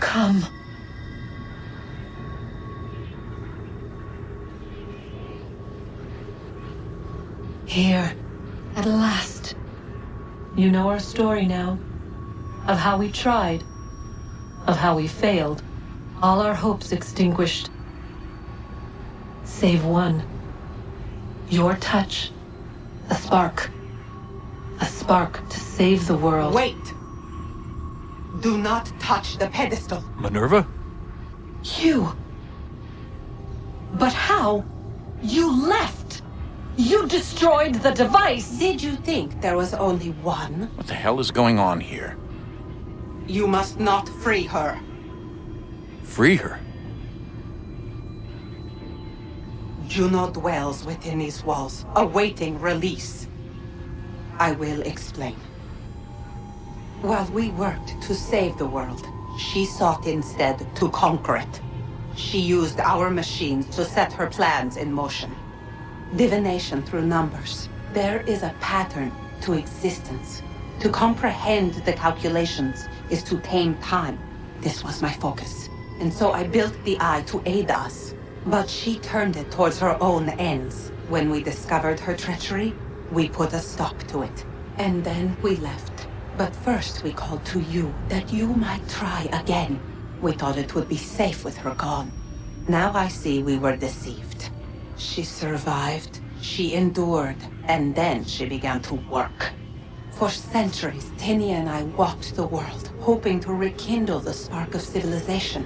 Come. Here, at last. You know our story now. Of how we tried. Of how we failed. All our hopes extinguished. Save one. Your touch. A spark. A spark to save the world. Wait! Do not touch the pedestal. Minerva? You! But how? You left! You destroyed the device! Did you think there was only one? What the hell is going on here? You must not free her. Free her? Juno dwells within these walls, awaiting release. I will explain. While we worked to save the world, she sought instead to conquer it. She used our machines to set her plans in motion. Divination through numbers. There is a pattern to existence. To comprehend the calculations is to tame time. This was my focus. And so I built the eye to aid us. But she turned it towards her own ends. When we discovered her treachery, we put a stop to it. And then we left. But first we called to you, that you might try again. We thought it would be safe with her gone. Now I see we were deceived. She survived, she endured, and then she began to work. For centuries, Tinia and I walked the world, hoping to rekindle the spark of civilization.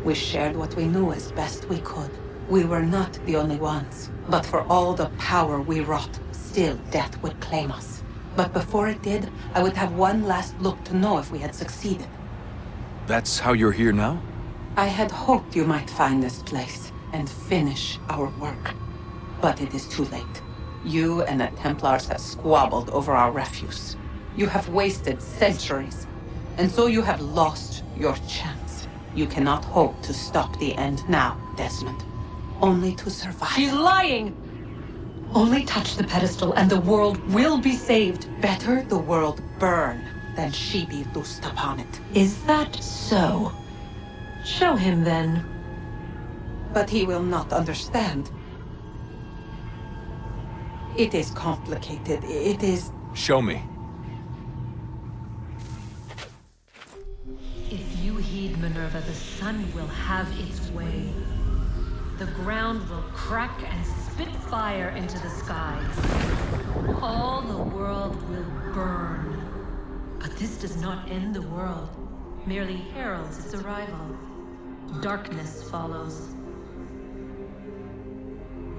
We shared what we knew as best we could. We were not the only ones, but for all the power we wrought, still death would claim us. But before it did, I would have one last look to know if we had succeeded. That's how you're here now? I had hoped you might find this place and finish our work. But it is too late. You and the Templars have squabbled over our refuse. You have wasted centuries, and so you have lost your chance. You cannot hope to stop the end now, Desmond. Only to survive. She's lying! Only touch the pedestal and the world will be saved. Better the world burn than she be loosed upon it. Is that so? Show him then. But he will not understand. It is complicated. It is... Show me. If you heed Minerva, the sun will have its way. The ground will crack and spit fire into the skies. All the world will burn. But this does not end the world, merely heralds its arrival. Darkness follows.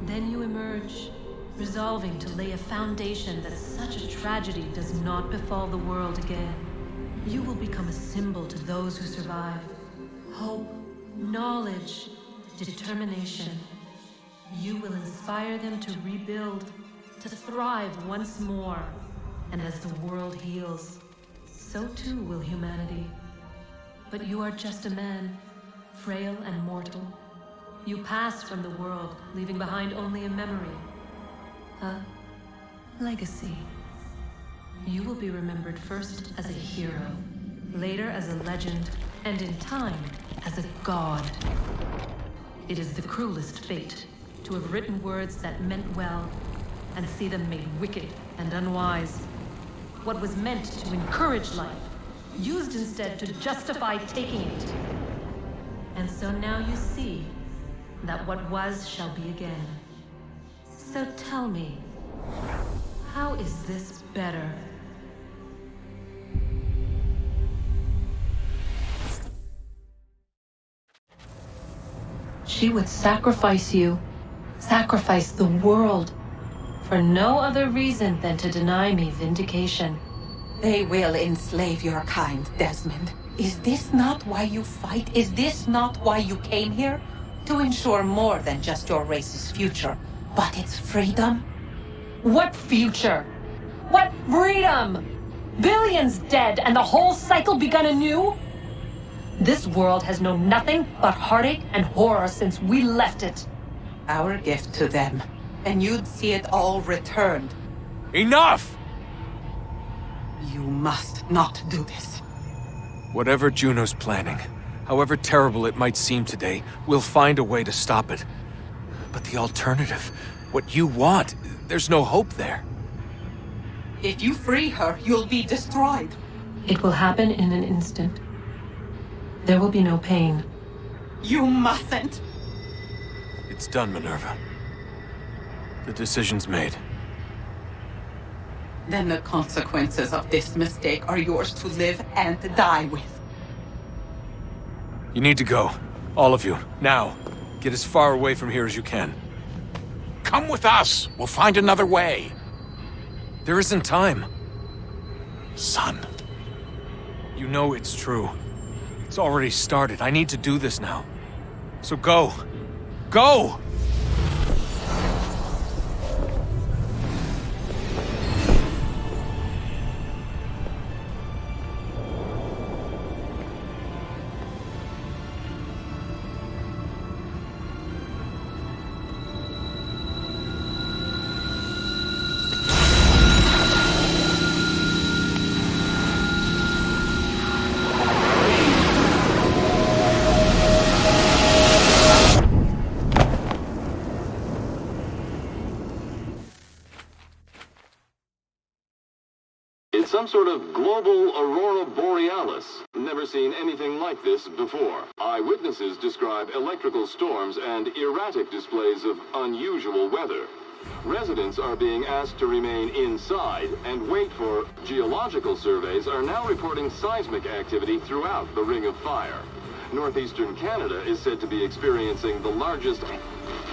Then you emerge, resolving to lay a foundation that such a tragedy does not befall the world again. You will become a symbol to those who survive. Hope, knowledge, determination. You will inspire them to rebuild, to thrive once more. And as the world heals, So too will humanity. But you are just a man, frail and mortal. You pass from the world, leaving behind only a memory. A legacy. You will be remembered first as a hero, later as a legend, and in time, as a god. It is the cruelest fate to have written words that meant well, and see them made wicked and unwise. What was meant to encourage life, used instead to justify taking it. And so now you see that what was shall be again. So tell me, how is this better? She would sacrifice you, sacrifice the world, for no other reason than to deny me vindication. They will enslave your kind, Desmond. Is this not why you fight? Is this not why you came here? To ensure more than just your race's future, but its freedom? What future? What freedom? Billions dead and the whole cycle begun anew? This world has known nothing but heartache and horror since we left it. Our gift to them, and you'd see it all returned. Enough! You must not do this. Whatever Juno's planning, however terrible it might seem today, we'll find a way to stop it. But the alternative, what you want, there's no hope there. If you free her, you'll be destroyed. It will happen in an instant. There will be no pain. You mustn't. It's done, Minerva. The decision's made. Then the consequences of this mistake are yours to live and die with. You need to go. All of you. Now. Get as far away from here as you can. Come with us. We'll find another way. There isn't time. Son. You know it's true. It's already started. I need to do this now. So go. Go! It's some sort of global aurora borealis. Never seen anything like this before. Eyewitnesses describe electrical storms and erratic displays of unusual weather. Residents are being asked to remain inside and wait for geological surveys are now reporting seismic activity throughout the Ring of Fire. Northeastern Canada is said to be experiencing the largest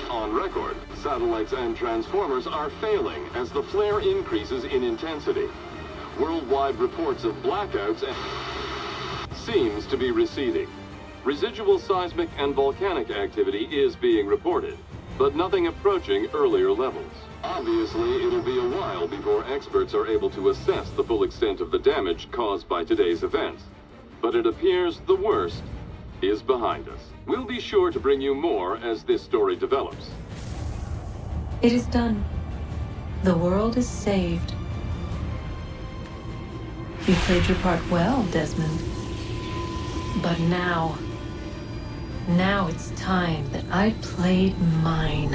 on record. Satellites and transformers are failing as the flare increases in intensity. Worldwide reports of blackouts seems to be receding. Residual seismic and volcanic activity is being reported, but nothing approaching earlier levels. Obviously, it'll be a while before experts are able to assess the full extent of the damage caused by today's events. But it appears the worst is behind us. We'll be sure to bring you more as this story develops. It is done. The world is saved. You played your part well, Desmond. But now it's time that I played mine.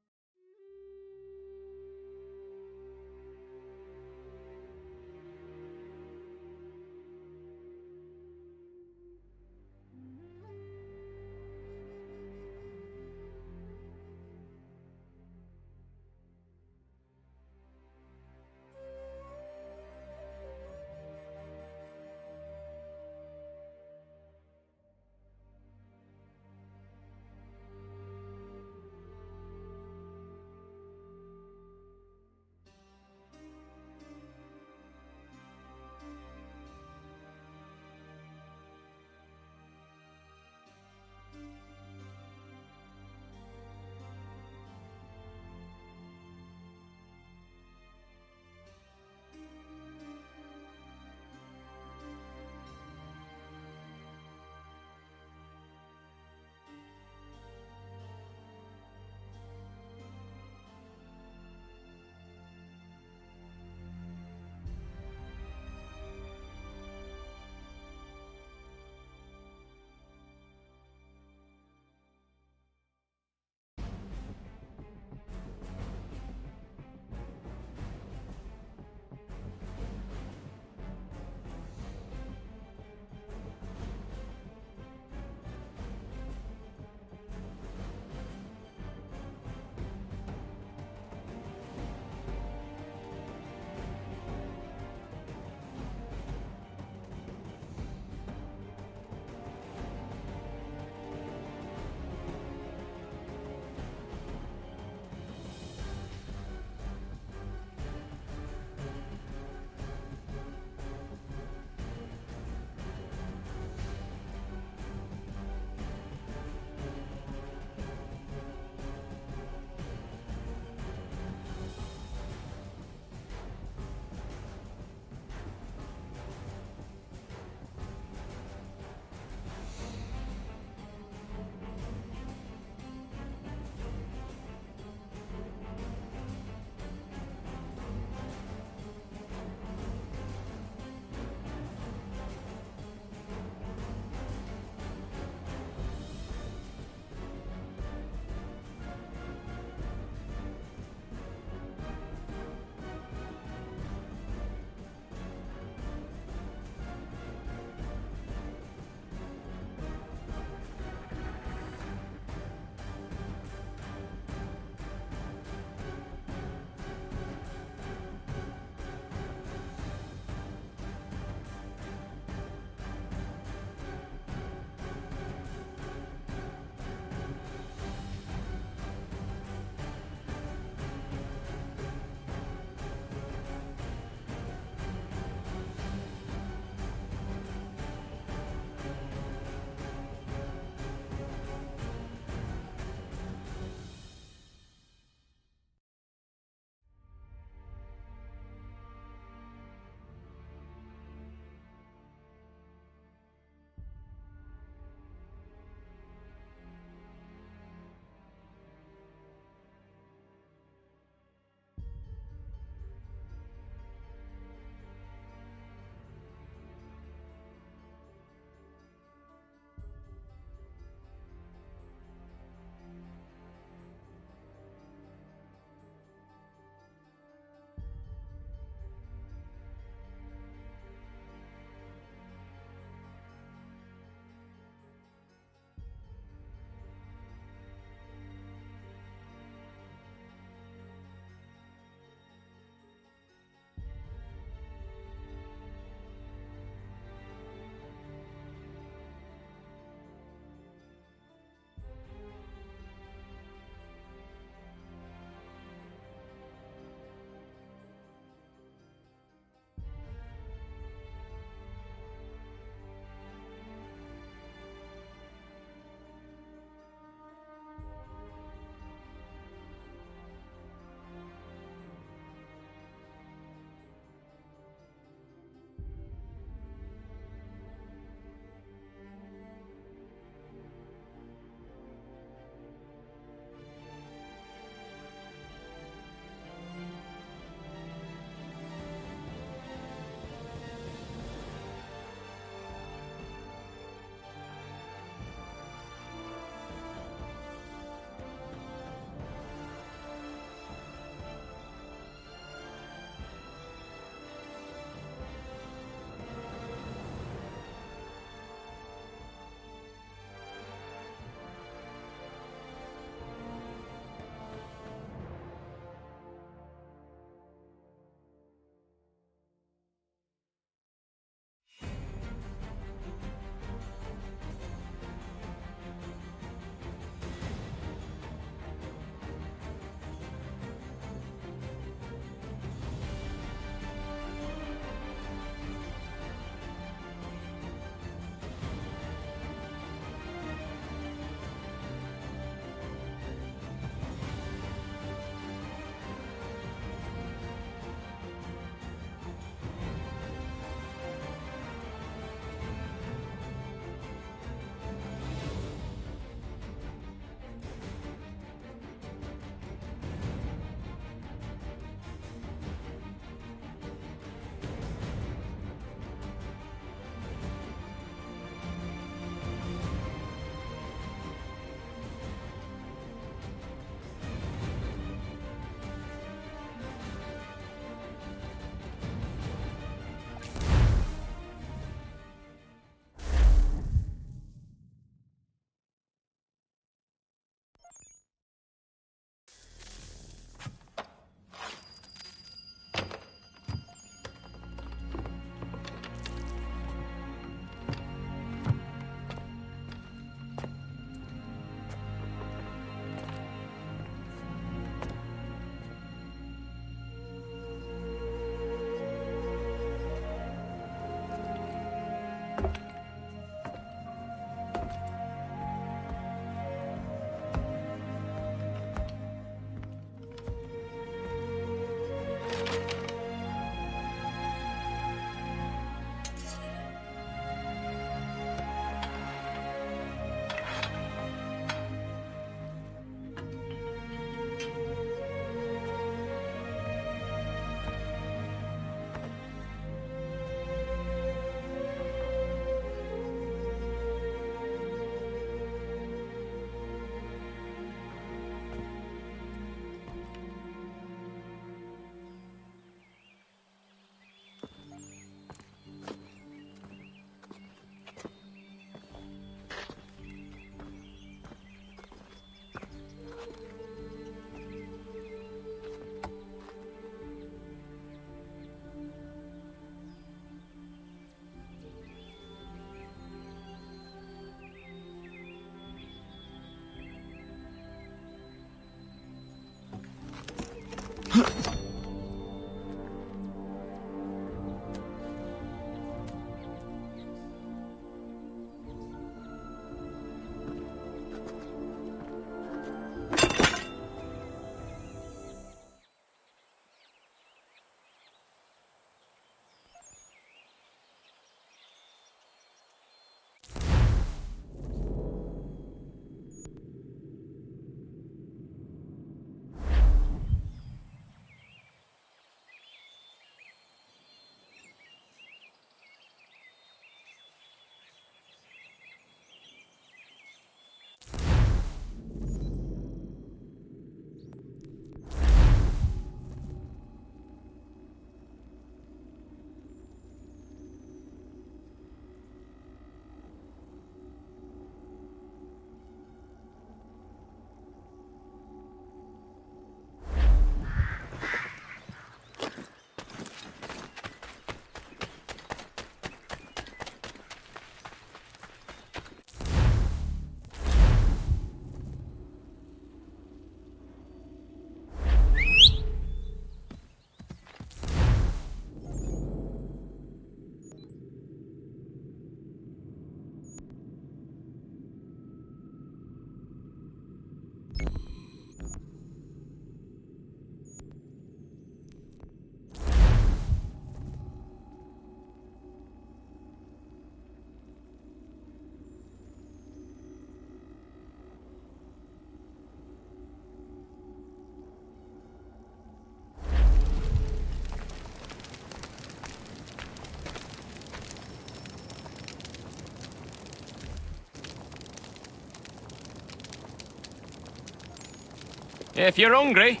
If you're hungry,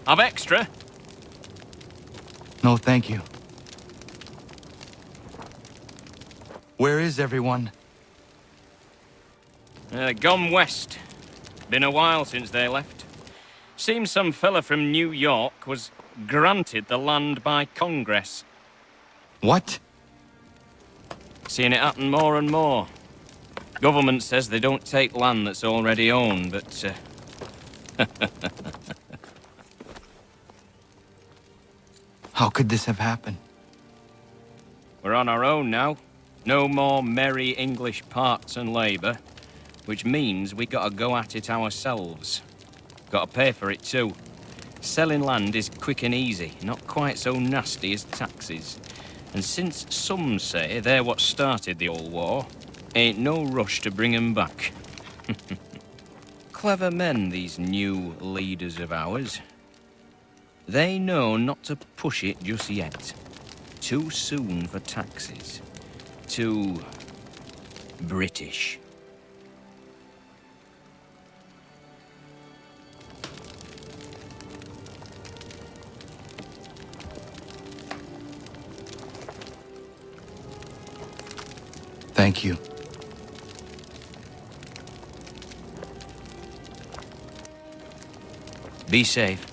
I've extra. No, thank you. Where is everyone? Gone west. Been a while since they left. Seems some fella from New York was granted the land by Congress. What? Seeing it happen more and more. Government says they don't take land that's already owned, but... How could this have happened? We're on our own now. No more merry English parts and labour, which means we gotta go at it ourselves. Gotta pay for it too. Selling land is quick and easy, not quite so nasty as taxes. And since some say they're what started the old war, ain't no rush to bring 'em back. Clever men, these new leaders of ours. They know not to push it just yet. Too soon for taxes. Too British. Thank you. Be safe.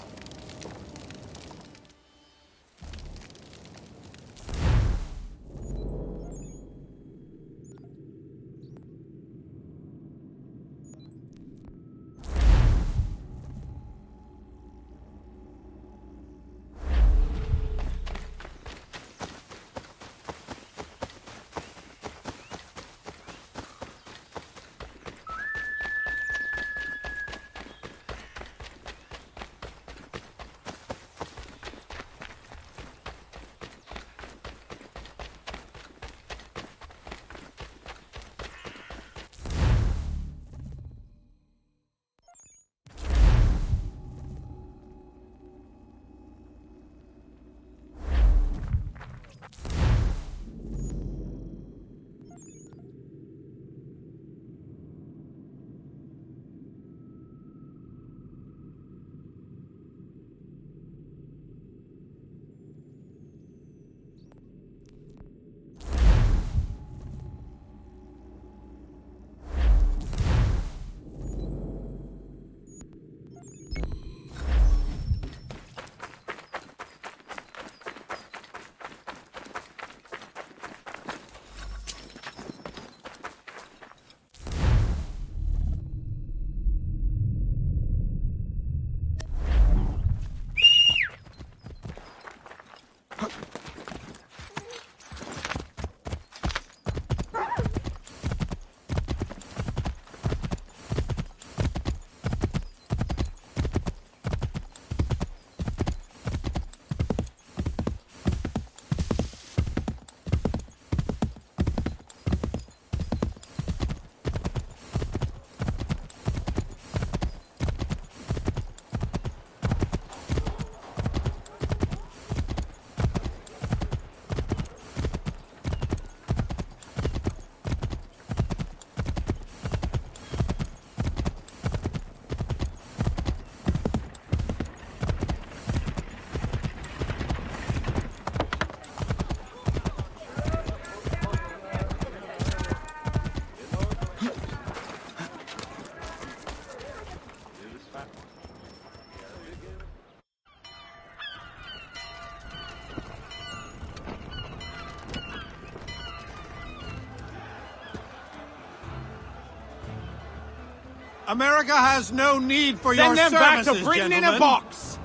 America has no need for Send your them back services, to Britain gentlemen. in a box!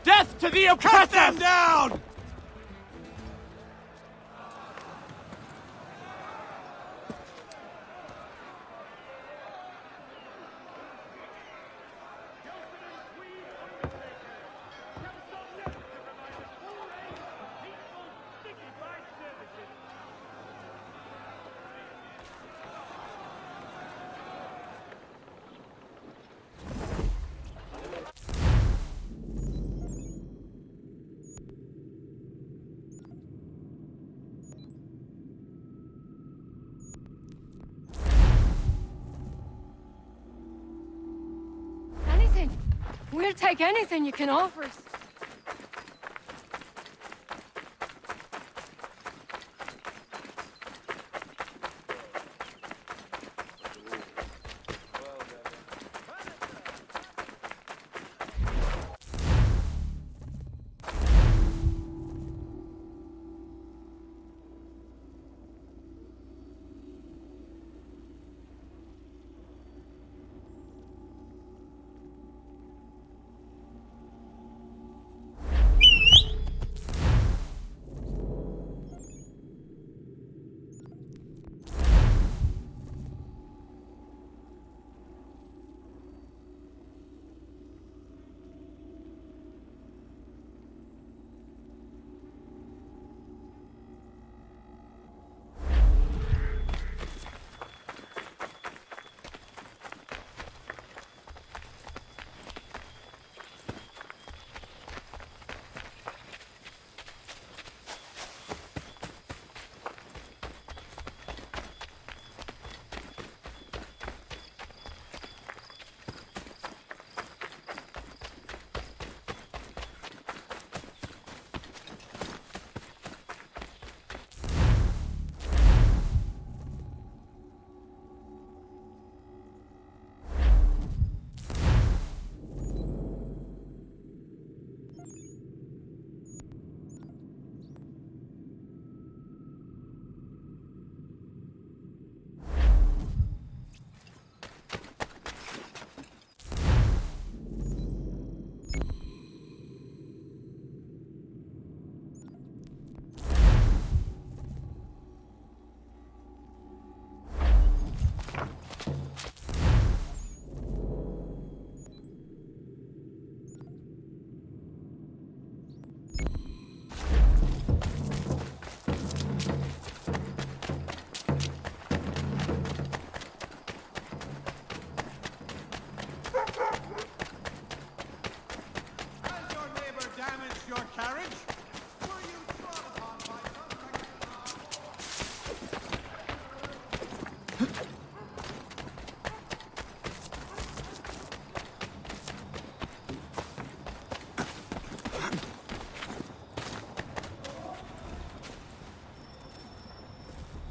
Death to the oppressor! Cut them down! We'll take anything you can offer us.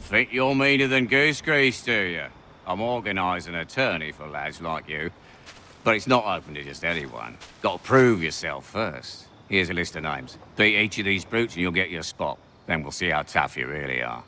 Think you're meaner than goose grease, do you? I'm organising an attorney for lads like you. But it's not open to just anyone. Gotta prove yourself first. Here's a list of names. Beat each of these brutes and you'll get your spot. Then we'll see how tough you really are.